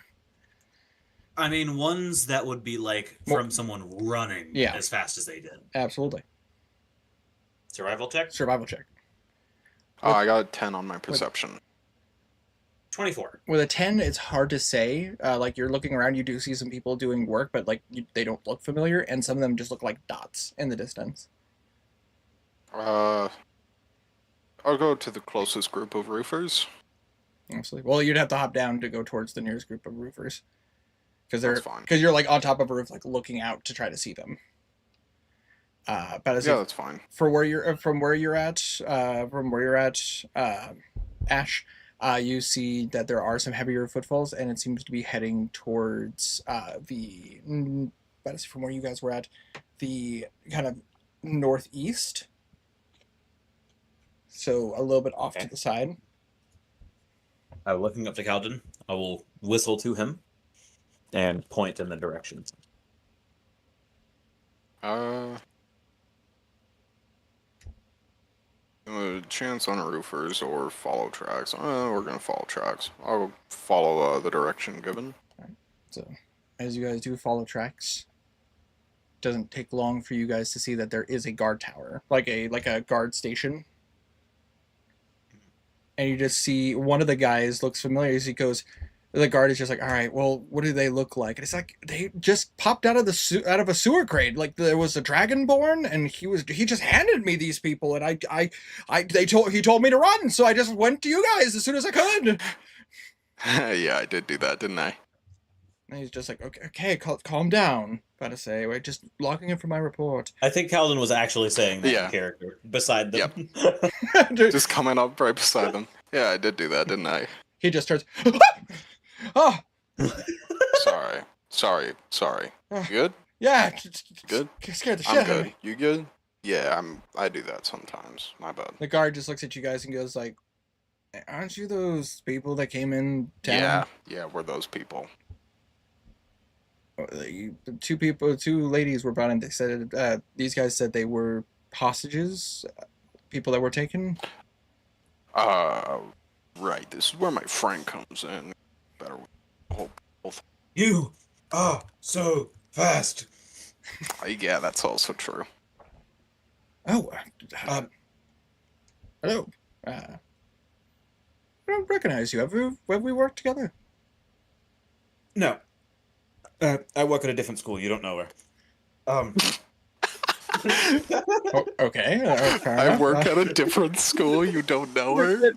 I mean, ones that would be like from someone running as fast as they did. Absolutely. Survival check? Survival check. I got a 10 on my perception. 24. With a 10, it's hard to say. Like you're looking around, you do see some people doing work, but like they don't look familiar, and some of them just look like dots in the distance. I'll go to the closest group of roofers. Absolutely. Well, you'd have to hop down to go towards the nearest group of roofers, That's fine. because you're like on top of a roof, like looking out to try to see them. But Yeah, that's fine. from where you're at, Ash, you see that there are some heavier footfalls, and it seems to be heading towards from where you guys were at, the kind of northeast. So a little bit off to the side. Looking up to Calden, I will whistle to him and point in the direction. Chance on roofers or follow tracks. We're gonna follow tracks. I'll follow the direction given. So, as you guys do follow tracks, it doesn't take long for you guys to see that there is a guard tower, like a guard station. And you just see one of the guys looks familiar as he goes. The guard is just like, all right, well, what do they look like? And it's like they just popped out of a sewer grate. Like there was a dragonborn, and he just handed me these people, and he told me to run, so I just went to you guys as soon as I could. Yeah, I did do that, didn't I? And he's just like, okay, calm down. About to say, wait, just logging in for my report. I think Calden was actually saying that Yeah. in character beside them. Just coming up right beside them. Yeah, I did do that, didn't I? He just starts. Oh, Sorry. You good? yeah. Good? Scared the shit I'm out of good. me. You good? Yeah, I do that sometimes. My bad. The guard just looks at you guys and goes like, "Aren't you those people that came in town?" Yeah, we're those people. The two ladies were brought in. They said these guys said they were hostages, people that were taken. Right. This is where my friend comes in. Better hope. You are so fast. Yeah, that's also true. Oh, hello. I don't recognize you. Have we worked together? No. I work at a different school. You don't know her. Oh, okay. Fair I enough. work at a different school. You don't know her?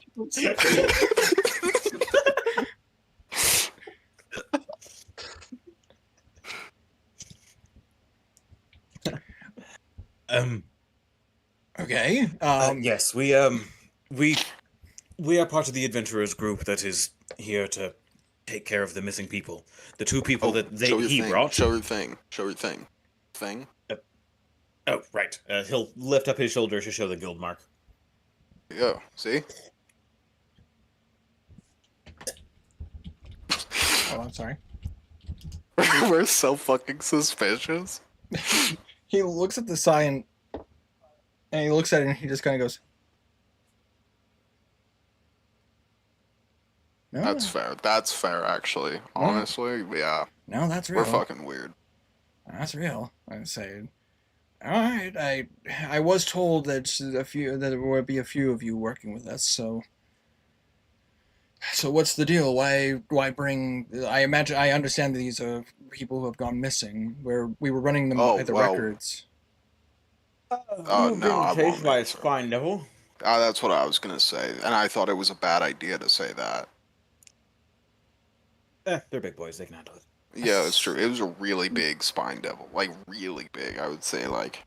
Okay. Yes, we are part of the adventurers group that is here to take care of the missing people. The two people that show your he thing. brought. Show your thing. Show your thing. Thing? Oh, right. He'll lift up his shoulder to show the guild mark. Yeah. See? Oh, I'm sorry. We're so fucking suspicious. He looks at the sign, and he looks at it, and he just kind of goes, "No, That's fair. That's fair, actually. Honestly, yeah. no, that's real. We're fucking weird. That's real." I say, "All right, I was told that there would be a few of you working with us. So what's the deal? Why bring? I understand that these are people who have gone missing. Where we were running them by the records." You've no, I been chased won't by a answer. spine devil. That's what I was gonna say, and I thought it was a bad idea to say that. They're big boys. They can handle it. Yeah, it's true. It was a really big spine devil, like really big. I would say, like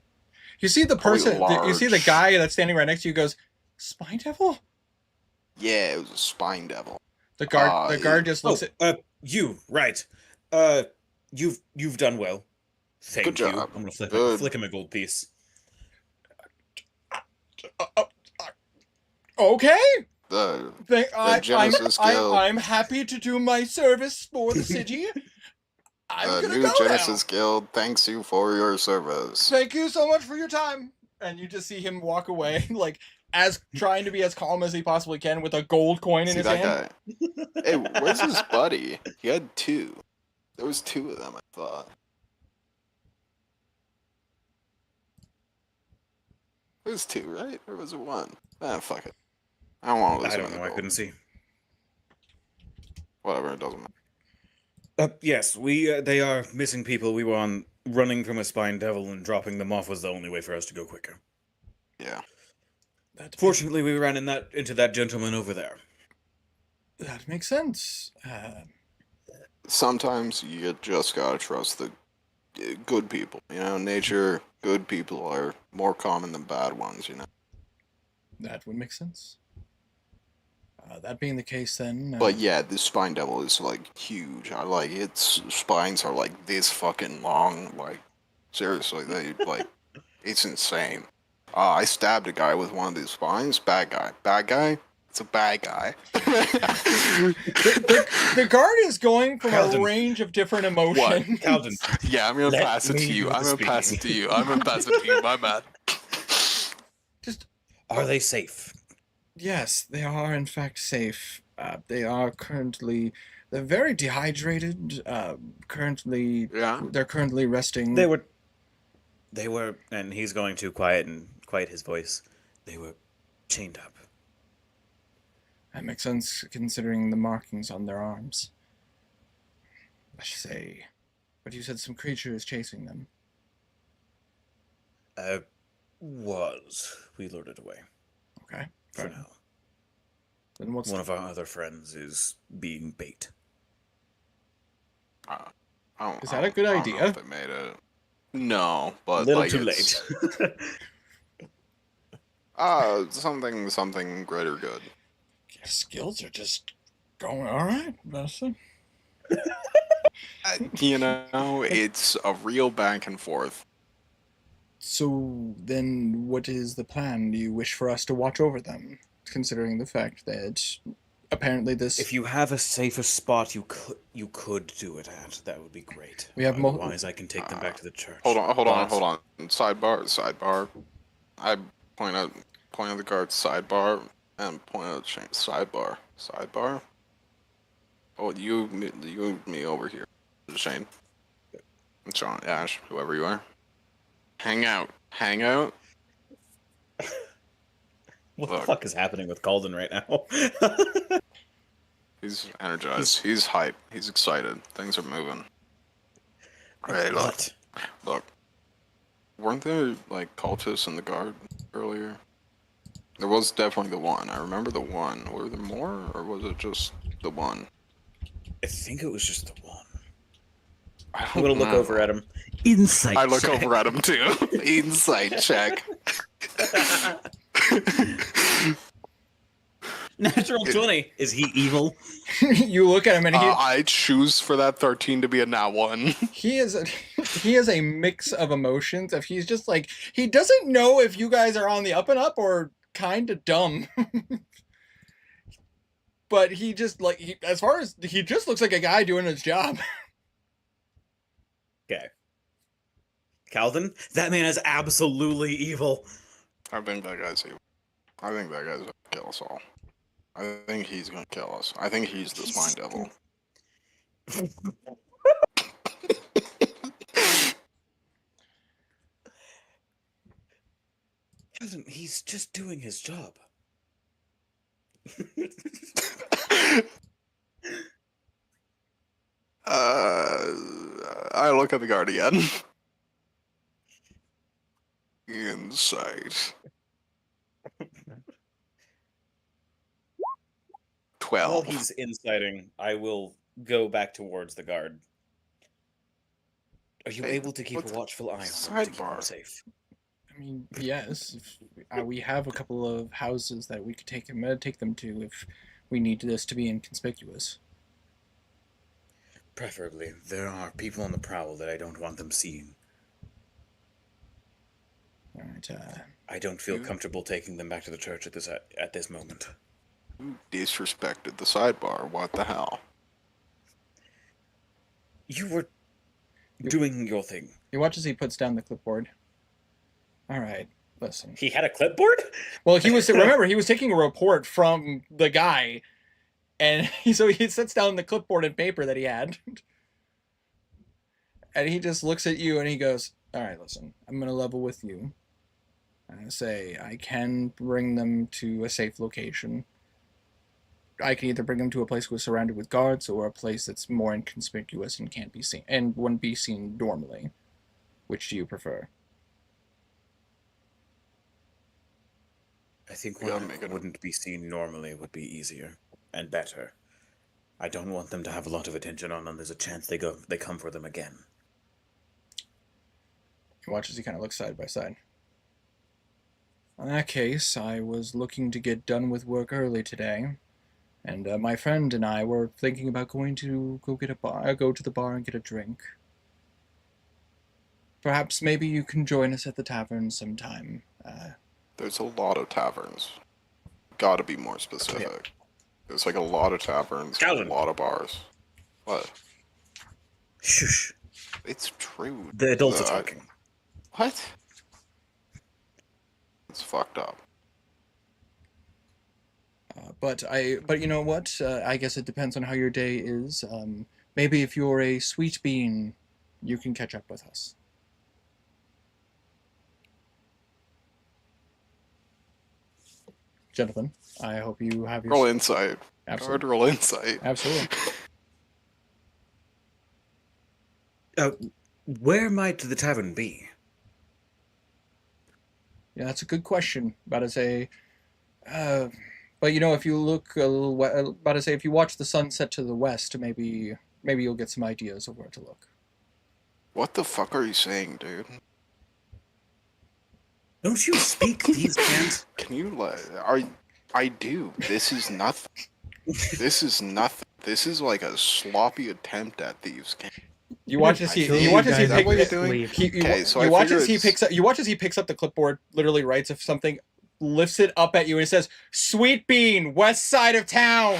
You see the probably person. You see the large. guy that's standing right next to you. Goes, "Spine devil." Yeah, it was a spine devil. The guard just looks at. You right. You've done well. Thank Good you. job. I'm gonna Good. flick him a gold piece. Okay. The I'm Genesis Guild. I'm happy to do my service for the city. I'm gonna new go Genesis now. Guild thanks you for your service. Thank you so much for your time. And you just see him walk away, like as trying to be as calm as he possibly can, with a gold coin in See his that hand. guy? Hey, where's his buddy? He had two. There was two of them, I thought. It was two, right? Or was it one? Ah, fuck it. I don't want to lose I him don't in the know. I gold. couldn't see. Whatever, it doesn't matter. Yes, they are missing people. We were on running from a spine devil, and dropping them off was the only way for us to go quicker. Yeah. Fortunately, we ran into that gentleman over there. That makes sense. Sometimes you just gotta trust the good people. You know, nature, good people are more common than bad ones, you know? That would make sense. That being the case, then. But yeah, this spine devil is like huge. I like its spines are like this fucking long. Like seriously, they like it's insane. I stabbed a guy with one of these spines. Bad guy. Bad guy. It's a bad guy. the guard is going from a Calden. range of different emotions. Calden, Yeah, I'm gonna Let pass it to me you. do the I'm gonna pass it speaking. to you. I'm gonna pass it to you. My bad. Just are they safe? yes, they are in fact safe. They are currently. They're very dehydrated. Currently, Yeah. they're currently resting. They were, and he's going to quiet his voice. They were chained up. That makes sense considering the markings on their arms. I should say, but you said some creature is chasing them. We lured it away Okay. for Fair. now. Then what's One of our other friends is being bait. I don't, Is I that a don't- good I don't know idea? if they made it. No, but A little like too it's, late. something greater good. your skills are just going all right, Madison? You know, it's a real back and forth. So then, what is the plan? Do you wish for us to watch over them, considering the fact that apparently this If you have a safer spot, you could do it at. That would be great. We have Otherwise, I can take them back to the church. Hold on. But- Sidebar. I point out the guard's sidebar and point out Shane's sidebar. Oh, you and me over here, Shane. Sean, Ash, whoever you are. Hang out. What Look. the fuck is happening with Calden right now? He's energized. He's hyped. He's excited. Things are moving. Hey, What? look. Weren't there like cultists in the guard earlier? There was definitely the one. I remember the one. Were there more, or was it just the one? I think it was just the one. I I'm gonna look know. over at him. Insight. I look check. over at him too. Insight check. Natural 20. Is he evil? you look at him and I choose for that 13 to be a nat 1. he is a mix of emotions. If he's just like he doesn't know if you guys are on the up and up or kind of dumb. But he just like he just looks like a guy doing his job. Okay. Calvin, that man is absolutely evil. I think that guy's evil. I think that guy's gonna kill us all. I think he's gonna kill us. I think he's the spine devil. Calvin, he's just doing his job. I look at the guard again. Insight. 12. While he's inciting, I will go back towards the guard. Are you Hey, able to keep a what's watchful eye on them to keep them sidebar? safe? I mean, yes, we have a couple of houses that we could take them to if we need this to be inconspicuous. Preferably, there are people on the prowl that I don't want them seeing. All right. I don't feel You- comfortable taking them back to the church at this moment. You disrespected the sidebar. What the hell? You were doing your thing. You watch as he puts down the clipboard. All right, listen. He had a clipboard? Well, he was taking a report from the guy, and so he sets down the clipboard and paper that he had, and he just looks at you and he goes, "All right, listen. I'm gonna level with you. I say I can bring them to a safe location. I can either bring them to a place that's surrounded with guards or a place that's more inconspicuous and can't be seen and wouldn't be seen normally. Which do you prefer?" I think We gotta one make that it- wouldn't be seen normally would be easier and better. I don't want them to have a lot of attention on them. There's a chance they come for them again. You watch as he kind of looks side by side. In that case, I was looking to get done with work early today, and my friend and I were thinking about going to go to the bar and get a drink. Perhaps maybe you can join us at the tavern sometime. There's a lot of taverns. Gotta be more specific. There's like a lot of taverns, Calvin. a lot of bars. What? Shush. It's true. The adults are I- talking. What? It's fucked up. But you know what? I guess it depends on how your day is. Maybe if you're a sweet bean, you can catch up with us. Gentlemen, I hope you have your Roll insight. Guard absolutely. roll insight. Absolutely. Where might the tavern be? Yeah, that's a good question. About to say, but you know, if you look a little, about to say, if you watch the sunset to the west, maybe you'll get some ideas of where to look. What the fuck are you saying, dude? Don't you speak these cans? Can you I do. This is nothing. This is nothing. This is like a sloppy attempt at thieves' game. You watch as he Kill you you watch as he guys that in what your you're doing? sleep. Okay, so I you watch figure as he it's- picks up you watch as he picks up the clipboard, literally writes of something, lifts it up at you, and it says, "Sweet Bean, west side of town."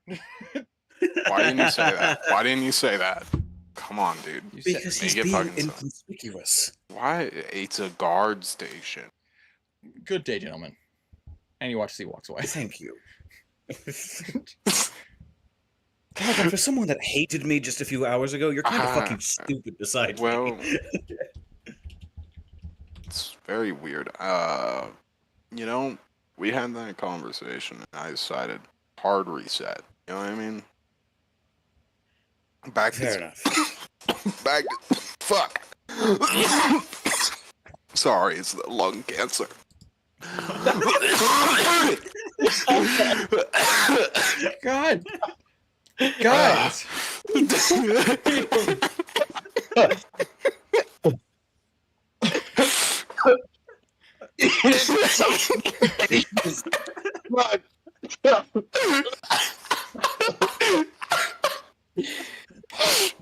Why didn't you say that? Why didn't you say that? Come on, dude. You said, Because Make he's it being fucking sense. inconspicuous. Why? It's a guard station. "Good day, gentlemen." And you watch as he walks away. Thank you. God, and for someone that hated me just a few hours ago, you're kind of fucking stupid besides Well, me. it's very weird. You know, we had that conversation, and I decided hard reset. You know what I mean? Back Fair to enough. back. To, fuck. Sorry, it's the lung cancer. God, guys,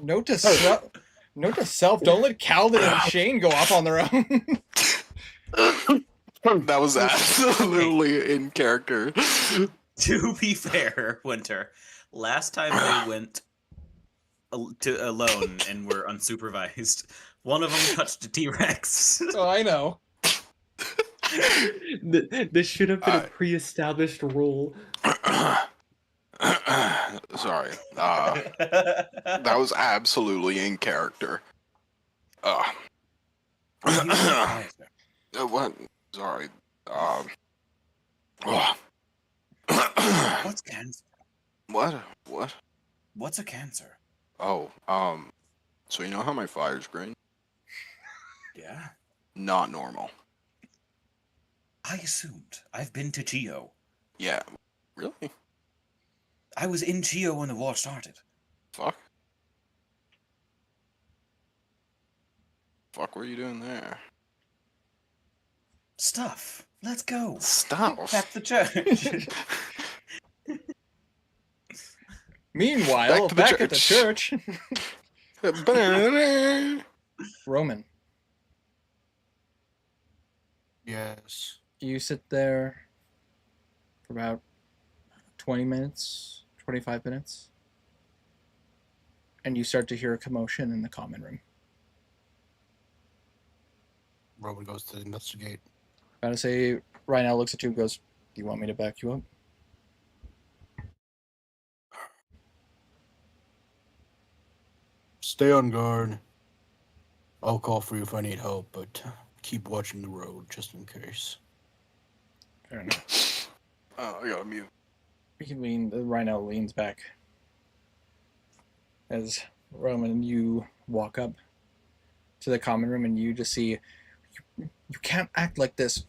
note to self. Note to self: don't let Calvin and Shane go off on their own. That was absolutely in character. To be fair, Winter, last time they went to alone and were unsupervised, one of them touched a T-Rex. Oh, I know. This should have been a I- pre-established rule. Sorry. That was absolutely in character. What? Sorry. What's cancer? What? What? What's a cancer? Oh, so you know how my fire's green? Yeah, Not normal. I assumed. I've been to Chio. Yeah. Really? I was in Chio when the war started. Fuck. Fuck were you doing there? Stuff. Let's go. Stuff. Back to church. Meanwhile, Back to the back at the church, Roman, Yes. you sit there for about 20 minutes, 25 minutes, and you start to hear a commotion in the common room. Roman goes to investigate. About to say, Rhino looks at you and goes, "Do you want me to back you up?" Stay on guard. I'll call for you if I need help, but keep watching the road just in case. Fair enough. Oh, I got mute. The Rhino leans back. As Roman, you walk up to the common room and you just see, you can't act like this.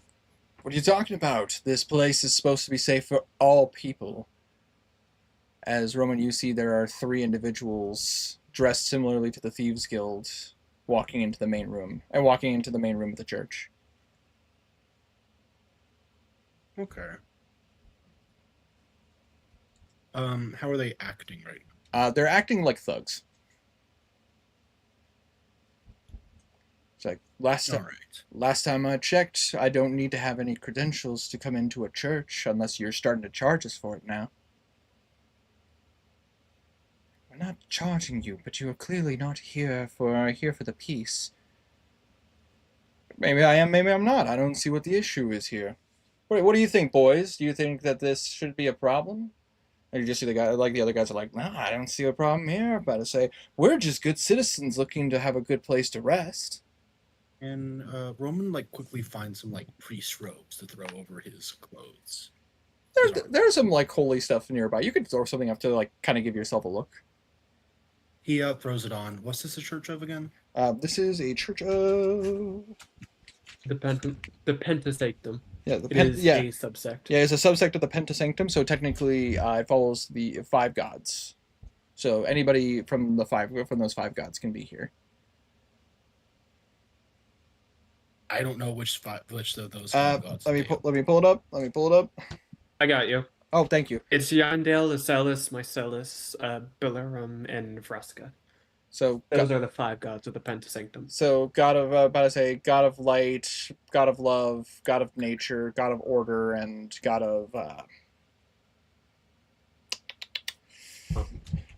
What are you talking about? This place is supposed to be safe for all people. As Roman, you see there are 3 individuals dressed similarly to the Thieves Guild walking into the main room of the church. Okay. How are they acting right They're acting like thugs. It's like now? All right. last time I checked, I don't need to have any credentials to come into a church unless you're starting to charge us for it now. We're not charging you, but you are clearly not here for the peace. Maybe I am, maybe I'm not. I don't see what the issue is here. What do you think, boys? Do you think that this should be a problem? And you just see the guy, like the other guys are like, "No, I don't see a problem here." I'm about to say, we're just good citizens looking to have a good place to rest. And Roman quickly finds some priest robes to throw over his clothes. There's some holy stuff nearby. You could throw something up to kind of give yourself a look. He throws it on. What's this a church of again? This is a church of The Pentasanctum. yeah, It is a subsect. yeah, it's a subsect of the Pentasanctum. So technically, it follows the 5 gods. So anybody from those 5 gods can be here. I don't know which of those five gods. Let me they pull it up. I got you. Oh, thank you. It's Yandel, Lascellus, Mycellus, Bilarum, and Vrasca. So, Those are the 5 gods of the Pentasanctum. so God of about to say God of light, God of love, God of nature, God of order, and God of.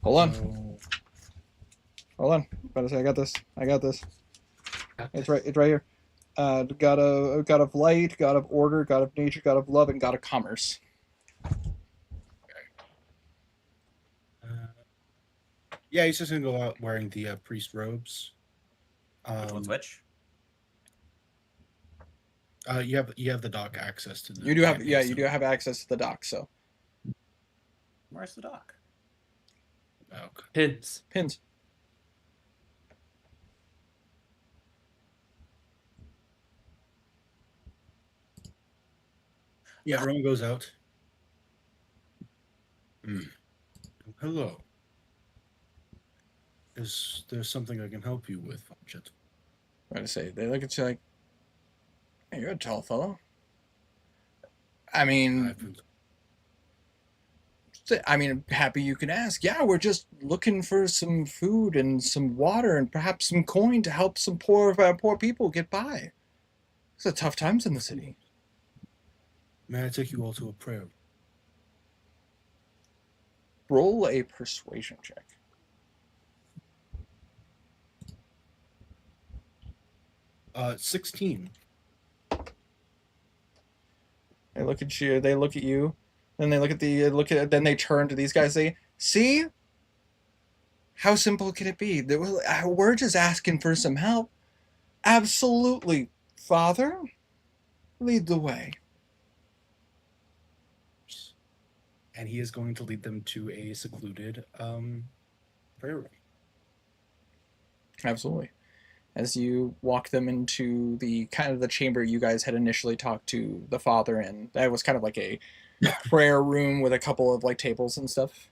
Hold on, Oh, hold on. About to say I got this. I got this. Got It's this. right. It's right here. God of light, God of order, God of nature, God of love, and God of commerce. yeah, he's just gonna go out wearing the priest robes. Which one's which? You have the dock access to the You do have, campaign yeah, you do sim. have access to the dock. So Where's the dock? Oh, okay. Pins. pins. Yeah, Roman goes out. Hmm. Hello. Is there something I can help you with, Funchit? About to say they look at you like, hey, you're a tall fellow. I mean, I've been I'm happy you can ask. Yeah, we're just looking for some food and some water and perhaps some coin to help some poor people get by. It's a tough times in the city. May I take you all to a prayer? Roll a persuasion check. 16. They look at you. They look at you. Then they Then they turn to these guys. Say, "See, how simple can it be? We're just asking for some help. Absolutely, Father, lead the way." And he is going to lead them to a secluded prayer room. Absolutely. As you walk them into the kind of the chamber you guys had initially talked to the father in, that was kind of like a prayer room with a couple of like tables and stuff.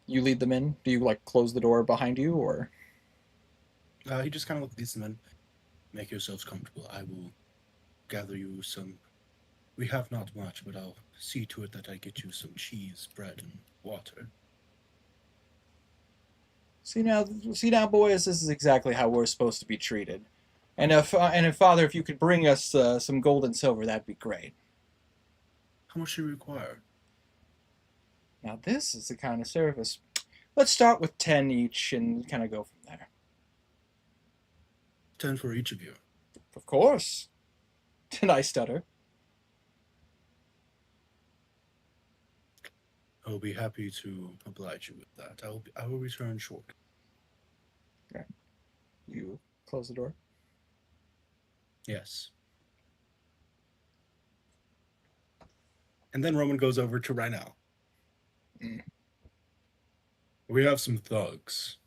You lead them in. Do you like close the door behind you, or? He just kind of leads them in. Make yourselves comfortable. I will gather you some. We have not much, but I'll see to it that I get you some cheese, bread, and water. See now, boys. This is exactly how we're supposed to be treated. And if Father, if you could bring us some gold and silver, that'd be great. How much do you require? Now this is the kind of service. Let's start with 10 each and kind of go from there. 10 for each of you. Of course. And I stutter. I'll be happy to oblige you with that. I will return shortly. Okay. You close the door. Yes. And then Roman goes over to Rhinell. Mm. We have some thugs.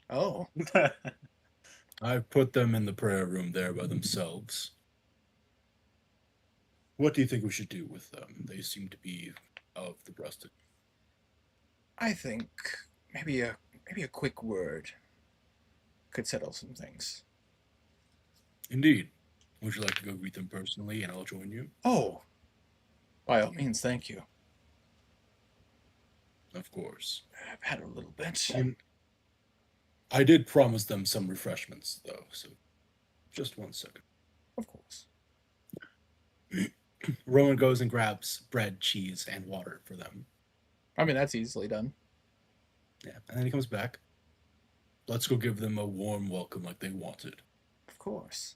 Oh. I put them in the prayer room there by themselves. What do you think we should do with them? They seem to be of the rusted. I think maybe a quick word could settle some things. Indeed. Would you like to go greet them personally and I'll join you? Oh. By all means, thank you. Of course. I've had a little bit. And I did promise them some refreshments, though, so just 1 second. Of course. Roman goes and grabs bread, cheese, and water for them. I mean, that's easily done. Yeah, and then he comes back. Let's go give them a warm welcome like they wanted. Of course.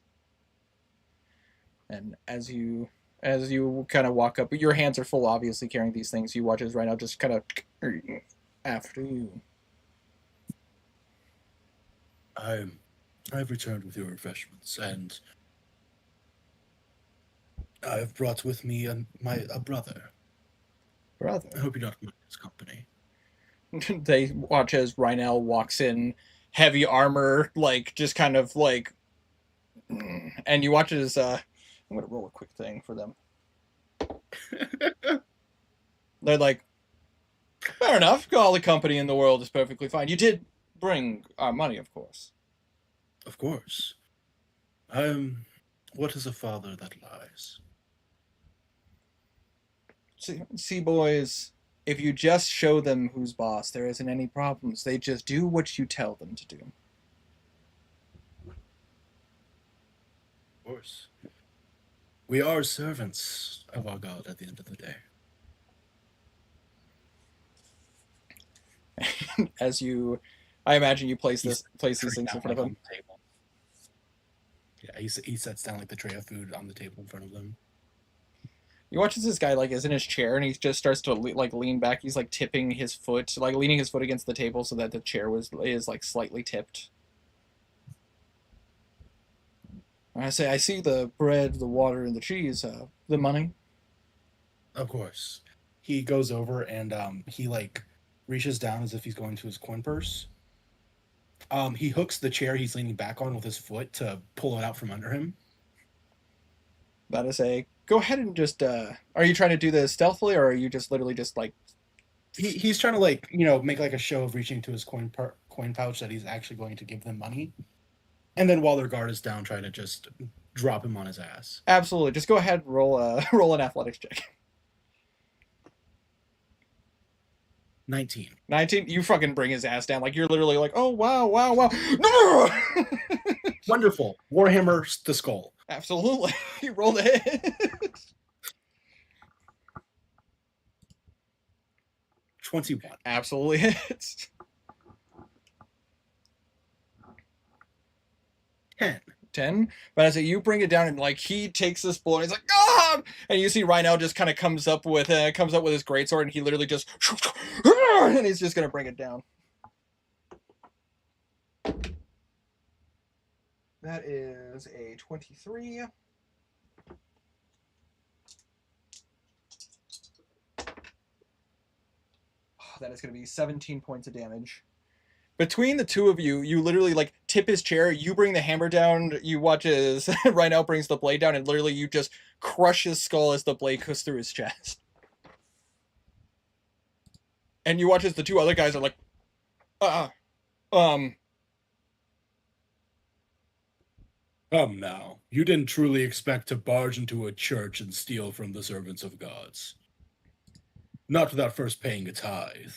And as you kind of walk up, your hands are full, obviously carrying these things. You watch as right now, just kind of after you. I've returned with your refreshments, and I've brought with me a brother. Brother. I hope you don't mind his company. They watch as Rhinell walks in, heavy armor, like just kind of like, and you watch as I'm gonna roll a quick thing for them. They're like, fair enough. All the company in the world is perfectly fine. You did bring our money, of course. Of course. What is a father that lies? See, boys, if you just show them who's boss, there isn't any problems. They just do what you tell them to do. Of course. We are servants of our God at the end of the day. As you, I imagine you place He's these Tray things down, in front of like, him. on the table. Yeah, he sets down like the tray of food on the table in front of them. You watch as this guy like is in his chair and he just starts to like lean back. He's like tipping his foot, like leaning his foot against the table so that the chair is like slightly tipped. I say, I see the bread, the water, and the cheese. The money. Of course. He goes over and he like reaches down as if he's going to his coin purse. He hooks the chair he's leaning back on with his foot to pull it out from under him. That is a. Go ahead and just. Are you trying to do this stealthily, or are you just literally just like? He's trying to like make like a show of reaching to his coin pouch that he's actually going to give them money, and then while their guard is down, try to just drop him on his ass. Absolutely. Just go ahead and roll roll an athletics check. 19. 19. You fucking bring his ass down. Like you're literally like, oh wow, wow, wow. No! Wonderful. Warhammer the skull. Absolutely. You rolled a hit. 21. Absolutely hits. 10. 10. But as you bring it down and like he takes this blow and he's like, ah! And you see Rhino just kind of comes up with his greatsword and he literally just and he's just gonna bring it down. That is a 23. That is going to be 17 points of damage. Between the two of you, you literally like tip his chair, you bring the hammer down, you watch as Rhino brings the blade down, and literally you just crush his skull as the blade goes through his chest. And you watch as the two other guys are like, Come now, you didn't truly expect to barge into a church and steal from the servants of gods. Not without first paying a tithe.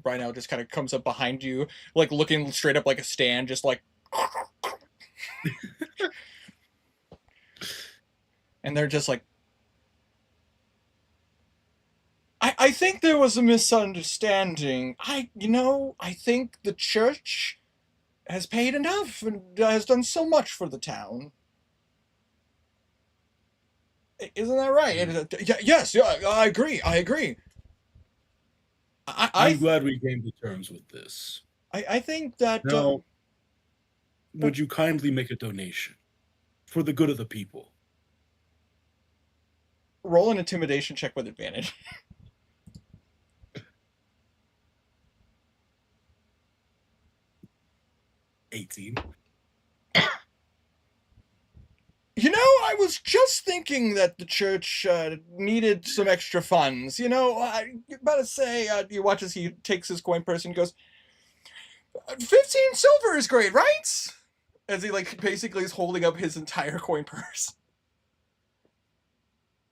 Rhino just kind of comes up behind you, like looking straight up like a stand, just like. And they're just like. I think there was a misunderstanding. I think the church has paid enough and has done so much for the town. Isn't that right? Yes, I agree. I'm glad we came to terms with this. I think that. Now, would you kindly make a donation for the good of the people? Roll an intimidation check with advantage. 18. I was just thinking that the church needed some extra funds. You're about to say, you watch as he takes his coin purse and goes, 15 silver is great, right? As he, like, basically is holding up his entire coin purse.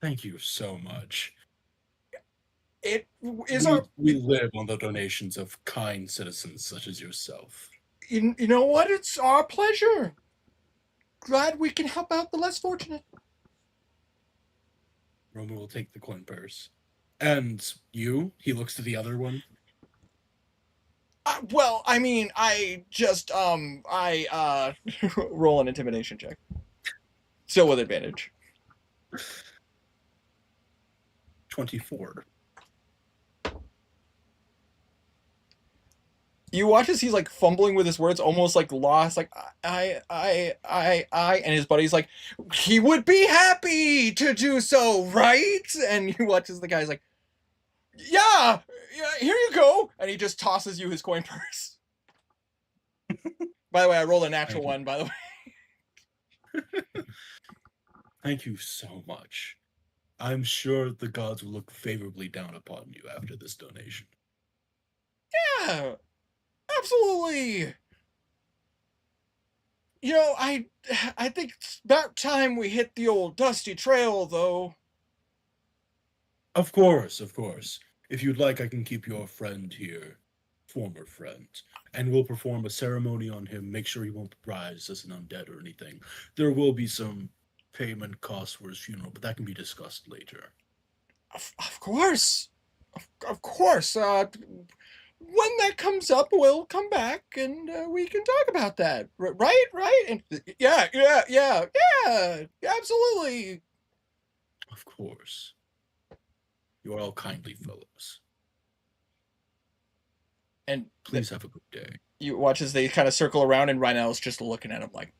Thank you so much. It is we live on the donations of kind citizens such as yourself. You know what? It's our pleasure. Glad we can help out the less fortunate. Roma will take the coin purse. And you? He looks to the other one. Well, I mean, I just, roll an intimidation check. Still with advantage. 24. You watch as he's like fumbling with his words, almost like lost, like I, and his buddy's like, he would be happy to do so, right? And you watch as the guy's like, yeah, here you go, and he just tosses you his coin purse. By the way, I rolled a natural one. By the way. Thank you so much. I'm sure the gods will look favorably down upon you after this donation. Yeah. Absolutely. I think it's about time we hit the old dusty trail, though. Of course, of course. If you'd like, I can keep your friend here, former friend, and we'll perform a ceremony on him, make sure he won't rise as an undead or anything. There will be some payment costs for his funeral, but that can be discussed later. Of course. Of course. When that comes up, we'll come back and we can talk about that. Right? Right? And yeah. Absolutely. Of course. You are all kindly fellows. And Please have a good day. you watch as they kind of circle around, and Rhinell's just looking at him like.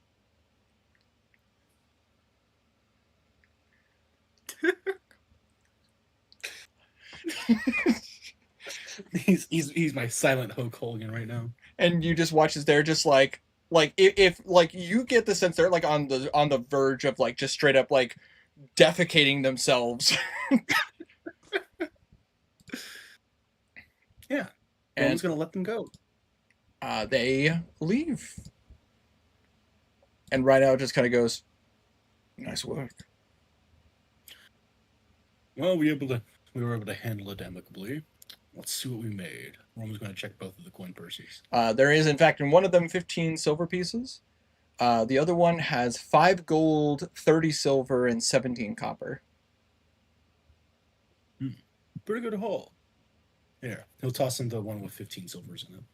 He's my silent Hulk Hogan right now. And you just watch as they're just like if like you get the sense they're like on the verge of like just straight up like defecating themselves. Yeah. And Roman's gonna let them go. they leave. And Rhino just kind of goes, "Nice work." Well, we were able to handle it amicably. Let's see what we made. Roman's gonna check both of the coin purses. There is, in fact, in one of them 15 silver pieces. The other one has 5 gold, 30 silver, and 17 copper. Pretty good haul. Here, he'll toss in the one with 15 silvers in it.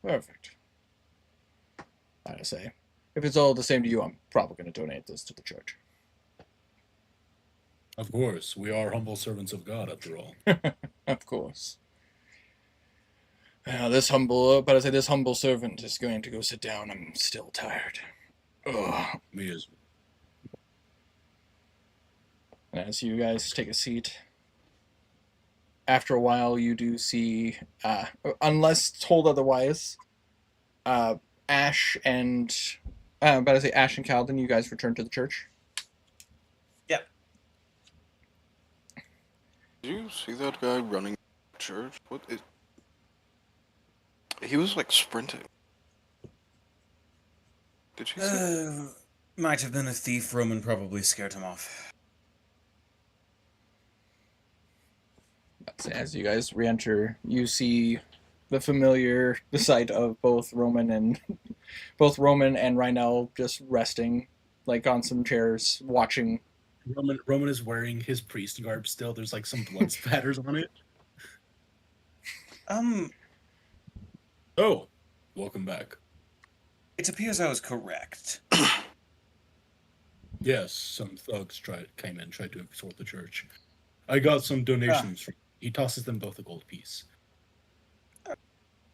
Perfect. I say, if it's all the same to you, I'm probably going to donate this to the church. Of course, we are humble servants of God, after all. Of course. This humble servant is going to go sit down. I'm still tired. Ugh. Me as As you guys take a seat, after a while, you do see, unless told otherwise, Ash and Ash and Calden, you guys return to the church. Did you see that guy running to church? He was like sprinting. Did you see? Might have been a thief. Roman probably scared him off. As you guys re-enter, you see the familiar sight of both Roman and Rhinell just resting, like on some chairs, watching. Roman is wearing his priest garb still. There's like some blood spatters on it. Oh, welcome back. It appears I was correct. Yes, some thugs tried to extort the church. I got some donations from. He tosses them both a gold piece.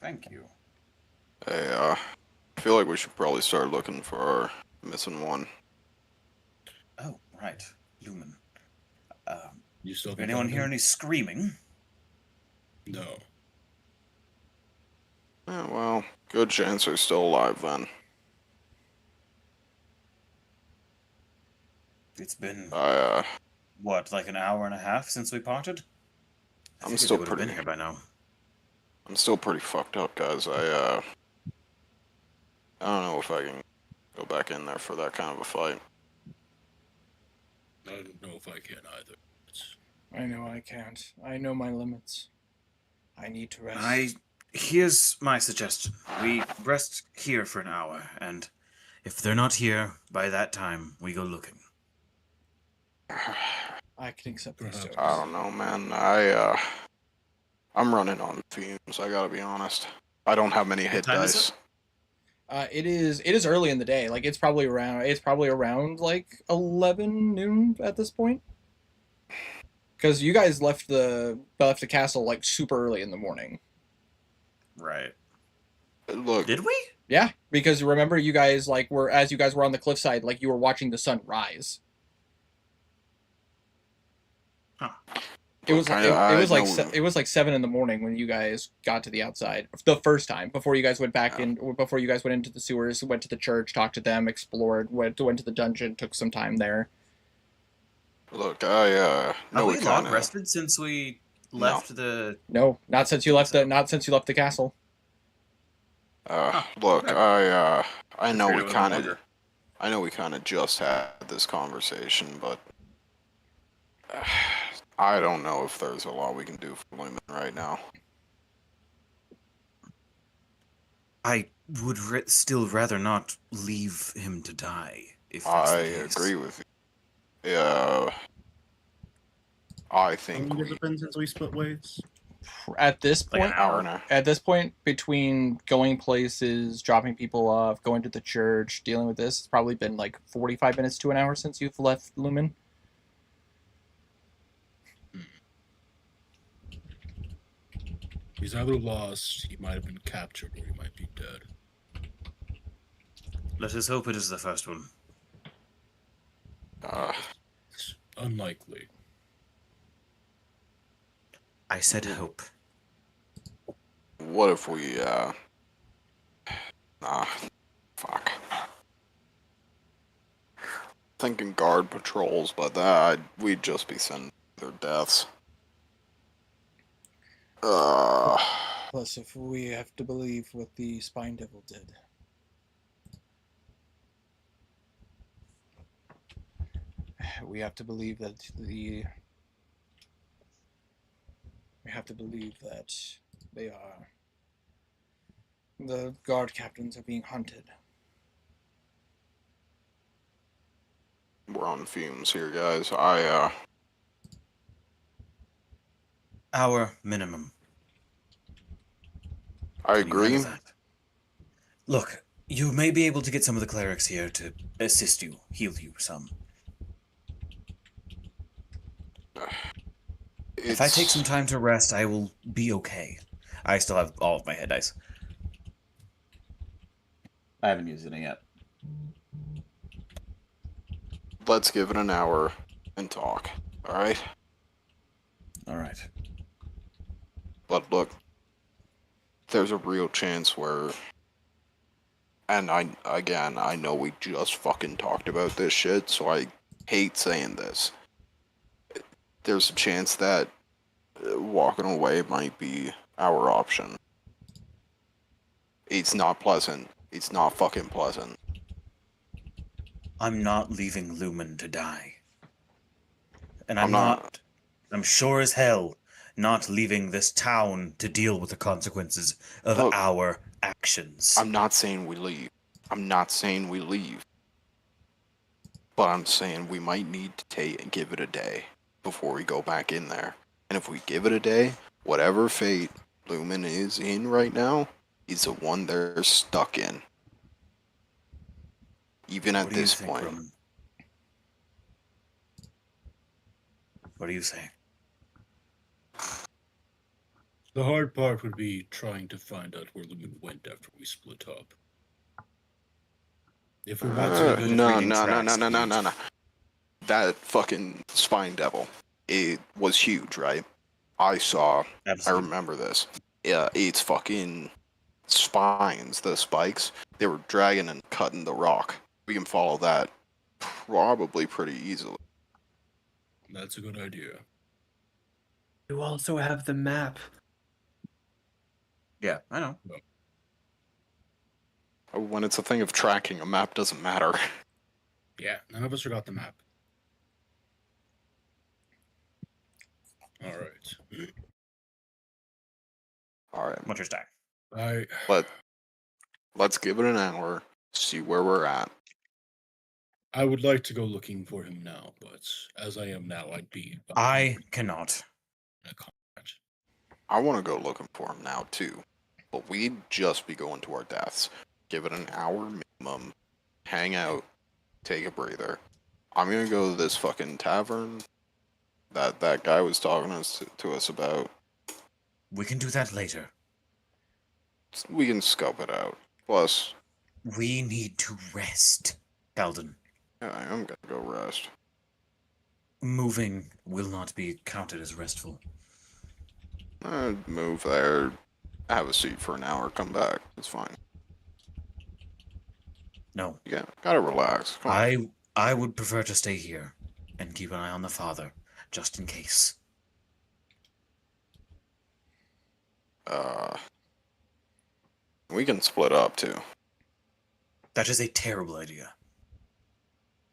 Thank you. Hey, I feel like we should probably start looking for our missing one. Oh, right. Lumen. You still Did anyone hear any screaming? No. Yeah, well, good chance they're still alive then. It's been, I like an hour and a half since we parted? I I'm figured still they would have pretty- been here by now. I'm still pretty fucked up, guys. I don't know if I can go back in there for that kind of a fight. I don't know if I can either. I know I can't. I know my limits. I need to rest. Here's my suggestion. We rest here for an hour, and if they're not here by that time, we go looking. I can accept these terms. I don't know, man. I'm running on fumes. I gotta be honest. I don't have many hit time is dice. It is early in the day. Like it's probably around like 11 noon at this point. Because you guys left the castle like super early in the morning. Right. Look, Did we? Yeah, because remember you guys as you guys were on the cliffside, like you were watching the sun rise. Huh. It was I it was like 7 in the morning when you guys got to the outside the first time before you guys went back before you guys went into the sewers, went to the church, talked to them, explored, went to the dungeon, took some time there. Look, I Have know we we long kind of. rested since we left the... No, not since you left the castle. Look, whatever. I Just know figured we it was a kind of, bugger. I know we kind of just had this conversation, but I don't know if there's a lot we can do for Lumen right now. I would still rather not leave him to die, if that's I the case. agree with you. Yeah, I How think long has we it been since we split ways? At this Like an point, hour hour. and a at this point, between going places, dropping people off, going to the church, dealing with this, it's probably been like 45 minutes to an hour since you've left Lumen. He's either lost, he might have been captured, or he might be dead. Let us hope it is the first one. It's unlikely. I said hope. What if we, fuck. Thinking guard patrols, but we'd just be sending their deaths. Plus, if we have to believe what the Spine Devil did. We have to believe that the. We have to believe that they are. The guard captains are being hunted. We're on fumes here, guys. Our minimum. I Can you handle agree. that? Look, you may be able to get some of the clerics here to assist you, heal you some. If I take some time to rest, I will be okay. I still have all of my head dice. I haven't used any yet. Let's give it an hour and talk. All right. All right. But look, there's a real chance where, and I know we just fucking talked about this shit, so I hate saying this. There's a chance that walking away might be our option. It's not pleasant. It's not fucking pleasant. I'm not leaving Lumen to die. And I'm not. I'm sure as hell not leaving this town to deal with the consequences of Look, our actions. I'm not saying we leave. I'm not saying we leave. But I'm saying we might need to give it a day before we go back in there. And if we give it a day, whatever fate Lumen is in right now is the one they're stuck in. Even at What do you this think, point. Roman? What do you say? The hard part would be trying to find out where Lumen went after we split up. If we're not so good at No. reading tracks, No. That fucking spine devil, it was huge, right? I Absolutely. remember this. Yeah, it's fucking spines, the spikes, they were dragging and cutting the rock. We can follow that probably pretty easily. That's a good idea. You also have the map. Yeah, I know. When it's a thing of tracking, a map doesn't matter. Yeah, none of us forgot the map. All right. All right, What's your stack? let's give it an hour, see where we're at. I would like to go looking for him now, but as I am now, I'd be. I cannot. in a combat. I want to go looking for him now too, but we'd just be going to our deaths. Give it an hour minimum, hang out, take a breather. I'm gonna go to this fucking tavern that guy was talking to us about. We can do that later. We can scope it out. Plus, We need to rest, Galden. yeah, I'm gonna go rest. Moving will not be counted as restful. I'd move there, have a seat for an hour, come back. It's fine. No, You gotta relax. Come on. I would prefer to stay here and keep an eye on the father, just in case. We can split up too. That is a terrible idea.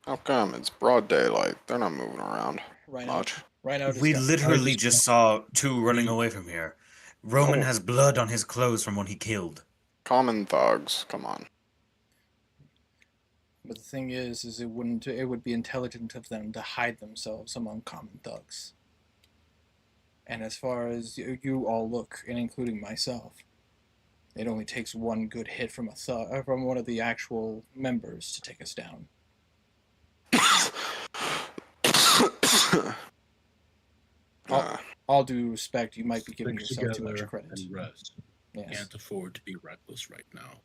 How come? It's broad daylight. They're not moving around Right now, much. We literally just just saw two running away from here. Roman Oh. has blood on his clothes from when he killed. Common thugs. Come on. But the thing is it would be intelligent of them to hide themselves among common thugs. And as far as you all look, and including myself, it only takes one good hit from from one of the actual members to take us down. All due respect, you might be giving Stick yourself too much together credit. and rest. Yes. Can't afford to be reckless right now.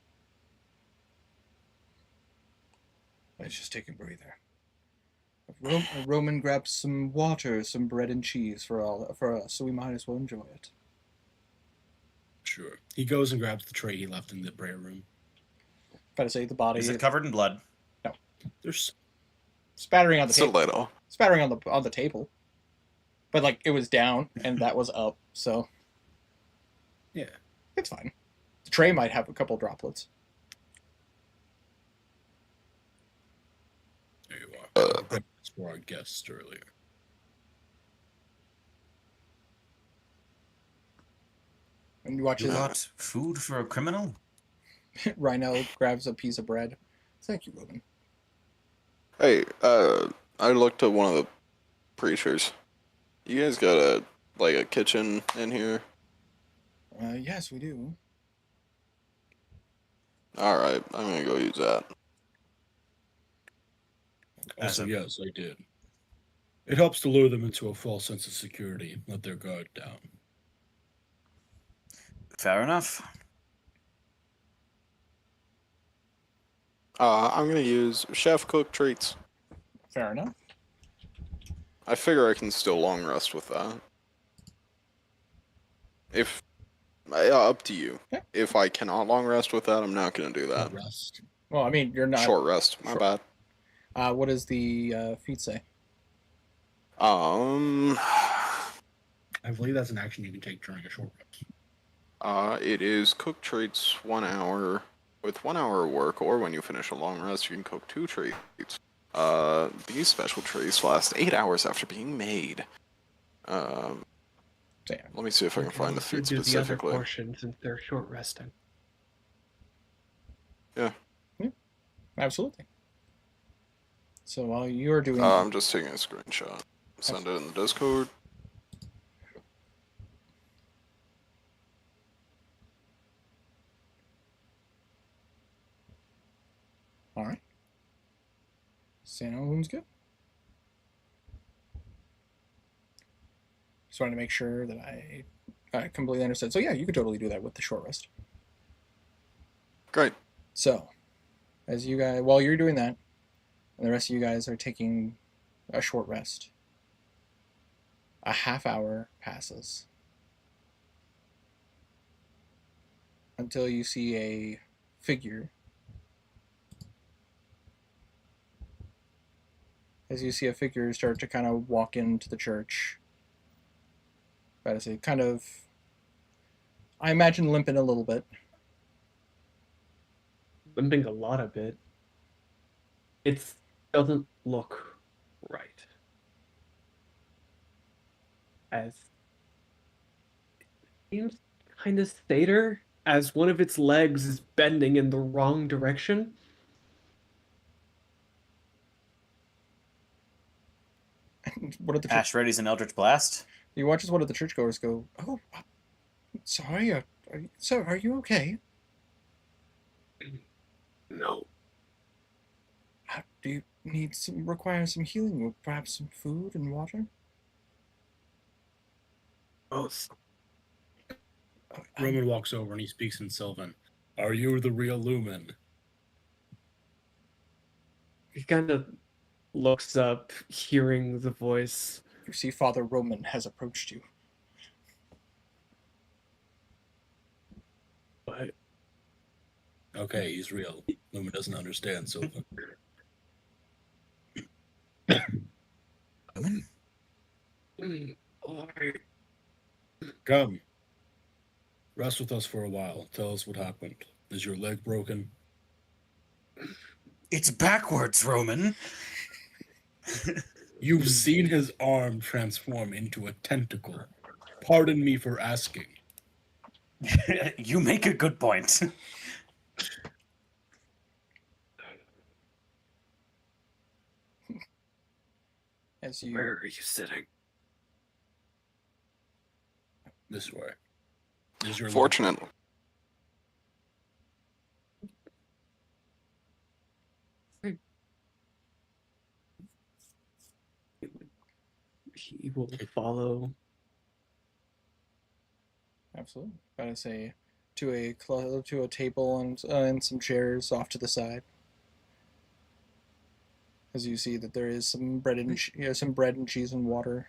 Let's just take a breather. Roman grabbed some water, some bread and cheese for us, so we might as well enjoy it. Sure. He goes and grabs the tray he left in the prayer room. If I to say the body Is it covered in blood? There's spattering on the It's a table. little. Spattering on the table. But like it was down and that was up, so yeah. it's fine. The tray might have a couple droplets. There you are. That's for our guests earlier. And you watch You as got food for a criminal? Rhino grabs a piece of bread. Thank you, Roman. Hey, I looked at one of the preachers. You guys got a kitchen in here? Yes, we do. All right, I'm gonna go use that. Also, yes, I did. It helps to lure them into a false sense of security, let their guard down. Fair enough. I'm gonna use chef cook treats. Fair enough. I figure I can still long rest with that. If up to you. Okay. If I cannot long rest with that, I'm not gonna do that. Rest. Well, I mean, you're not. Short rest. My bad. What does the feat say? I believe that's an action you can take during a short rest. It is cook treats 1 hour. With 1 hour of work, or when you finish a long rest, you can cook 2 treats. These special treats last 8 hours after being made. Damn. Let me see if I can find the feat do the other specifically. portion since they're short resting. Yeah. Absolutely. So while you're doing, I'm just taking a screenshot. Send it in the Discord. all right. Sounds good. Just wanted to make sure that I completely understood. So yeah, you could totally do that with the short rest. Great. So, as you guys, while you're doing that, and the rest of you guys are taking a short rest, a half hour passes until you see a figure. As you see a figure start to kind of walk into the church. But I say, kind of, I imagine limping a little bit. Limping a lot of it. It doesn't look right. As it seems kind of stator, as one of its legs is bending in the wrong direction. What did the Ash readies an Eldritch Blast. you watch as one of the churchgoers go, "Oh, sorry, sir, are you okay? No. Do you require some healing, or perhaps some food and water?" Both. Roman walks over and he speaks in Sylvan. Are you the real Lumen? He kind of looks up, hearing the voice. You see, Father Roman has approached you. But Okay, he's real. Lumen doesn't understand Sylvan. Come. Rest with us for a while. Tell us what happened. Is your leg broken? It's backwards, Roman. You've seen his arm transform into a tentacle. Pardon me for asking. You make a good point. As you Where are you sitting? This way. Is your leg- Fortunately, He will follow. absolutely gotta say to a table and some chairs off to the side. As you see that there is some bread and some bread and cheese and water.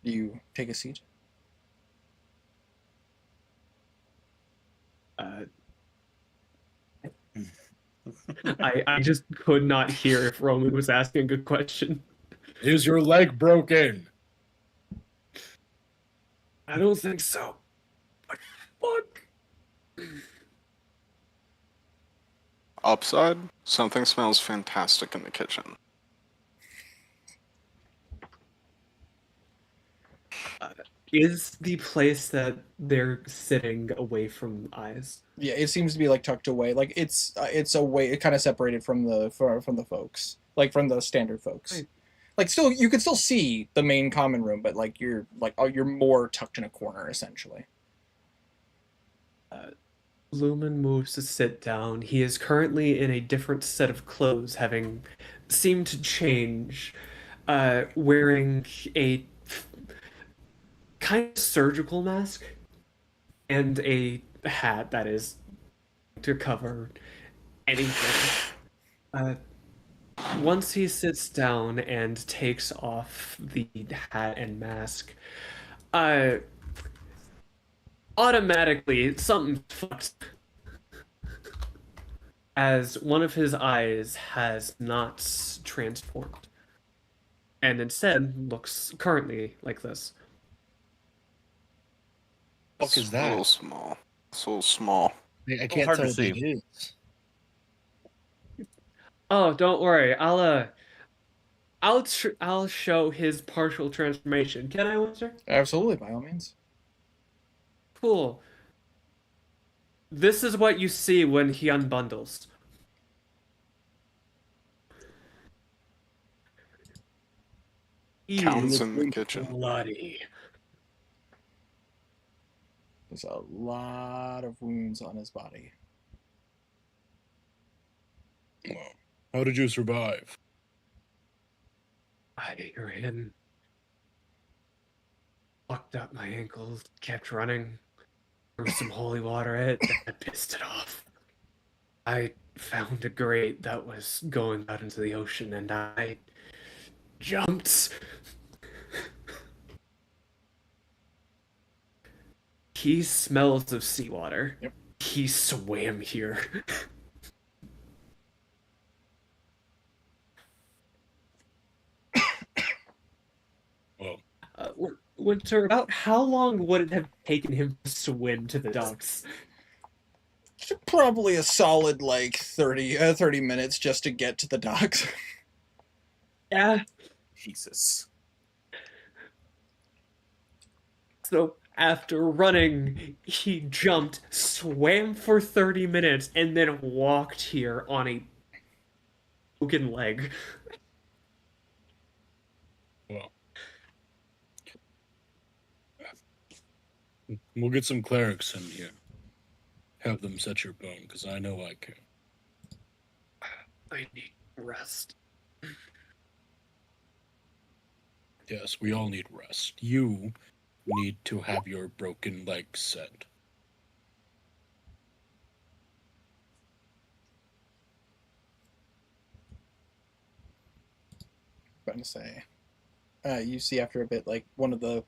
You take a seat. I just could not hear if Roman was asking a good question. Is your leg broken? I don't think so. But fuck. upside, something smells fantastic in the kitchen. Is the place that they're sitting away from eyes? Yeah, it seems to be like tucked away. Like it's away, it kind of separated from the folks, like from the standard folks. Right. Like still, you can still see the main common room, but like you're more tucked in a corner essentially. Lumen moves to sit down. He is currently in a different set of clothes, having seemed to change, wearing a kind of surgical mask and a hat that is to cover anything. Once he sits down and takes off the hat and mask, automatically something fucks as one of his eyes has not transformed and instead looks currently like this. Fuck is It's a that? little small. It's a little small. I can't hard tell to what see. it is. Oh, don't worry. I'll show his partial transformation. Can I, Winter? Absolutely, by all means. Cool. This is what you see when he unbundles. He Counts is in the kitchen. bloody. There's a lot of wounds on his body. How did you survive? I ran. Fucked up my ankles, kept running. Threw some holy water at it, then I pissed it off. I found a grate that was going out into the ocean and I jumped. He smells of seawater. Yep. He swam here. Well, Winter, about how long would it have taken him to swim to the docks? Probably a solid like 30 minutes just to get to the docks. Yeah. Jesus. So after running, he jumped, swam for 30 minutes, and then walked here on a broken leg. well. We'll get some clerics in here. Have them set your bone, because I know I can. I need rest. Yes, we all need rest. You need to have your broken leg set. Going to say, you see after a bit, like one of the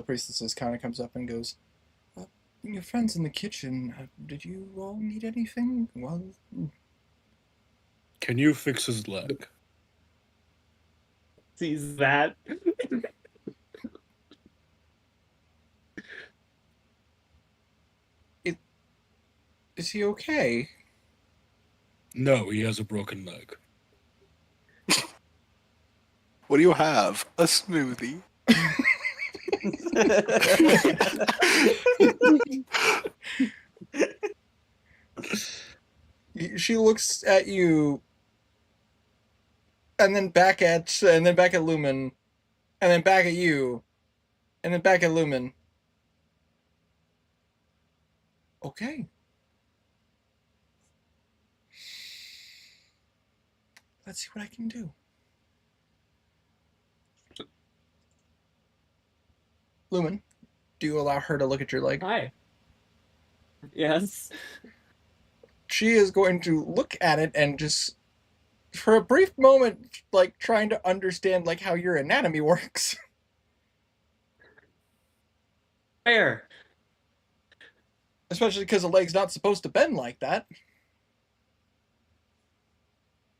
priestesses kind of comes up and goes, "Your friends in the kitchen. Did you all need anything?" Well, Can you fix his leg? Sees that. Is he okay? No, he has a broken leg. What do you have? A smoothie. She looks at you, and then back at Lumen, and then back at you, and then back at Lumen. Okay. Let's see what I can do. Lumen, do you allow her to look at your leg? Hi. Yes. She is going to look at it and just, for a brief moment, like trying to understand like how your anatomy works. Fair. Especially because the leg's not supposed to bend like that.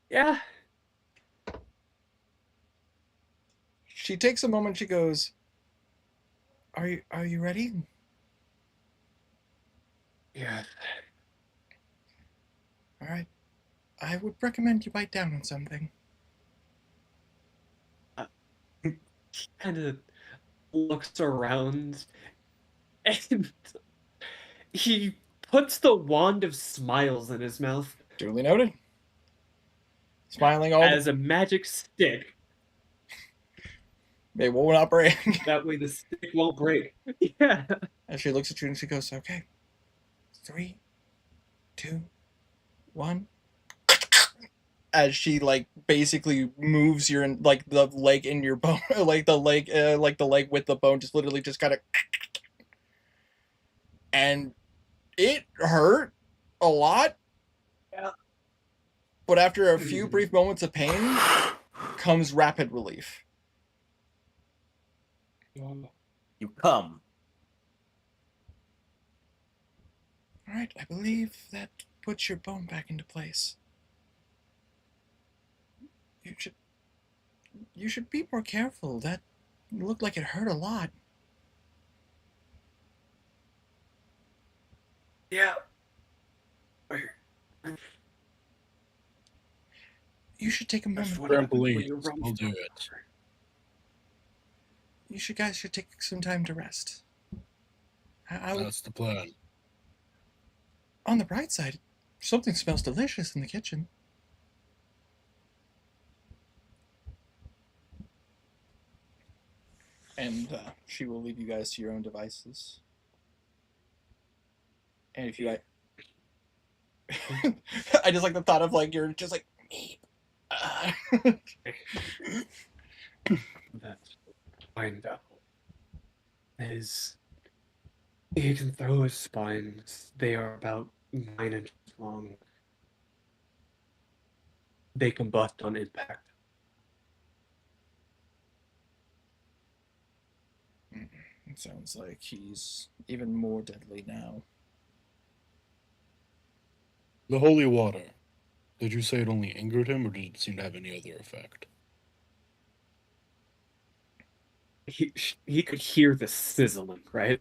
Yeah. She takes a moment. She goes, "Are you ready?" Yeah. All right. I would recommend you bite down on something. Kind of looks around and he puts the wand of smiles in his mouth Duly noted. Smiling all as a magic stick. they will not break. That way the stick won't break. Yeah. And she looks at you and she goes, "Okay. 3, 2, 1." As she like basically moves your like the leg in your bone, like the leg with the bone, just literally just kind of, and it hurt a lot. Yeah. But after a few brief moments of pain comes rapid relief. You come. All right, I believe that puts your bone back into place. You should be more careful. That looked like it hurt a lot. Yeah. You should take a That's moment. what happens when you Trampolines. run I'll do from it. You guys should take some time to rest. That's the plan. On the bright side, something smells delicious in the kitchen. And she will leave you guys to your own devices. And if you like, I just like the thought of like you're just like me. that spine devil is he can throw his spines. They are about 9 inches long. They combust on impact. It sounds like he's even more deadly now. The holy water. Did you say it only angered him, or did it seem to have any other effect? He could hear the sizzling, right?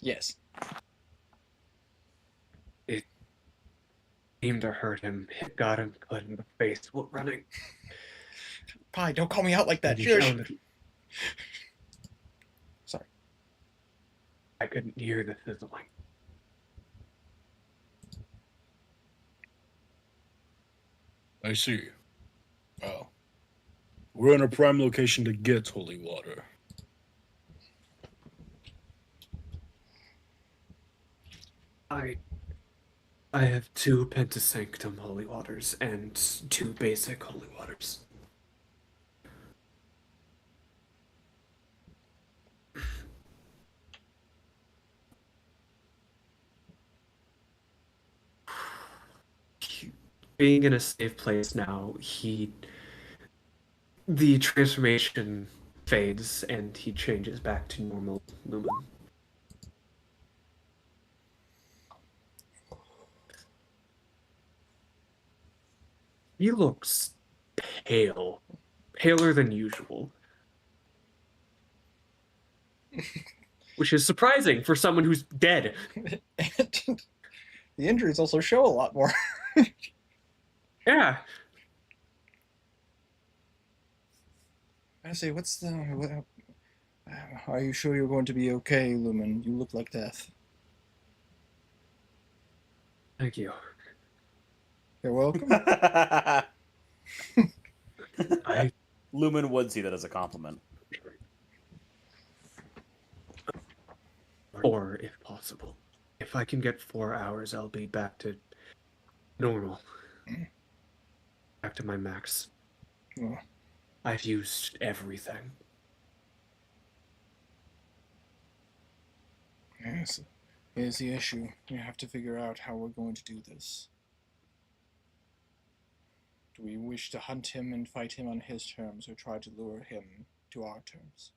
Yes. It seemed to hurt him. It got him good in the face while running. Pie, don't call me out like that. Did you Shush. Sounded- Sorry. I couldn't hear the sizzling. I see. Well, we're in a prime location to get holy water. I have 2 Pentasanctum holy waters and 2 basic holy waters. Being in a safe place now, the transformation fades and he changes back to normal Lumen. He looks pale, paler than usual, which is surprising for someone who's dead. The injuries also show a lot more. Yeah. I say, what's the? Are you sure you're going to be okay, Lumen? You look like death. Thank you. You're welcome. I Lumen would see that as a compliment. or if possible. If I can get 4 hours, I'll be back to normal. Back to my max. Oh, I've used everything. yes, here's the issue. We have to figure out how we're going to do this. Do we wish to hunt him and fight him on his terms, or try to lure him to our terms?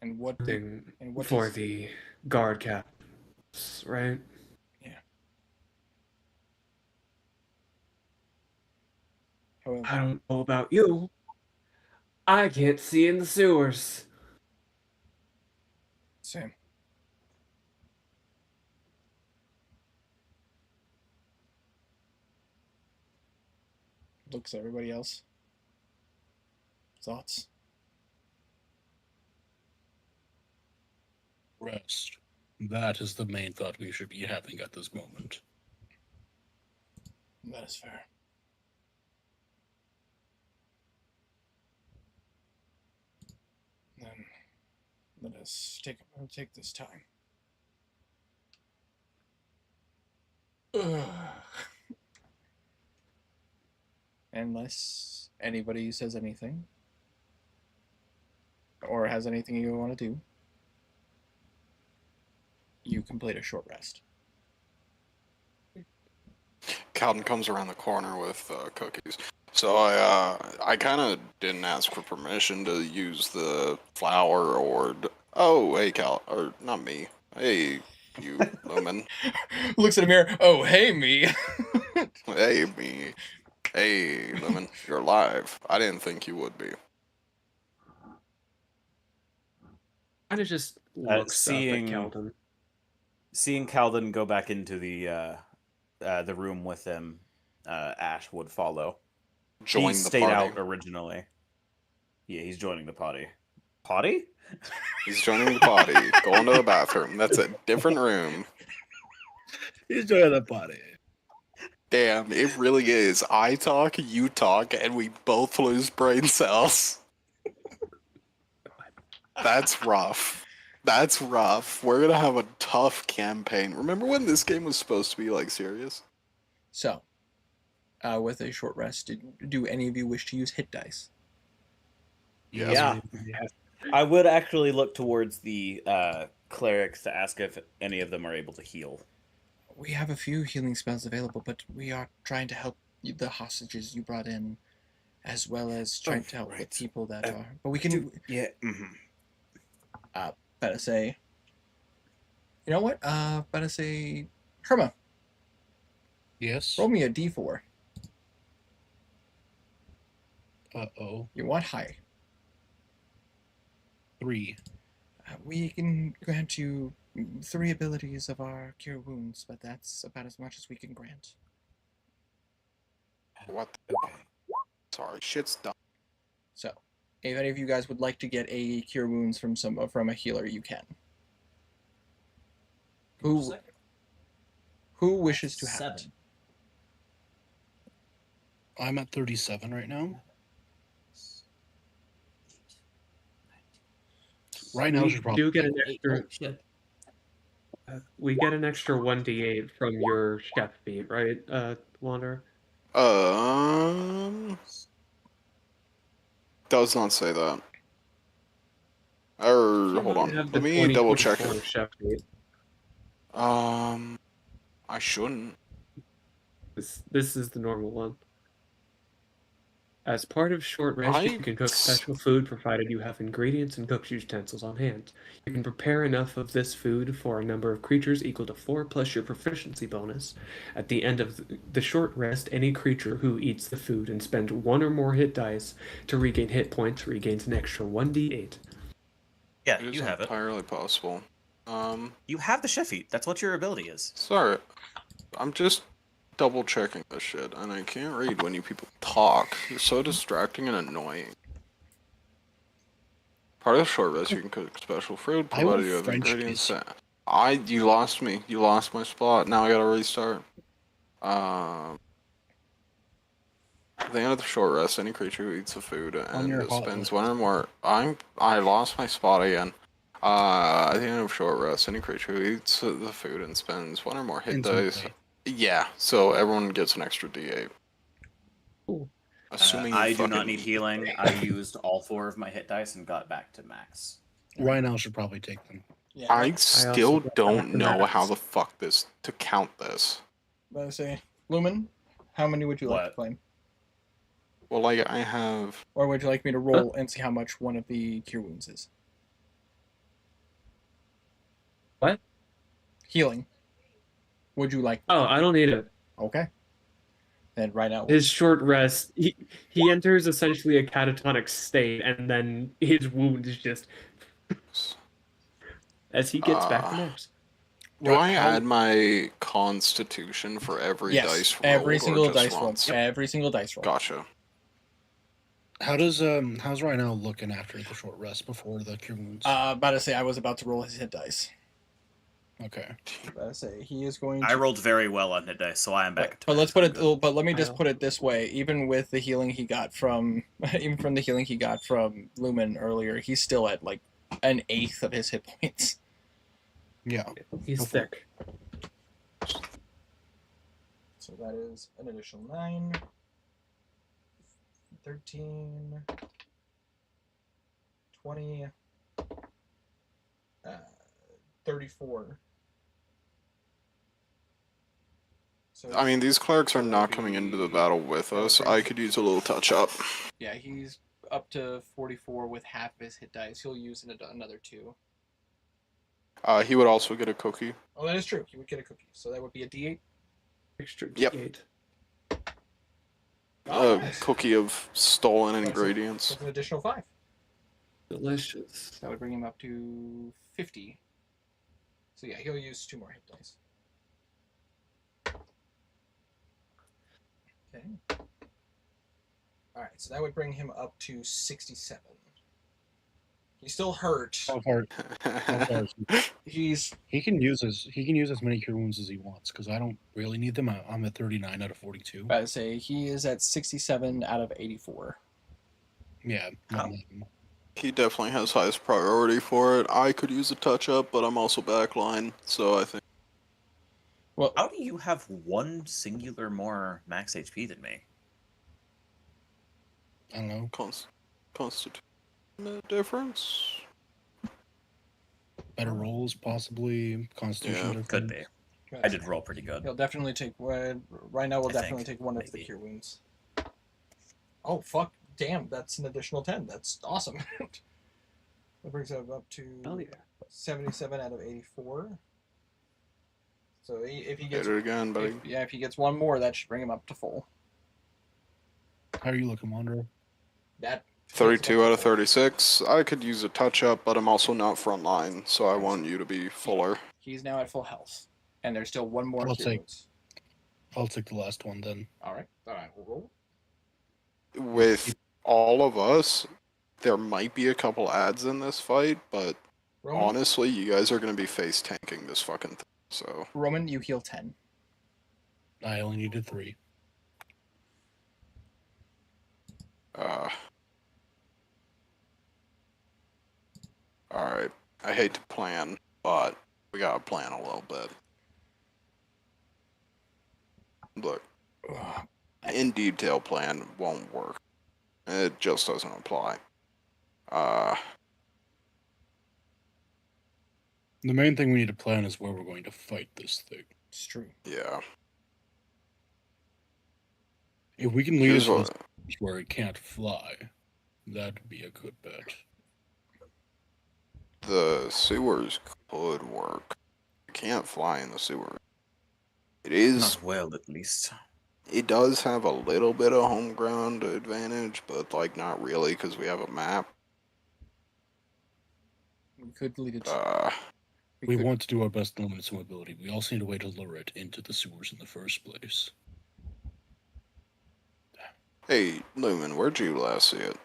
And what? Thing And what for does- the guard caps, right? However, I don't know about you. I can't see in the sewers. same. Looks at everybody else. Thoughts? Rest. That is the main thought we should be having at this moment. That is fair. Then let us take this time. Unless anybody says anything or has anything you want to do, you complete a short rest. Calden comes around the corner with cookies. So I kind of didn't ask for permission to use the flour or. Oh, hey, Cal. Or not me. Hey, you, Lumen. Looks at a mirror. Oh, hey, me. Hey, me. Hey, Lumen. You're alive. I didn't think you would be. Kind of just looks up at seeing- Keldon. Seeing Calden go back into the room with them, Ash would follow. Join He the stayed party. out originally. Yeah, he's joining the potty. Potty? He's joining the potty. Going to the bathroom. That's a different room. He's joining the party. Damn, it really is. I talk, you talk, and we both lose brain cells. That's rough. That's rough. We're gonna have a tough campaign. Remember when this game was supposed to be like serious? So, with a short rest, do any of you wish to use hit dice? Yes. Yeah. I would actually look towards the clerics to ask if any of them are able to heal. We have a few healing spells available, but we are trying to help the hostages you brought in, as well as trying to help the right. people that are. But we can. Yeah. Better say. You know what? Better say, Herma, Yes. roll me a d4. Uh-oh. You want high? 3. We can grant you 3 abilities of our cure wounds, but that's about as much as we can grant. What the? Okay. Sorry, shit's done. So, if any of you guys would like to get a cure wounds from a healer, you can. Who wishes to have it? I'm at 37 right now. Right now, We should probably do get an Eight. extra. Oh, shit. We get an extra 1d8 from your chef feat, right, Wanderer? Does not say that. Hold You on. have the Let me double check 2024 it. chef feat. I shouldn't. This is the normal one. As part of short rest, you I can cook s- special food provided you have ingredients and cook utensils on hand. You can prepare enough of this food for a number of creatures equal to 4 plus your proficiency bonus. At the end of the short rest, any creature who eats the food and spends 1 or more hit dice to regain hit points regains an extra 1d8. Yeah, It is you have it. entirely possible. You have the chef feat. That's what your ability is. Sorry, I'm just double checking this shit, and I can't read when you people talk. You're so distracting and annoying. Part of the short rest, you can cook special fruit, I will provided you have French ingredients. kiss You lost me. You lost my spot. Now I gotta restart. At the end of the short rest, any creature who eats the food On your and hot spends list. 1 or more. I lost my spot again. At the end of short rest, any creature who eats the food and spends 1 or more hit dice. Instantly. Yeah, so everyone gets an extra D8. Cool. Assuming you I do fucking not need healing. I used all 4 of my hit dice and got back to max. Rhino should probably take them. Yeah, I also still got don't back to know how max. the fuck to count this. I say, Lumen, how many would you like to What? claim? Well, like I have. Or would you like me to roll and see how much one of the cure wounds is? What? Healing. Would you like? Oh, I don't need it. Okay. Then right now. His short rest, he enters essentially a catatonic state, and then his wound is just as he gets back to max. Do I add my Constitution for every Yes, dice rolled, every single or just dice roll. once? Every single dice roll. Gotcha. How's Rhino looking after the short rest before the cure wounds? About to say I was about to roll his hit dice. Okay. About to say he is going to. I rolled very well on hit dice, so I am back. But let's put it. But let me just I'll- put it this way: even with the healing he got from, even from the healing he got from Lumen earlier, he's still at like an eighth of his hit points. Yeah. He's thick. So that is an additional 9, 13, 20, 34. So I mean, these clerics are not coming into the battle with us. I could use a little touch up. yeah, he's up to 44 with half of his hit dice. He'll use another 2. He would also get a cookie. Oh, that is true. He would get a cookie. So that would be a D8. Extra Yep. D8. Oh, A nice. cookie of stolen That's ingredients. That's an additional 5. Delicious. That would bring him up to 50. So yeah, he'll use 2 more hit dice. Okay. Alright, so that would bring him up to 67. He's still hurt. How far? How far is he? He's He can use as many cure wounds as he wants because I don't really need them. I'm at 39 out of 42. about to say he is at 67 out of 84. Yeah. not much. He definitely has highest priority for it. I could use a touch up, but I'm also backline, so I think. Well, How do you have 1 singular more max HP than me? I don't know. Constitution difference? Better rolls, possibly. Constitution. Yeah, Could difference. be. I did roll pretty good. He'll definitely take one. Right now, we'll I definitely think, take one of the maybe. cure wounds. Oh fuck! Damn, that's an additional 10. That's awesome. That brings him up to Hell yeah. 77 out of 84. So if he Hit gets it again, buddy. if he gets one more, that should bring him up to full. How are you looking, Wanderer? That 32 out of 36. I could use a touch up, but I'm also not frontline, so I want you to be fuller. He's now at full health, and there's still one more I'll cure take- wounds. I'll take the last one then. All right, we'll roll. With all of us, there might be a couple ads in this fight, but Roman, honestly, you guys are going to be face tanking this fucking thing, so. Roman, you heal 10. I only needed 3. Alright. I hate to plan, but we gotta plan a little bit. Look, in detail plan won't work. It just doesn't apply. The main thing we need to plan is where we're going to fight this thing. It's true. Yeah. If we can lead us Here's to this where it can't fly. That'd be a good bet. The sewers could work. You can't fly in the sewer. It is. Not well, at least. It does have a little bit of home ground advantage, but like not really because we have a map. We could lead it. We could- want to do our best to limit its mobility. We also need a way to lure it into the sewers in the first place. Hey, Lumen, where'd you last see it?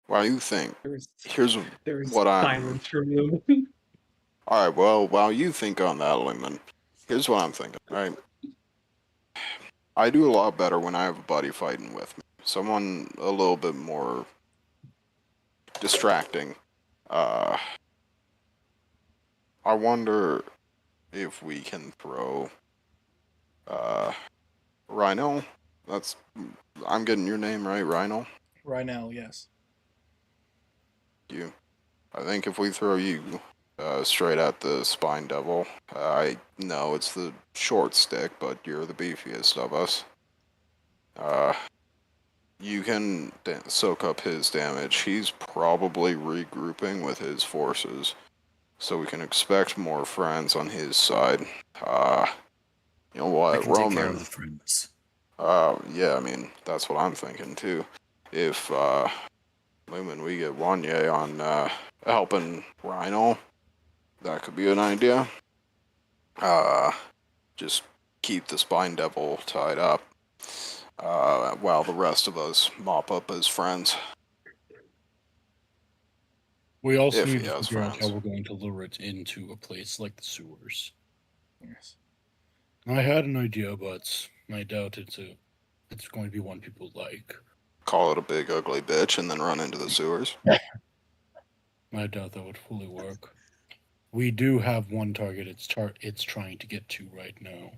While you think, here's There was what I'm. silence from you. Alright, well, while you think on that, Lumen, here's what I'm thinking, right? I do a lot better when I have a buddy fighting with me. Someone a little bit more distracting. I wonder if we can throw Rhino. I'm getting your name right, Rhino. Right now, yes. You. I think if we throw you straight at the Spine Devil, I know it's the short stick, but you're the beefiest of us. You can soak up his damage. He's probably regrouping with his forces, so we can expect more friends on his side. You know what, I can take care Roman? of the friends. Yeah, I mean, that's what I'm thinking too. If, Lumen, we get Wanye on, helping Rhino, that could be an idea. Just keep the Spine Devil tied up, while the rest of us mop up his friends. We also If he need to has figure out how friends. we're going to lure it into a place like the sewers. Yes. I had an idea, but I doubt it's going to be one people like. Call it a big ugly bitch and then run into the sewers. I doubt that would fully work. We do have one target it's trying to get to right now.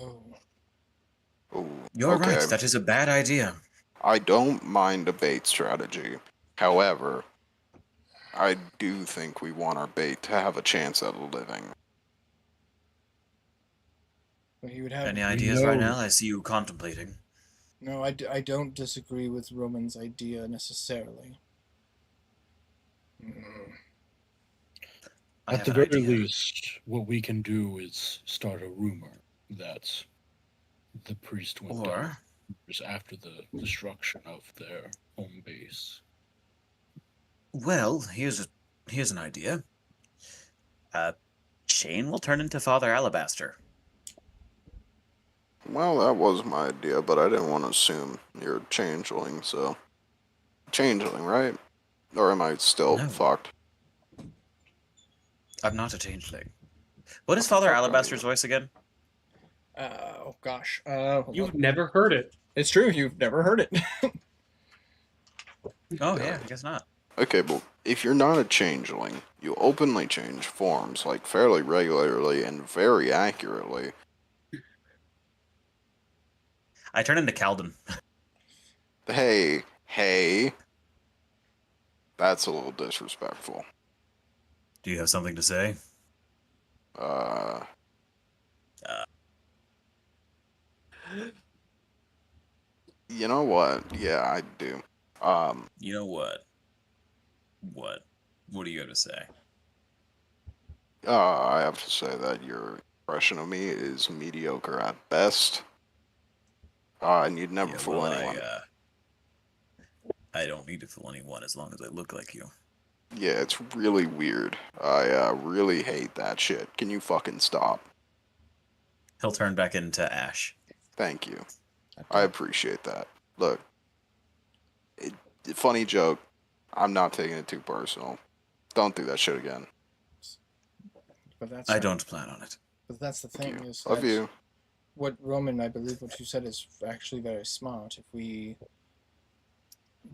Oh. Ooh, You're okay. right. That is a bad idea. I don't mind a bait strategy. However, I do think we want our bait to have a chance at living. But he would have. Any ideas right know- now? I see you contemplating. No, I don't disagree with Roman's idea necessarily. I At have the an very idea. least, what we can do is start a rumor that the priest went down Or years after the destruction of their home base. well, here's an idea. Shane will turn into Father Alabaster. Well, that was my idea, but I didn't want to assume you're a changeling, so. Changeling, right? Or am I still No. fucked? I'm not a changeling. What is What the Father fuck are Alabaster's you? voice again? Oh gosh. Hold You've on. never heard it. It's true. You've never heard it. Oh yeah, I guess not. Okay, but if you're not a changeling, you openly change forms, like fairly regularly and very accurately. I turn into Calden. Hey. That's a little disrespectful. Do you have something to say? You know what? Yeah, I do. You know what? What? What do you have to say? I have to say that your impression of me is mediocre at best. And you'd never Yeah, fool well, anyone. I don't need to fool anyone as long as I look like you. Yeah, it's really weird. I really hate that shit. Can you fucking stop? He'll turn back into Ash. Thank you. I appreciate that. Look, funny joke. I'm not taking it too personal. Don't do that shit again. But that's I not- don't plan on it. But that's the thing is Love that you. what Roman, I believe, what you said is actually very smart. If we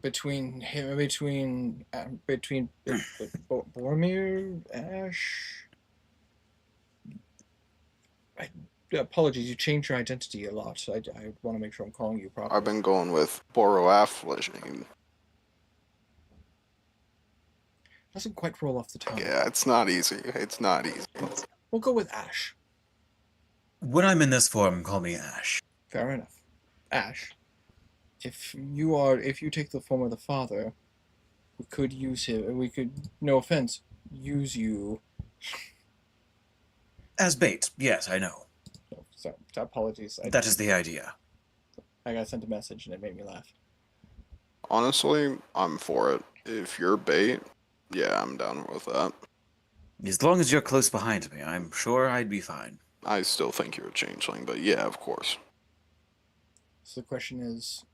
between Boromir, Ash. Apologies, you changed your identity a lot. I want to make sure I'm calling you properly. I've been going with Boroaflishing. Doesn't quite roll off the tongue. Yeah, it's not easy. It's not easy. We'll go with Ash. When I'm in this form, call me Ash. Fair enough. Ash, if you take the form of the father, we could use him. We could, no offense, use you. As bait, yes, I know. Oh, sorry, apologies. That is the idea. I got sent a message and it made me laugh. Honestly, I'm for it. If you're bait, yeah, I'm down with that. As long as you're close behind me, I'm sure I'd be fine. I still think you're a changeling, but yeah, of course. So the question is,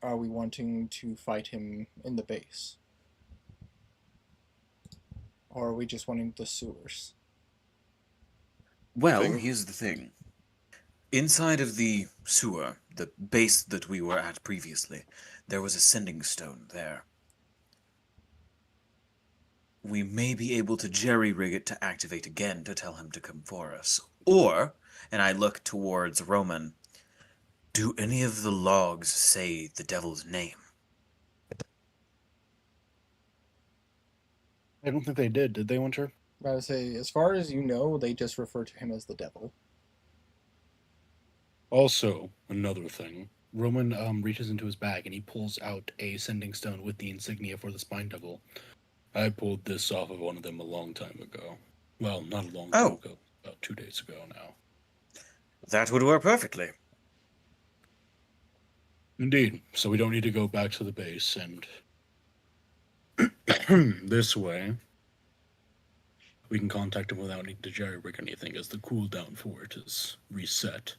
are we wanting to fight him in the base? Or are we just wanting the sewers? Well, Thing? here's the thing. Inside of the sewer, the base that we were at previously, there was a sending stone there. We may be able to jerry-rig it to activate again to tell him to come for us. Or, and I look towards Roman, do any of the logs say the devil's name? I don't think they did they, Winter? I would say, as far as you know, they just refer to him as the devil. Also, another thing. Roman reaches into his bag and he pulls out a sending stone with the insignia for the spine devil. I pulled this off of one of them a long time ago. Well, not a long time ago. About 2 days ago now. That would work perfectly. Indeed. So we don't need to go back to the base, and this way we can contact him without needing to jerry-rig anything, as the cooldown for it is reset.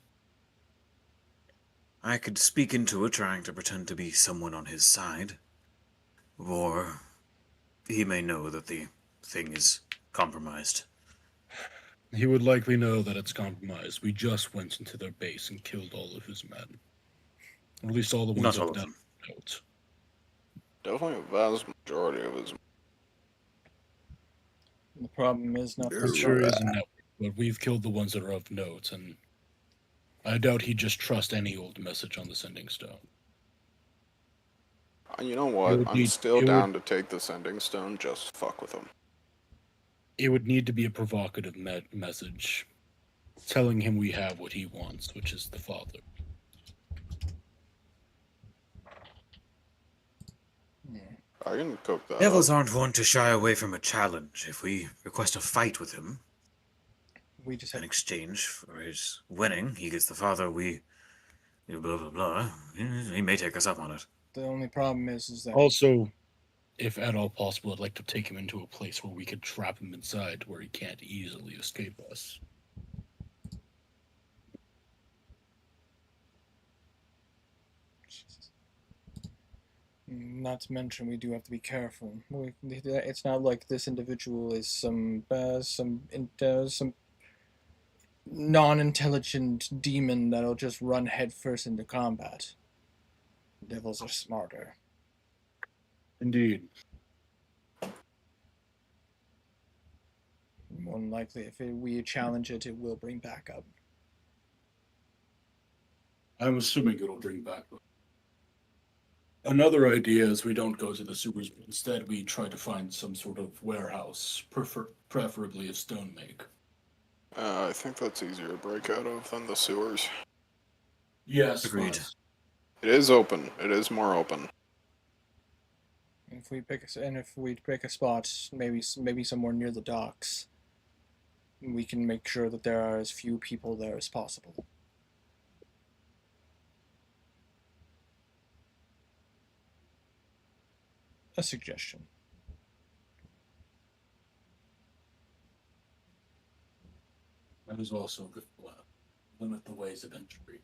I could speak into it, trying to pretend to be someone on his side. Or he may know that the thing is compromised. He would likely know that it's compromised. We just went into their base and killed all of his men. Or at least all the ones Not all of of them. them. Notes. Definitely a vast majority of his. The problem is not It the sure is a network, but we've killed the ones that are of note, and I doubt he'd just trust any old message on the sending stone. You know what? would I'm need- still it would- down to take the sending stone. Just fuck with him. It would need to be a provocative message, telling him we have what he wants, which is the father. I can cook that Devils up. aren't one to shy away from a challenge. If we request a fight with him, We just in have exchange for his winning, he gets the father, we blah blah blah. He may take us up on it. the only problem is that Also, if at all possible, I'd like to take him into a place where we could trap him inside where he can't easily escape us. not to mention we do have to be careful. It's not like this individual is some non-intelligent demon that'll just run headfirst into combat. Devils are smarter. Indeed. More than likely, if we challenge it, it will bring back up. I'm assuming it'll bring back. Another idea is we don't go to the sewers, but instead we try to find some sort of warehouse, preferably a stone make. I think that's easier to break out of than the sewers. Yes, Agreed. but It is open. It is more open. If we pick a spot, maybe somewhere near the docks, we can make sure that there are as few people there as possible. A suggestion. that is also a good plan. Limit the ways of entry.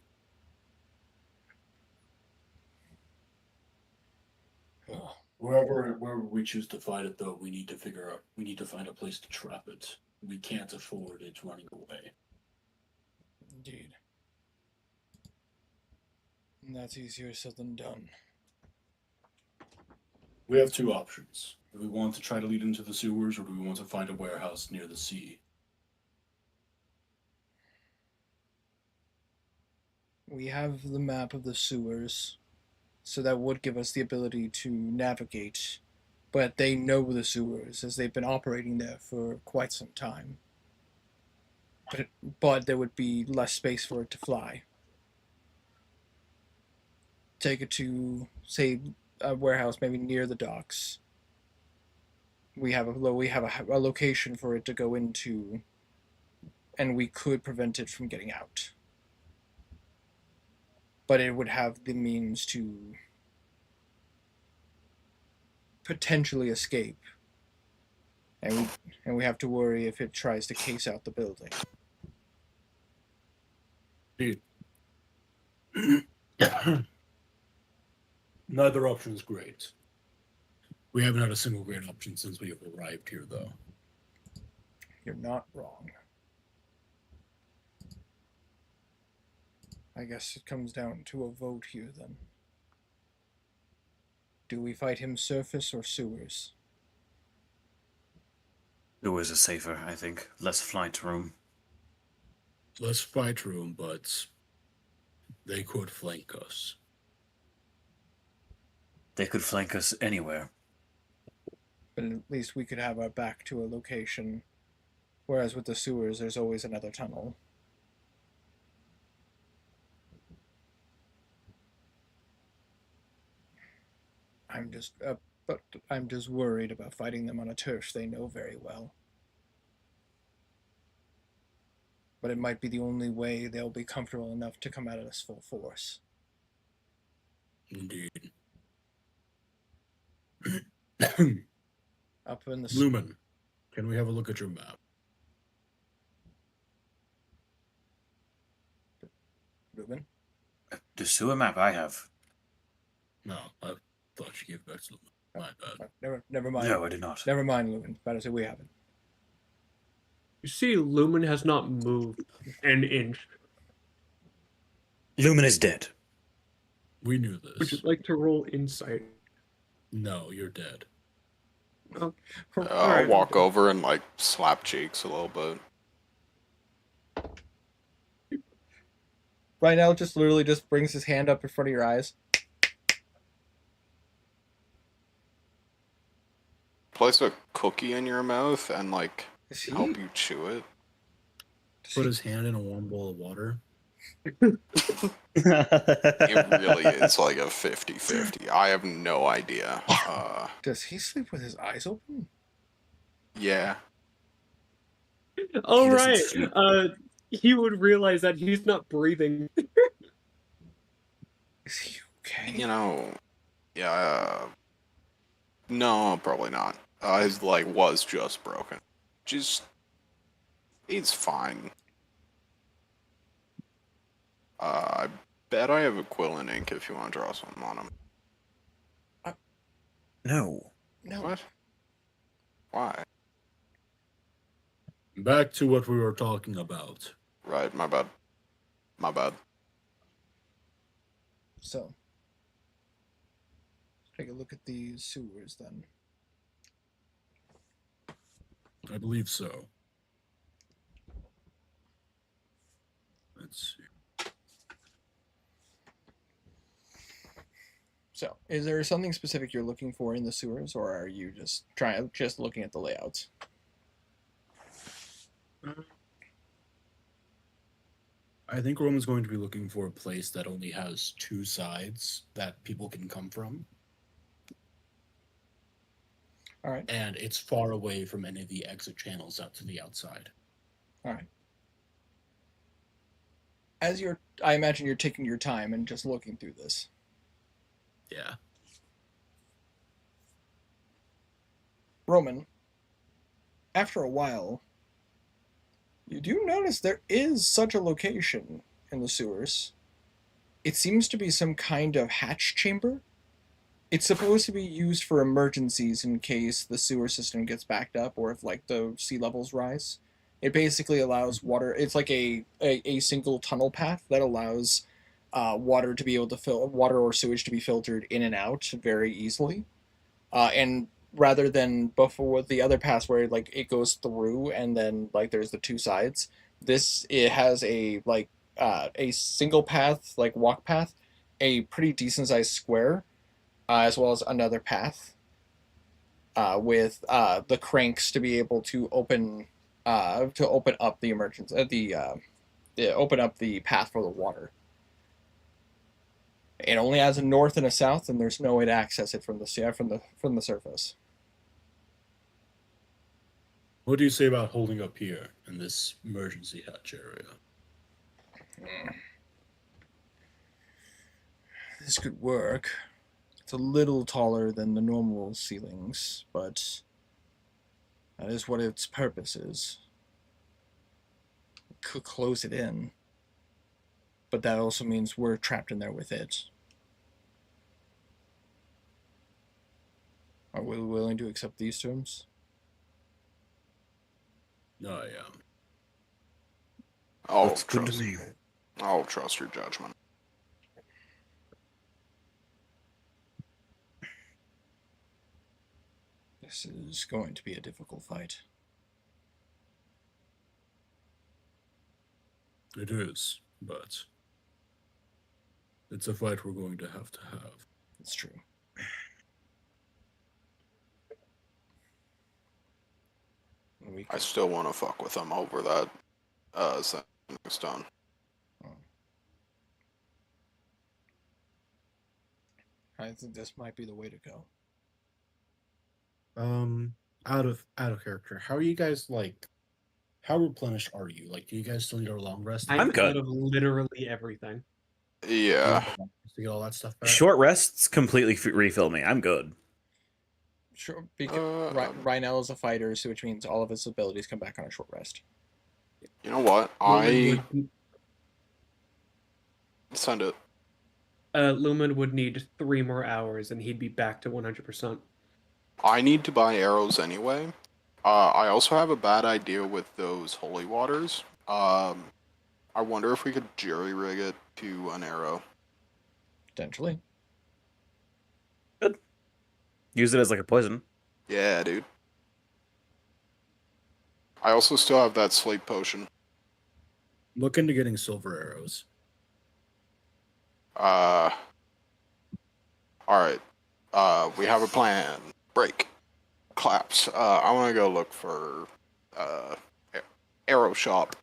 Wherever we choose to fight it, though, we need to find a place to trap it. We can't afford it running away. Indeed. And that's easier said than done. We have two options. Do we want to try to lead into the sewers, or do we want to find a warehouse near the sea? We have the map of the sewers, so that would give us the ability to navigate but they know the sewers as they've been operating there for quite some time. But there would be less space for it to fly. Take it to, say, a warehouse maybe near the docks. We have a location for it to go into, and we could prevent it from getting out. But it would have the means to potentially escape, and we have to worry if it tries to case out the building. Dude. Neither option is great. We haven't had a single great option since we have arrived here, though. You're not wrong. I guess it comes down to a vote here then. Do we fight him surface or sewers? Sewers is safer, I think. Less flight room. Less fight room, but they could flank us. They could flank us anywhere. But at least we could have our back to a location. Whereas with the sewers, there's always another tunnel. But I'm just worried about fighting them on a turf they know very well. But it might be the only way they'll be comfortable enough to come at us full force. Indeed. Up in the Lumen, can we have a look at your map? Ruben? The sewer map I have. No, I thought you gave it back to Lumen. My bad. Never mind. No, I did not. Never mind, Lumen. Better say we haven't. You see, Lumen has not moved an inch. Lumen is dead. We knew Would you this. like to roll insight? No, you're dead. Oh, I'll alright. walk over and like slap cheeks a little bit. Right now, just literally just brings his hand up in front of your eyes. Place a cookie in your mouth and like Is he? help you chew it. Put his hand in a warm bowl of water. It really is like a 50-50. I have no idea. Does he sleep with his eyes open? Yeah. All He doesn't right. sleep. He would realize that he's not breathing. Is he okay? You know, yeah. No, probably not. His leg was just broken. He's fine. I bet I have Aquilin ink if you want to draw something on him. No. No. What? Why? Back to what we were talking about. Right, my bad. My bad. So, let's take a look at these sewers then. I believe so. Let's see. So, is there something specific you're looking for in the sewers, or are you just looking at the layouts? I think Roman's going to be looking for a place that only has two sides that people can come from. All right. And it's far away from any of the exit channels out to the outside. All right. I imagine you're taking your time and just looking through this. Yeah. Roman, after a while, you do notice there is such a location in the sewers. It seems to be some kind of hatch chamber. It's supposed to be used for emergencies in case the sewer system gets backed up or if like the sea levels rise. It basically allows water. It's like a single tunnel path that allows water to be able to water or sewage to be filtered in and out very easily. And rather than before the other paths where like it goes through and then like there's the two sides, it has a single path, like walk path, a pretty decent sized square, as well as another path. with the cranks to be able to open up the open up the path for the water. It only has a north and a south, and there's no way to access it from the surface. What do you say about holding up here in this emergency hatch area? This could work. It's a little taller than the normal ceilings, but that is what its purpose is. We could close it in, but that also means we're trapped in there with it. Are we willing to accept these terms? I am. That's good to me. I'll trust your judgment. This is going to be a difficult fight. It is, but it's a fight we're going to have. It's true. I still want to fuck with them over that sending stone. I think this might be the way to go. Out of character. How are you guys like? How replenished are you? Like, do you guys still need a long rest? I'm good. out of literally everything. Yeah. To get all that stuff back? Short rests completely refill me. I'm good. Sure, because Rhinell is a fighter, so which means all of his abilities come back on a short rest. You know what? Send it. Lumen would need 3 more hours, and he'd be back to 100%. I need to buy arrows anyway. I also have a bad idea with those holy waters. I wonder if we could jury rig it to an arrow. Potentially. Good. Use it as like a poison. Yeah, dude. I also still have that slate potion. Look into getting silver arrows. Alright. We have a plan. Break. Claps. I want to go look for arrow shop.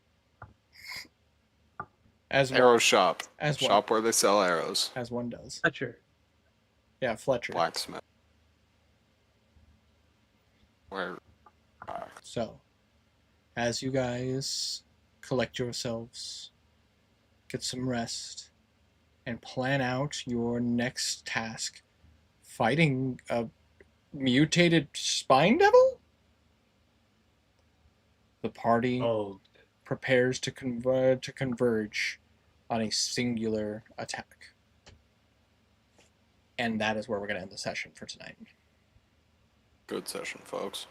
Arrow shop. Shop where they sell arrows. As one does. Fletcher. Yeah, Fletcher. Blacksmith. Where? So, as you guys collect yourselves, get some rest, and plan out your next task, fighting a mutated spine devil, the party prepares to converge on a singular attack. And that is where we're going to end the session for tonight. Good session, folks.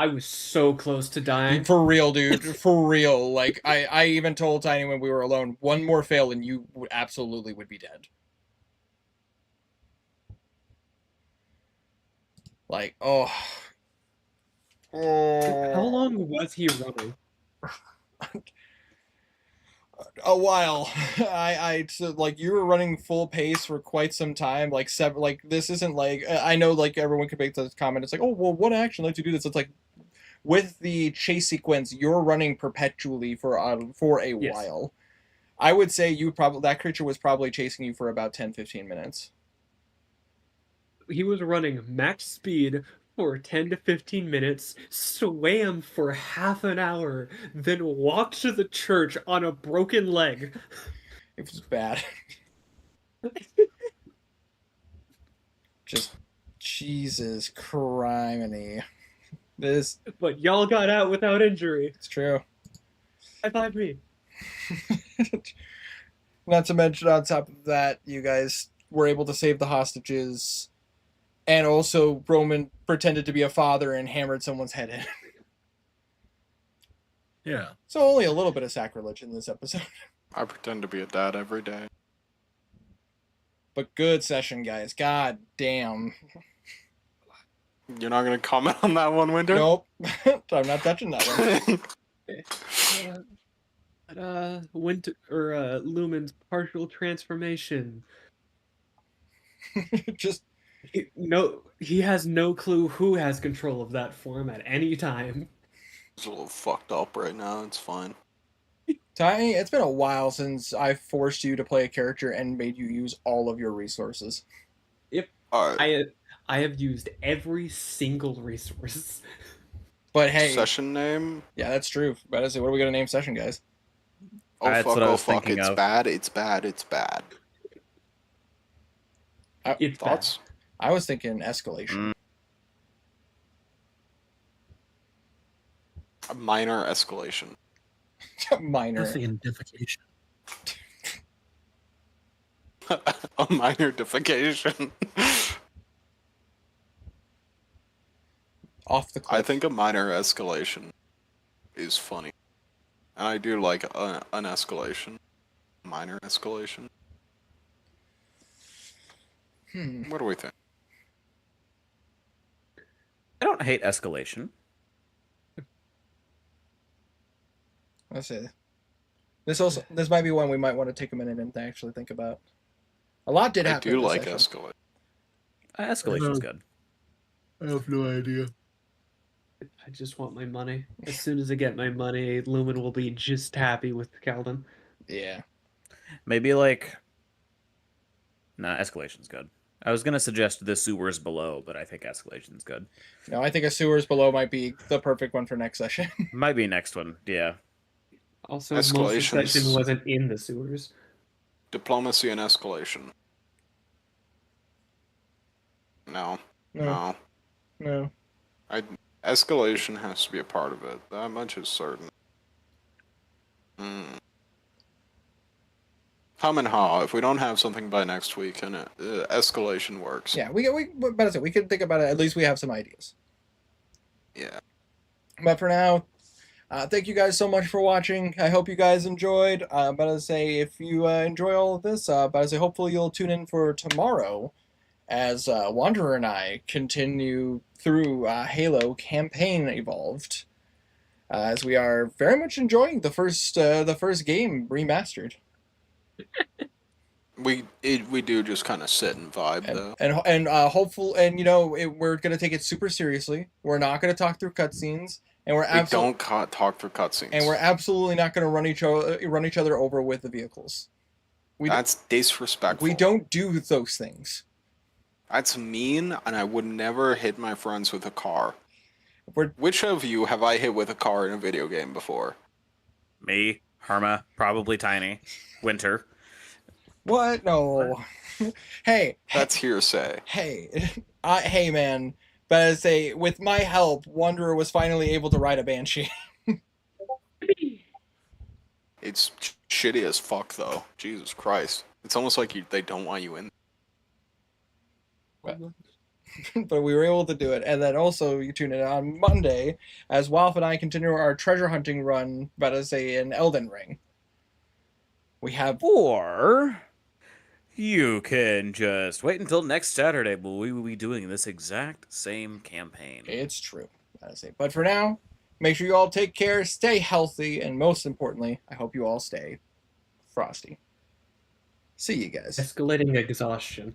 I was so close to dying. For real, dude. For real. Like, I even told Tiny when we were alone, one more fail and you absolutely would be dead. Like, oh. How long was he running? A while. So, like, you were running full pace for quite some time. Like, this isn't like, I know, like, everyone could make this comment. It's like, oh, well, what action lets you do this? It's like, with the chase sequence, you're running perpetually for a while. I would say that creature was probably chasing you for about 10-15 minutes. He was running max speed for 10 to 15 minutes, swam for half an hour, then walked to the church on a broken leg. It was bad. Just Jesus criminy. But y'all got out without injury. It's true. High five me. Not to mention, on top of that, you guys were able to save the hostages, and also Roman pretended to be a father and hammered someone's head in. Yeah. So only a little bit of sacrilege in this episode. I pretend to be a dad every day. But good session, guys. God damn. You're not gonna comment on that one, Winter? Nope. I'm not touching that one. Lumen's partial transformation. Just He has no clue who has control of that form at any time. It's a little fucked up right now. It's fine. Tiny, it's been a while since I forced you to play a character and made you use all of your resources. Yep. All right. I have used every single resource. But hey, Session name? yeah, that's true. But I say, what are we gonna name session, guys? Oh That's fuck! what I Oh was fuck! thinking It's of. bad. It's bad. It's bad. It's bad. Thoughts? I was thinking escalation. A minor escalation. I Minor. was thinking defecation. A minor defecation. Off the cliff. I think a minor escalation is funny, and I do like an escalation. Minor escalation. What do we think? I don't hate escalation. Let's see. This might be one we might want to take a minute and actually think about. A lot did I happen. do in this like session. escalation. Escalation's good. I have no idea. I just want my money. As soon as I get my money, Lumen will be just happy with Calden. Yeah. Maybe like. Nah, escalation's good. I was gonna suggest the sewers below, but I think escalation's good. No, I think a sewers below might be the perfect one for next session. Might be next one. Yeah. Also, most of the Escalations. section wasn't in the sewers. Diplomacy and escalation. No. No. No. Escalation has to be a part of it. That much is certain. Hum and haw. If we don't have something by next week, and escalation works. Yeah, but I said we could think about it. At least we have some ideas. Yeah. But for now, thank you guys so much for watching. I hope you guys enjoyed. But I say, if you enjoy all of this, but I say, hopefully you'll tune in for tomorrow, as Wanderer and I continue through Halo Campaign Evolved, as we are very much enjoying the first game remastered. We do just kind of sit and vibe though. And hopeful, and we're gonna take it super seriously. We're not gonna talk through cutscenes, and We don't talk through cutscenes. and we're absolutely not gonna run each other over with the vehicles. That's disrespectful. We don't do those things. That's mean, and I would never hit my friends with a car. We're Which of you have I hit with a car in a video game before? Me, Harma, probably Tiny, Winter. what? No. Hey, That's hearsay. hey, hey, man. But I say, with my help, Wanderer was finally able to ride a Banshee. It's shitty as fuck, though. Jesus Christ. It's almost like they don't want you in. But we were able to do it. And then also, you tune in on Monday, as Walf and I continue our treasure hunting run, but I say, in Elden Ring. We have... Or you can just wait until next Saturday, but we will be doing this exact same campaign. It's true. I say. But for now, make sure you all take care, stay healthy, and most importantly, I hope you all stay frosty. See you guys. Escalating exhaustion.